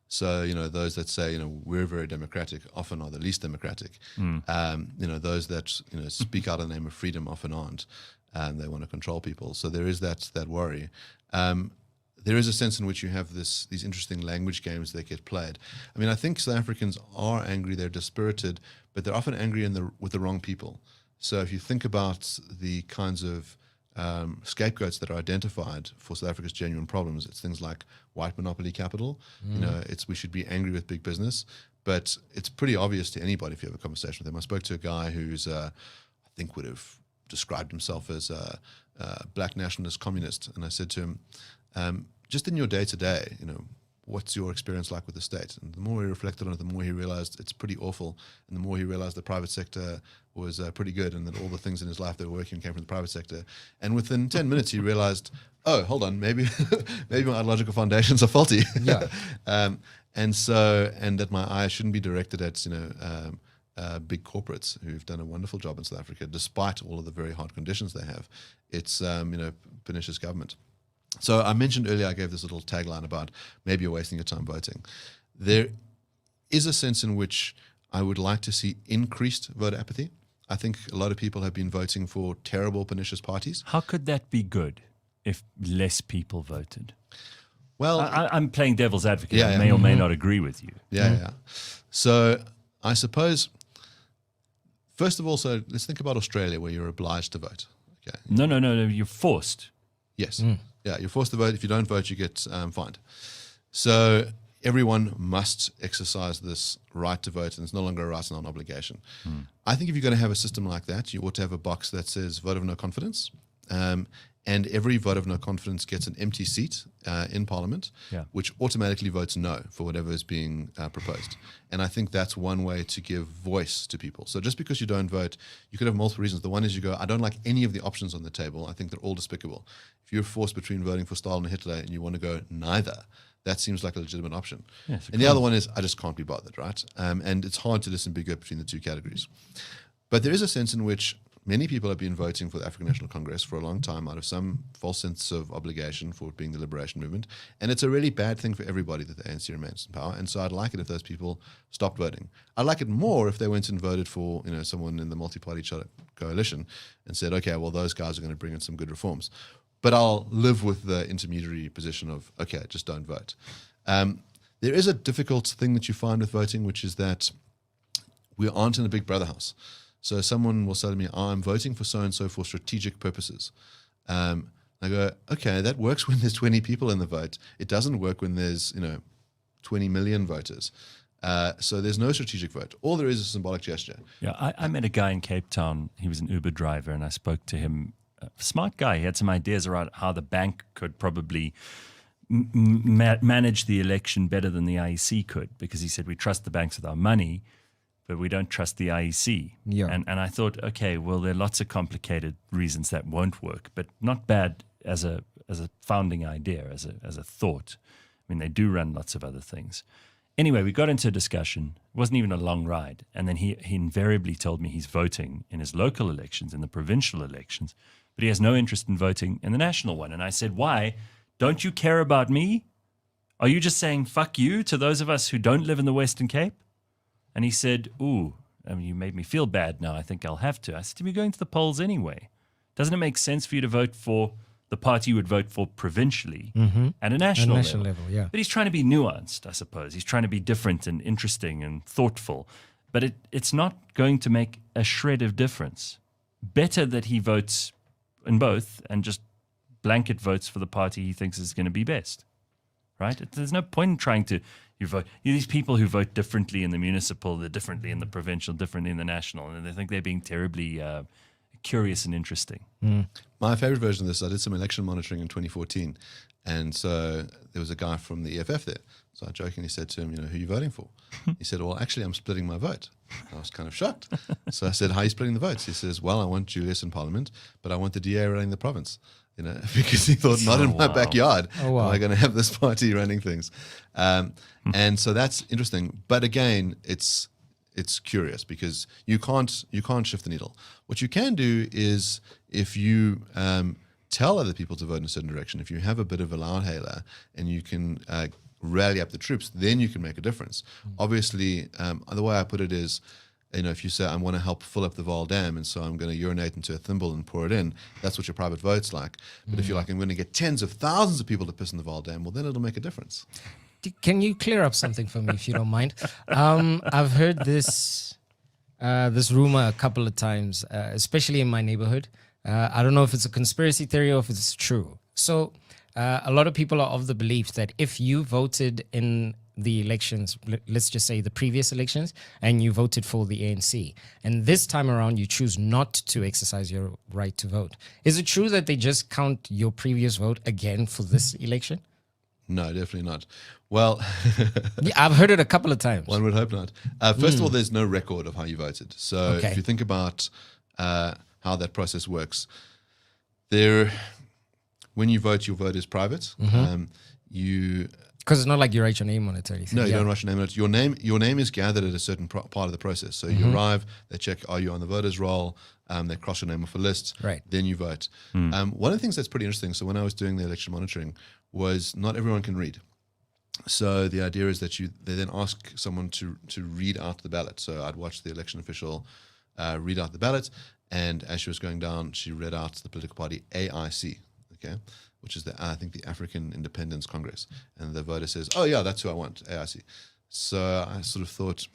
So, those that say, we're very democratic often are the least democratic. Those that, speak out in the name of freedom often aren't. They want to control people. So there is that worry. There is a sense in which you have these interesting language games that get played. I mean, I think South Africans are angry, they're dispirited, but they're often angry with the wrong people. So if you think about the kinds of scapegoats that are identified for South Africa's genuine problems, it's things like white monopoly capital. We should be angry with big business, but it's pretty obvious to anybody if you have a conversation with them. I spoke to a guy who's, I think, would have described himself as a black nationalist communist, and I said to him, just in your day to day, what's your experience like with the state? And the more he reflected on it, the more he realized it's pretty awful, and the more he realized the private sector was pretty good, and that all the things in his life that were working came from the private sector. And within 10 minutes, he realized, oh, hold on, maybe my ideological foundations are faulty. Yeah. And that my eye shouldn't be directed at big corporates who've done a wonderful job in South Africa, despite all of the very hard conditions they have. It's pernicious government. So I mentioned earlier, I gave this little tagline about maybe you're wasting your time voting. There is a sense in which I would like to see increased voter apathy. I think a lot of people have been voting for terrible, pernicious parties. How could that be good if less people voted? Well, I'm playing devil's advocate. Yeah, I yeah. may or may not agree with you. Yeah. So I suppose, first of all, so let's think about Australia, where you're obliged to vote. Okay. No. You're forced. Yes. Yeah, you're forced to vote. If you don't vote, you get fined. So everyone must exercise this right to vote, and it's no longer a right and not an obligation. I think if you're going to have a system like that, you ought to have a box that says vote of no confidence. And every vote of no confidence gets an empty seat in Parliament, which automatically votes no for whatever is being proposed. And I think that's one way to give voice to people. So just because you don't vote, you could have multiple reasons. The one is you go, I don't like any of the options on the table. I think they're all despicable. If you're forced between voting for Stalin and Hitler and you want to go neither, that seems like a legitimate option. Yes, and the other one is I just can't be bothered, right? And it's hard to disambiguate between the two categories. But there is a sense in which many people have been voting for the African National Congress for a long time out of some false sense of obligation for it being the liberation movement. And it's a really bad thing for everybody that the ANC remains in power. And so I'd like it if those people stopped voting. I'd like it more if they went and voted for someone in the multi-party coalition and said, okay, well, those guys are going to bring in some good reforms. But I'll live with the intermediary position of, okay, just don't vote. There is a difficult thing that you find with voting, which is that we aren't in a big brother house. So someone will say to me, I'm voting for so-and-so for strategic purposes. I go, okay, that works when there's 20 people in the vote. It doesn't work when there's 20 million voters. So there's no strategic vote. All there is a symbolic gesture. Yeah, I met a guy in Cape Town. He was an Uber driver, and I spoke to him. Smart guy. He had some ideas around how the bank could probably manage the election better than the IEC could, because he said we trust the banks with our money, but we don't trust the IEC. Yeah. And I thought, okay, well, there are lots of complicated reasons that won't work, but not bad as a founding idea, as a thought. I mean, they do run lots of other things. Anyway, we got into a discussion. It wasn't even a long ride. And then he invariably told me he's voting in his local elections, in the provincial elections, but he has no interest in voting in the national one. And I said, why? Don't you care about me? Are you just saying fuck you to those of us who don't live in the Western Cape? And he said, ooh, you made me feel bad now. I think I'll have to. I said, we're going to the polls anyway. Doesn't it make sense for you to vote for the party you would vote for provincially at a national level? Yeah. But he's trying to be nuanced, I suppose. He's trying to be different and interesting and thoughtful. But it's not going to make a shred of difference. Better that he votes in both and just blanket votes for the party he thinks is going to be best, right? There's no point in trying to vote. These people who vote differently in the municipal, they're differently in the provincial, differently in the national, and they think they're being terribly curious and interesting. My favorite version of this, I did some election monitoring in 2014, and so there was a guy from the EFF there. So I jokingly said to him, who are you voting for? He said, well, actually, I'm splitting my vote. I was kind of shocked. So I said, how are you splitting the votes? He says, well, I want Julius in Parliament, but I want the DA running the province. because he thought, not in my wow. backyard Oh, wow. am I going to have this party running things. And so that's interesting. But again, it's curious because you can't shift the needle. What you can do is if you tell other people to vote in a certain direction, if you have a bit of a loudhailer and you can rally up the troops, then you can make a difference. Obviously, the way I put it is, if you say, I want to help fill up the Vaal Dam, and so I'm going to urinate into a thimble and pour it in, that's what your private vote's like. But if you're like, I'm going to get tens of thousands of people to piss in the Vaal Dam, well, then it'll make a difference. Can you clear up something for me, if you don't mind? I've heard this rumor a couple of times, especially in my neighborhood. I don't know if it's a conspiracy theory or if it's true. So a lot of people are of the belief that if you voted in the elections, let's just say the previous elections, and you voted for the ANC, and this time around you choose not to exercise your right to vote, is it true that they just count your previous vote again for this election? No, definitely not. Well, Yeah, I've heard it a couple of times. one would hope not. First of all, there's no record of how you voted. So if you think about how that process works, when you vote, your vote is private. Because it's not like you write your name on it or anything. No, you don't write your name on it. Your name is gathered at a certain part of the process. So you arrive, they check, are you on the voters roll? They cross your name off a list. Right. Then you vote. One of the things that's pretty interesting, so when I was doing the election monitoring, was not everyone can read. So the idea is that they then ask someone to read out the ballot. So I'd watch the election official read out the ballot, and as she was going down, she read out the political party AIC, okay, which is I think the African Independence Congress, and the voter says, "Oh yeah, that's who I want, AIC." So I sort of thought,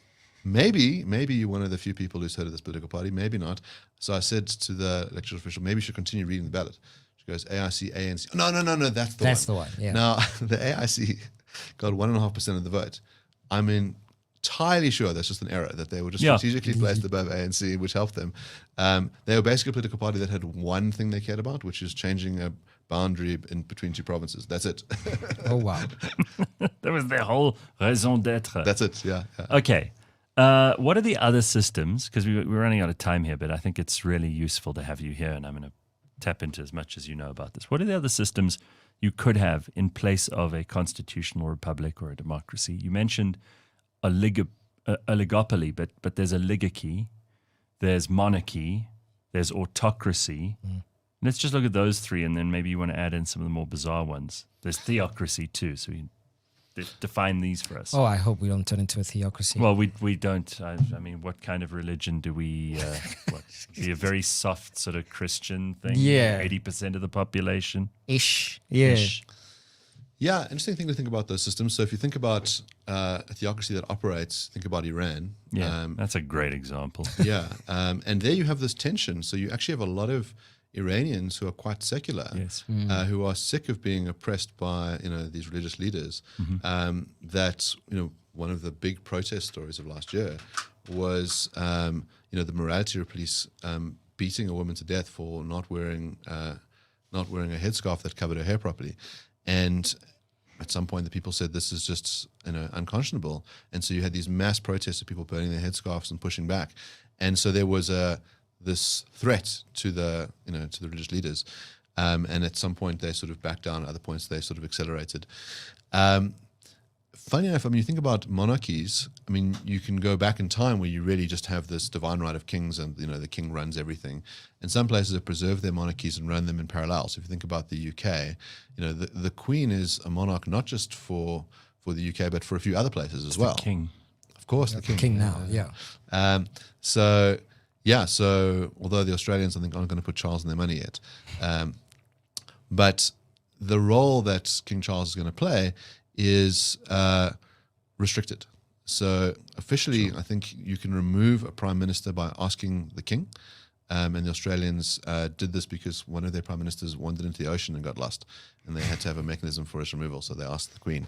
maybe you're one of the few people who's heard of this political party, maybe not. So I said to the election official, maybe you should continue reading the ballot. She goes, AIC, ANC. No, that's the one. That's the one, yeah. Now, the AIC got 1.5% of the vote. I'm entirely sure that's just an error, that they were just strategically placed above ANC, which helped them. They were basically a political party that had one thing they cared about, which is changing a boundary in between two provinces. That's it. Oh, wow. That was their whole raison d'etre. That's it, yeah. Okay. What are the other systems? Because we're running out of time here, but I think it's really useful to have you here, and I'm going to tap into as much as you know about this. What are the other systems you could have in place of a constitutional republic or a democracy? You mentioned oligopoly, but there's oligarchy, there's monarchy, there's autocracy. Let's just look at those three, and then maybe you want to add in some of the more bizarre ones. There's theocracy too, so you define these for us. Oh, I hope we don't turn into a theocracy. Well, we don't. I mean, what kind of religion do we? Be a very soft sort of Christian thing. Yeah. 80% of the population. Ish. Yeah. Ish. Yeah, interesting thing to think about those systems. So if you think about a theocracy that operates, think about Iran. Yeah, that's a great example. Yeah, and there you have this tension. So you actually have a lot of Iranians who are quite secular, Yes. who are sick of being oppressed by these religious leaders. That one of the big protest stories of last year was the morality of police beating a woman to death for not wearing a headscarf that covered her hair properly, and at some point the people said this is just unconscionable, and so you had these mass protests of people burning their headscarves and pushing back, and so there was this threat to the religious leaders, and at some point they sort of backed down. At other points they sort of accelerated. Funny enough, I mean, you think about monarchies. I mean, you can go back in time where you really just have this divine right of kings, and the king runs everything. And some places have preserved their monarchies and run them in parallel. So if you think about the UK, the Queen is a monarch not just for the UK, but for a few other places as well. The king, of course, the king. King now, yeah. So although the Australians, I think, aren't going to put Charles in their money yet, but the role that King Charles is going to play is restricted. So officially, I think you can remove a prime minister by asking the king, and the Australians did this because one of their prime ministers wandered into the ocean and got lost, and they had to have a mechanism for his removal, so they asked the Queen.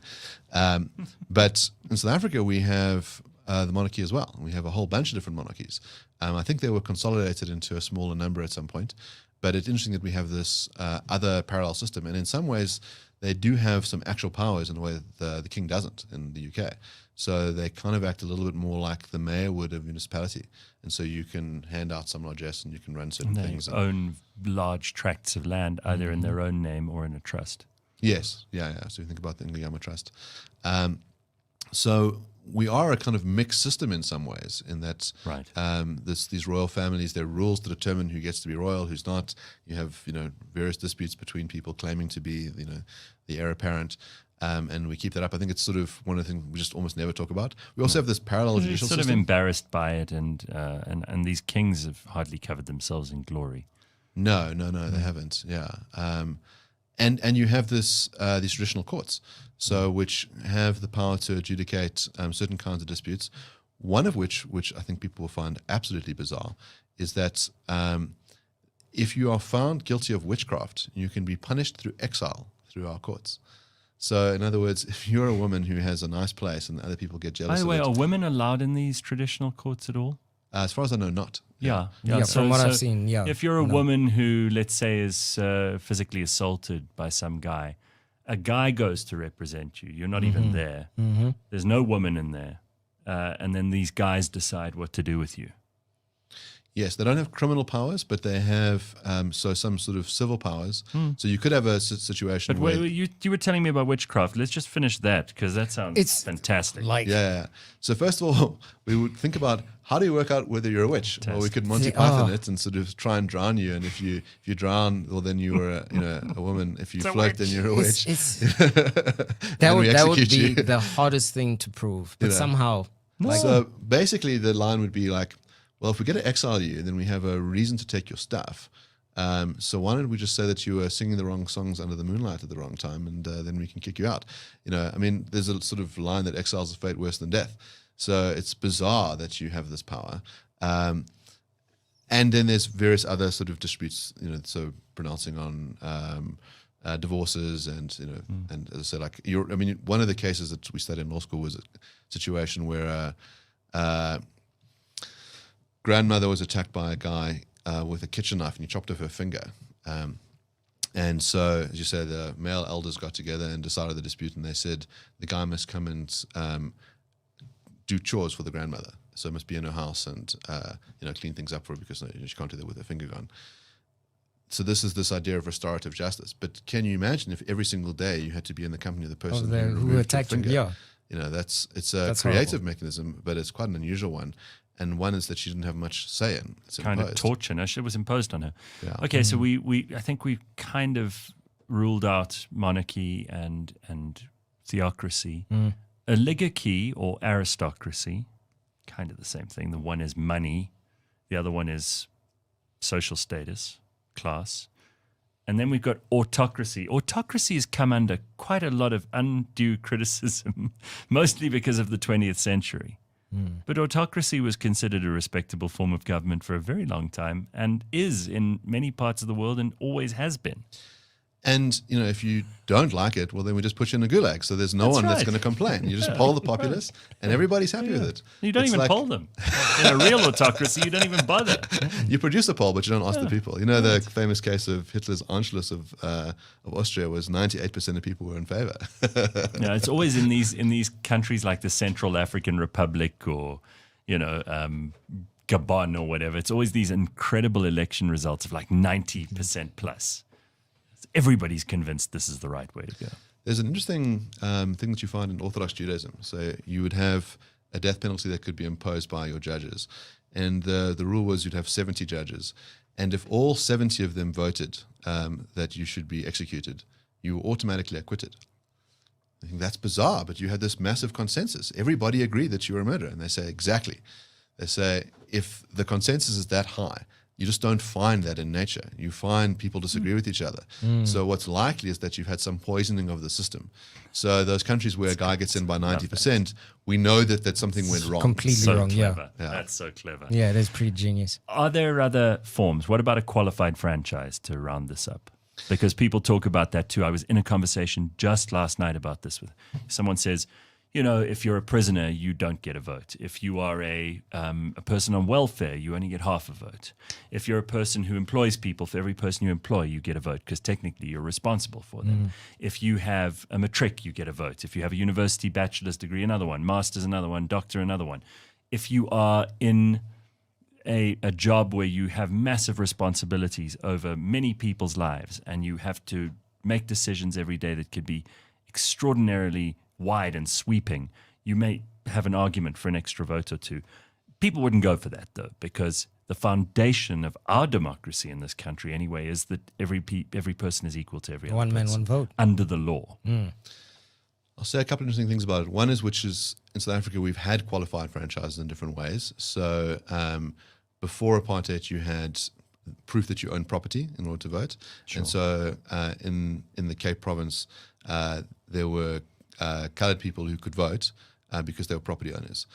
But in South Africa, we have the monarchy as well. We have a whole bunch of different monarchies. I think they were consolidated into a smaller number at some point, but it's interesting that we have this other parallel system, and in some ways they do have some actual powers in a way that the king doesn't in the UK. So they kind of act a little bit more like the mayor would of a municipality. And so you can hand out some largesse and you can run certain things. They own large tracts of land, either in their own name or in a trust. Yes, yeah. So you think about the Ngiyama Trust. So we are a kind of mixed system in some ways, in that Right. these royal families, there are rules to determine who gets to be royal, who's not. You have various disputes between people claiming to be the heir apparent, and we keep that up. I think it's sort of one of the things we just almost never talk about. We also have this parallel We're judicial sort system. of embarrassed by it, and these kings have hardly covered themselves in glory. No, they haven't. Yeah, and you have these traditional courts, so which have the power to adjudicate certain kinds of disputes. One of which I think people will find absolutely bizarre, is that if you are found guilty of witchcraft, you can be punished through exile through our courts. So, in other words, if you're a woman who has a nice place and other people get jealous By the way, of are it, women allowed in these traditional courts at all? as far as I know, not. Yeah. From what I've seen, yeah. If you're a woman who, let's say, is physically assaulted by some guy, a guy goes to represent you. You're not even there. There's no woman in there. And then these guys decide what to do with you. Yes, they don't have criminal powers, but they have some sort of civil powers. So you could have a situation But where wait, you were telling me about witchcraft. Let's just finish that, because that sounds It's fantastic. Yeah. So first of all, we would think about how do you work out whether you're a witch, or we could Monty Python it and sort of try and drown you. And if you drown, well, then you were a woman. If you float, then you're a witch. That would be the hardest thing to prove, but somehow. So basically, the line would be like, well, if we get to exile you, then we have a reason to take your stuff. So why don't we just say that you were singing the wrong songs under the moonlight at the wrong time, and then we can kick you out. I mean, there's a sort of line that exiles a fate worse than death. So it's bizarre that you have this power. And then there's various other sort of disputes, so pronouncing on divorces and, and as I said, like, one of the cases that we studied in law school was a situation where grandmother was attacked by a guy with a kitchen knife, and he chopped off her finger. And so, as you say, the male elders got together and decided the dispute, and they said the guy must come and do chores for the grandmother. So must be in her house and clean things up for her, because she can't do that with her finger gone. So this is this idea of restorative justice. But can you imagine if every single day you had to be in the company of the person who attacked you? Yeah. It's a creative mechanism, but it's quite an unusual one. And one is that she didn't have much say in. It's kind imposed. of torture. No, it was imposed on her. Yeah. Okay, so I think we kind of ruled out monarchy and theocracy. Oligarchy or aristocracy, kind of the same thing. The one is money, the other one is social status, class. And then we've got autocracy. Autocracy has come under quite a lot of undue criticism, mostly because of the 20th century. But autocracy was considered a respectable form of government for a very long time, and is in many parts of the world, and always has been. And, if you don't like it, well, then we just put you in a gulag. So there's no one that's going to complain. You just poll the populace, and everybody's happy with it. You don't It's even like- poll them. In a real autocracy, you don't even bother. You produce a poll, but you don't ask the people. The famous case of Hitler's Anschluss of Austria was 98% of people were in favor. Yeah, it's always in these countries like the Central African Republic or, Gabon or whatever. It's always these incredible election results of like 90% plus. Everybody's convinced this is the right way to go. There's an interesting thing that you find in Orthodox Judaism. So you would have a death penalty that could be imposed by your judges. And the rule was you'd have 70 judges. And if all 70 of them voted that you should be executed, you were automatically acquitted. I think that's bizarre, but you had this massive consensus. Everybody agreed that you were a murderer. And they say, exactly. They say, if the consensus is that high, you just don't find that in nature. You find people disagree with each other. So what's likely is that you've had some poisoning of the system. So those countries where a guy gets in by 90%, we know that something went wrong. Completely wrong, clever. yeah. That's so clever. Yeah, that's pretty genius. Are there other forms? What about a qualified franchise to round this up? Because people talk about that too. I was in a conversation just last night about this with someone says, if you're a prisoner, you don't get a vote. If you are a person on welfare, you only get half a vote. If you're a person who employs people, for every person you employ, you get a vote because technically you're responsible for them. If you have a Matric, you get a vote. If you have a university bachelor's degree, another one. Master's, another one. Doctor, another one. If you are in a job where you have massive responsibilities over many people's lives and you have to make decisions every day that could be extraordinarily wide and sweeping, you may have an argument for an extra vote or two. People wouldn't go for that, though, because the foundation of our democracy in this country, anyway, is that every person is equal to every other One man, person one vote. under the law. I'll say a couple of interesting things about it. One is, which is in South Africa, we've had qualified franchises in different ways. So before apartheid, you had proof that you own property in order to vote. Sure. And so in the Cape Province, there were coloured people who could vote because they were property owners.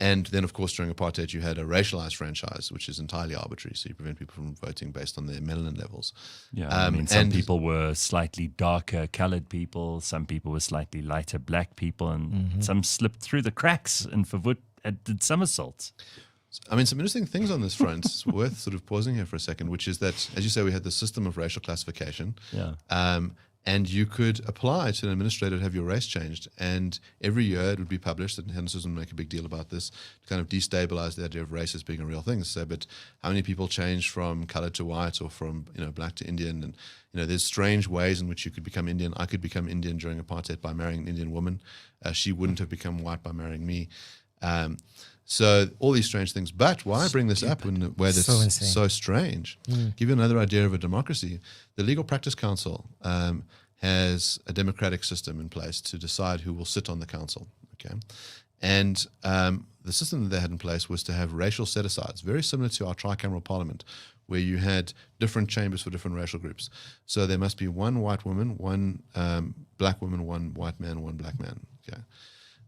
And then, of course, during apartheid, you had a racialized franchise, which is entirely arbitrary. So you prevent people from voting based on their melanin levels. Yeah, some people were slightly darker colored people. Some people were slightly lighter black people. And some slipped through the cracks and did somersaults. Some interesting things on this front. It's worth sort of pausing here for a second, which is that, as you say, we had the system of racial classification. Yeah. And you could apply to an administrator to have your race changed. And every year it would be published, and Henderson doesn't make a big deal about this, to kind of destabilize the idea of race as being a real thing. So, but how many people change from colored to white or from black to Indian? And there's strange ways in which you could become Indian. I could become Indian during apartheid by marrying an Indian woman. She wouldn't have become white by marrying me. So all these strange things. But why bring this up where this is so strange? Give you another idea of a democracy. The Legal Practice Council has a democratic system in place to decide who will sit on the council. Okay, and the system that they had in place was to have racial set-asides, very similar to our tricameral parliament, where you had different chambers for different racial groups. So there must be one white woman, one black woman, one white man, one black man. Okay,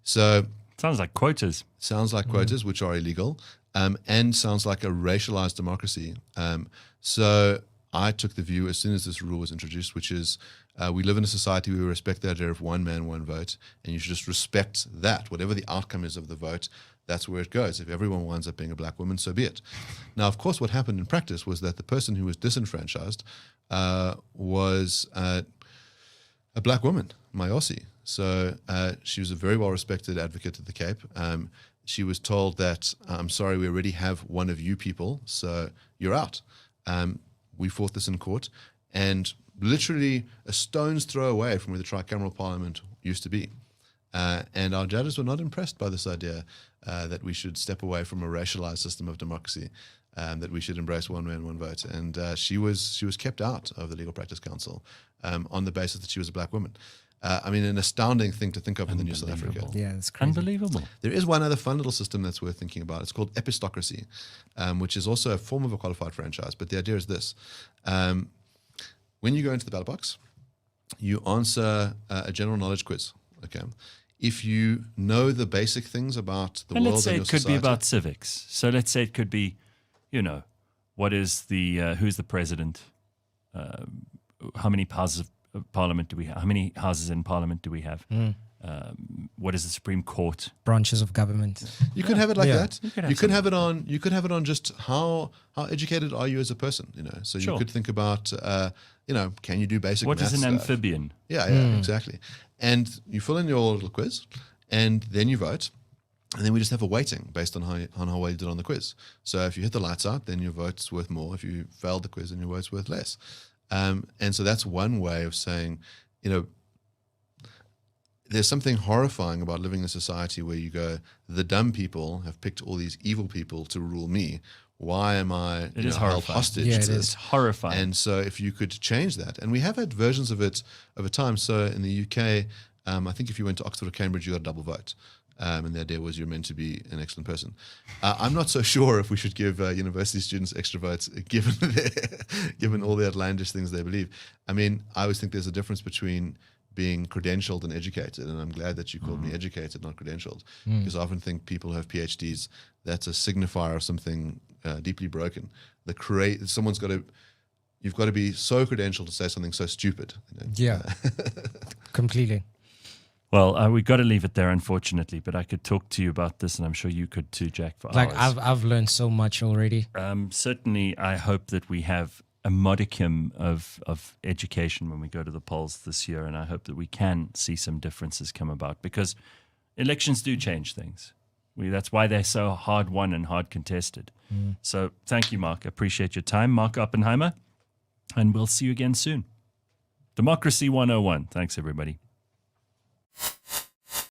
so sounds like quotas. Sounds like quotas, which are illegal, and sounds like a racialized democracy. So I took the view as soon as this rule was introduced, which is we live in a society where we respect the idea of one man, one vote, and you should just respect that. Whatever the outcome is of the vote, that's where it goes. If everyone winds up being a black woman, so be it. Now, of course, what happened in practice was that the person who was disenfranchised was a black woman, Mayosi. So she was a very well-respected advocate at the Cape. She was told that, I'm sorry, we already have one of you people, so you're out. We fought this in court, and literally a stone's throw away from where the tricameral parliament used to be. And our judges were not impressed by this idea that we should step away from a racialized system of democracy, that we should embrace one man, one vote. And she was kept out of the Legal Practice Council on the basis that she was a black woman. An astounding thing to think of in the New South Africa. Yeah, it's crazy. Unbelievable. There is one other fun little system that's worth thinking about. It's called epistocracy, which is also a form of a qualified franchise. But the idea is this. When you go into the ballot box, you answer a general knowledge quiz. Okay. If you know the basic things about the world and your society. Let's say it could be about civics. So let's say it could be, what is who's the president? How many houses of Parliament do we have? How many houses in Parliament do we have? What is the Supreme Court? Branches of government. You could have it like that. You could have it on. You could have it on just how educated are you as a person. So you could think about. Can you do basic? What is an stuff? amphibian? Yeah, exactly. And you fill in your little quiz, and then you vote. And then we just have a weighting based on how well you did on the quiz. So if you hit the lights out, then your vote's worth more. If you failed the quiz, then your vote's worth less. And so that's one way of saying, there's something horrifying about living in a society where you go, the dumb people have picked all these evil people to rule me. Why am I held hostage to this? It's horrifying. And so if you could change that, and we have had versions of it over time. So in the UK, I think if you went to Oxford or Cambridge, you got a double vote. And the idea was you're meant to be an excellent person. I'm not so sure if we should give university students extra votes, given all the outlandish things they believe. I always think there's a difference between being credentialed and educated, and I'm glad that you called me educated, not credentialed, because I often think people who have PhDs, that's a signifier of something deeply broken. You've got to be so credentialed to say something so stupid. Yeah, completely. Well, we've got to leave it there, unfortunately, but I could talk to you about this, and I'm sure you could too, Jack, for Like hours. I've learned so much already. Certainly, I hope that we have a modicum of education when we go to the polls this year, and I hope that we can see some differences come about, because elections do change things. That's why they're so hard won and hard contested. So thank you, Mark. I appreciate your time. Mark Oppenheimer, and we'll see you again soon. Democracy 101. Thanks, everybody.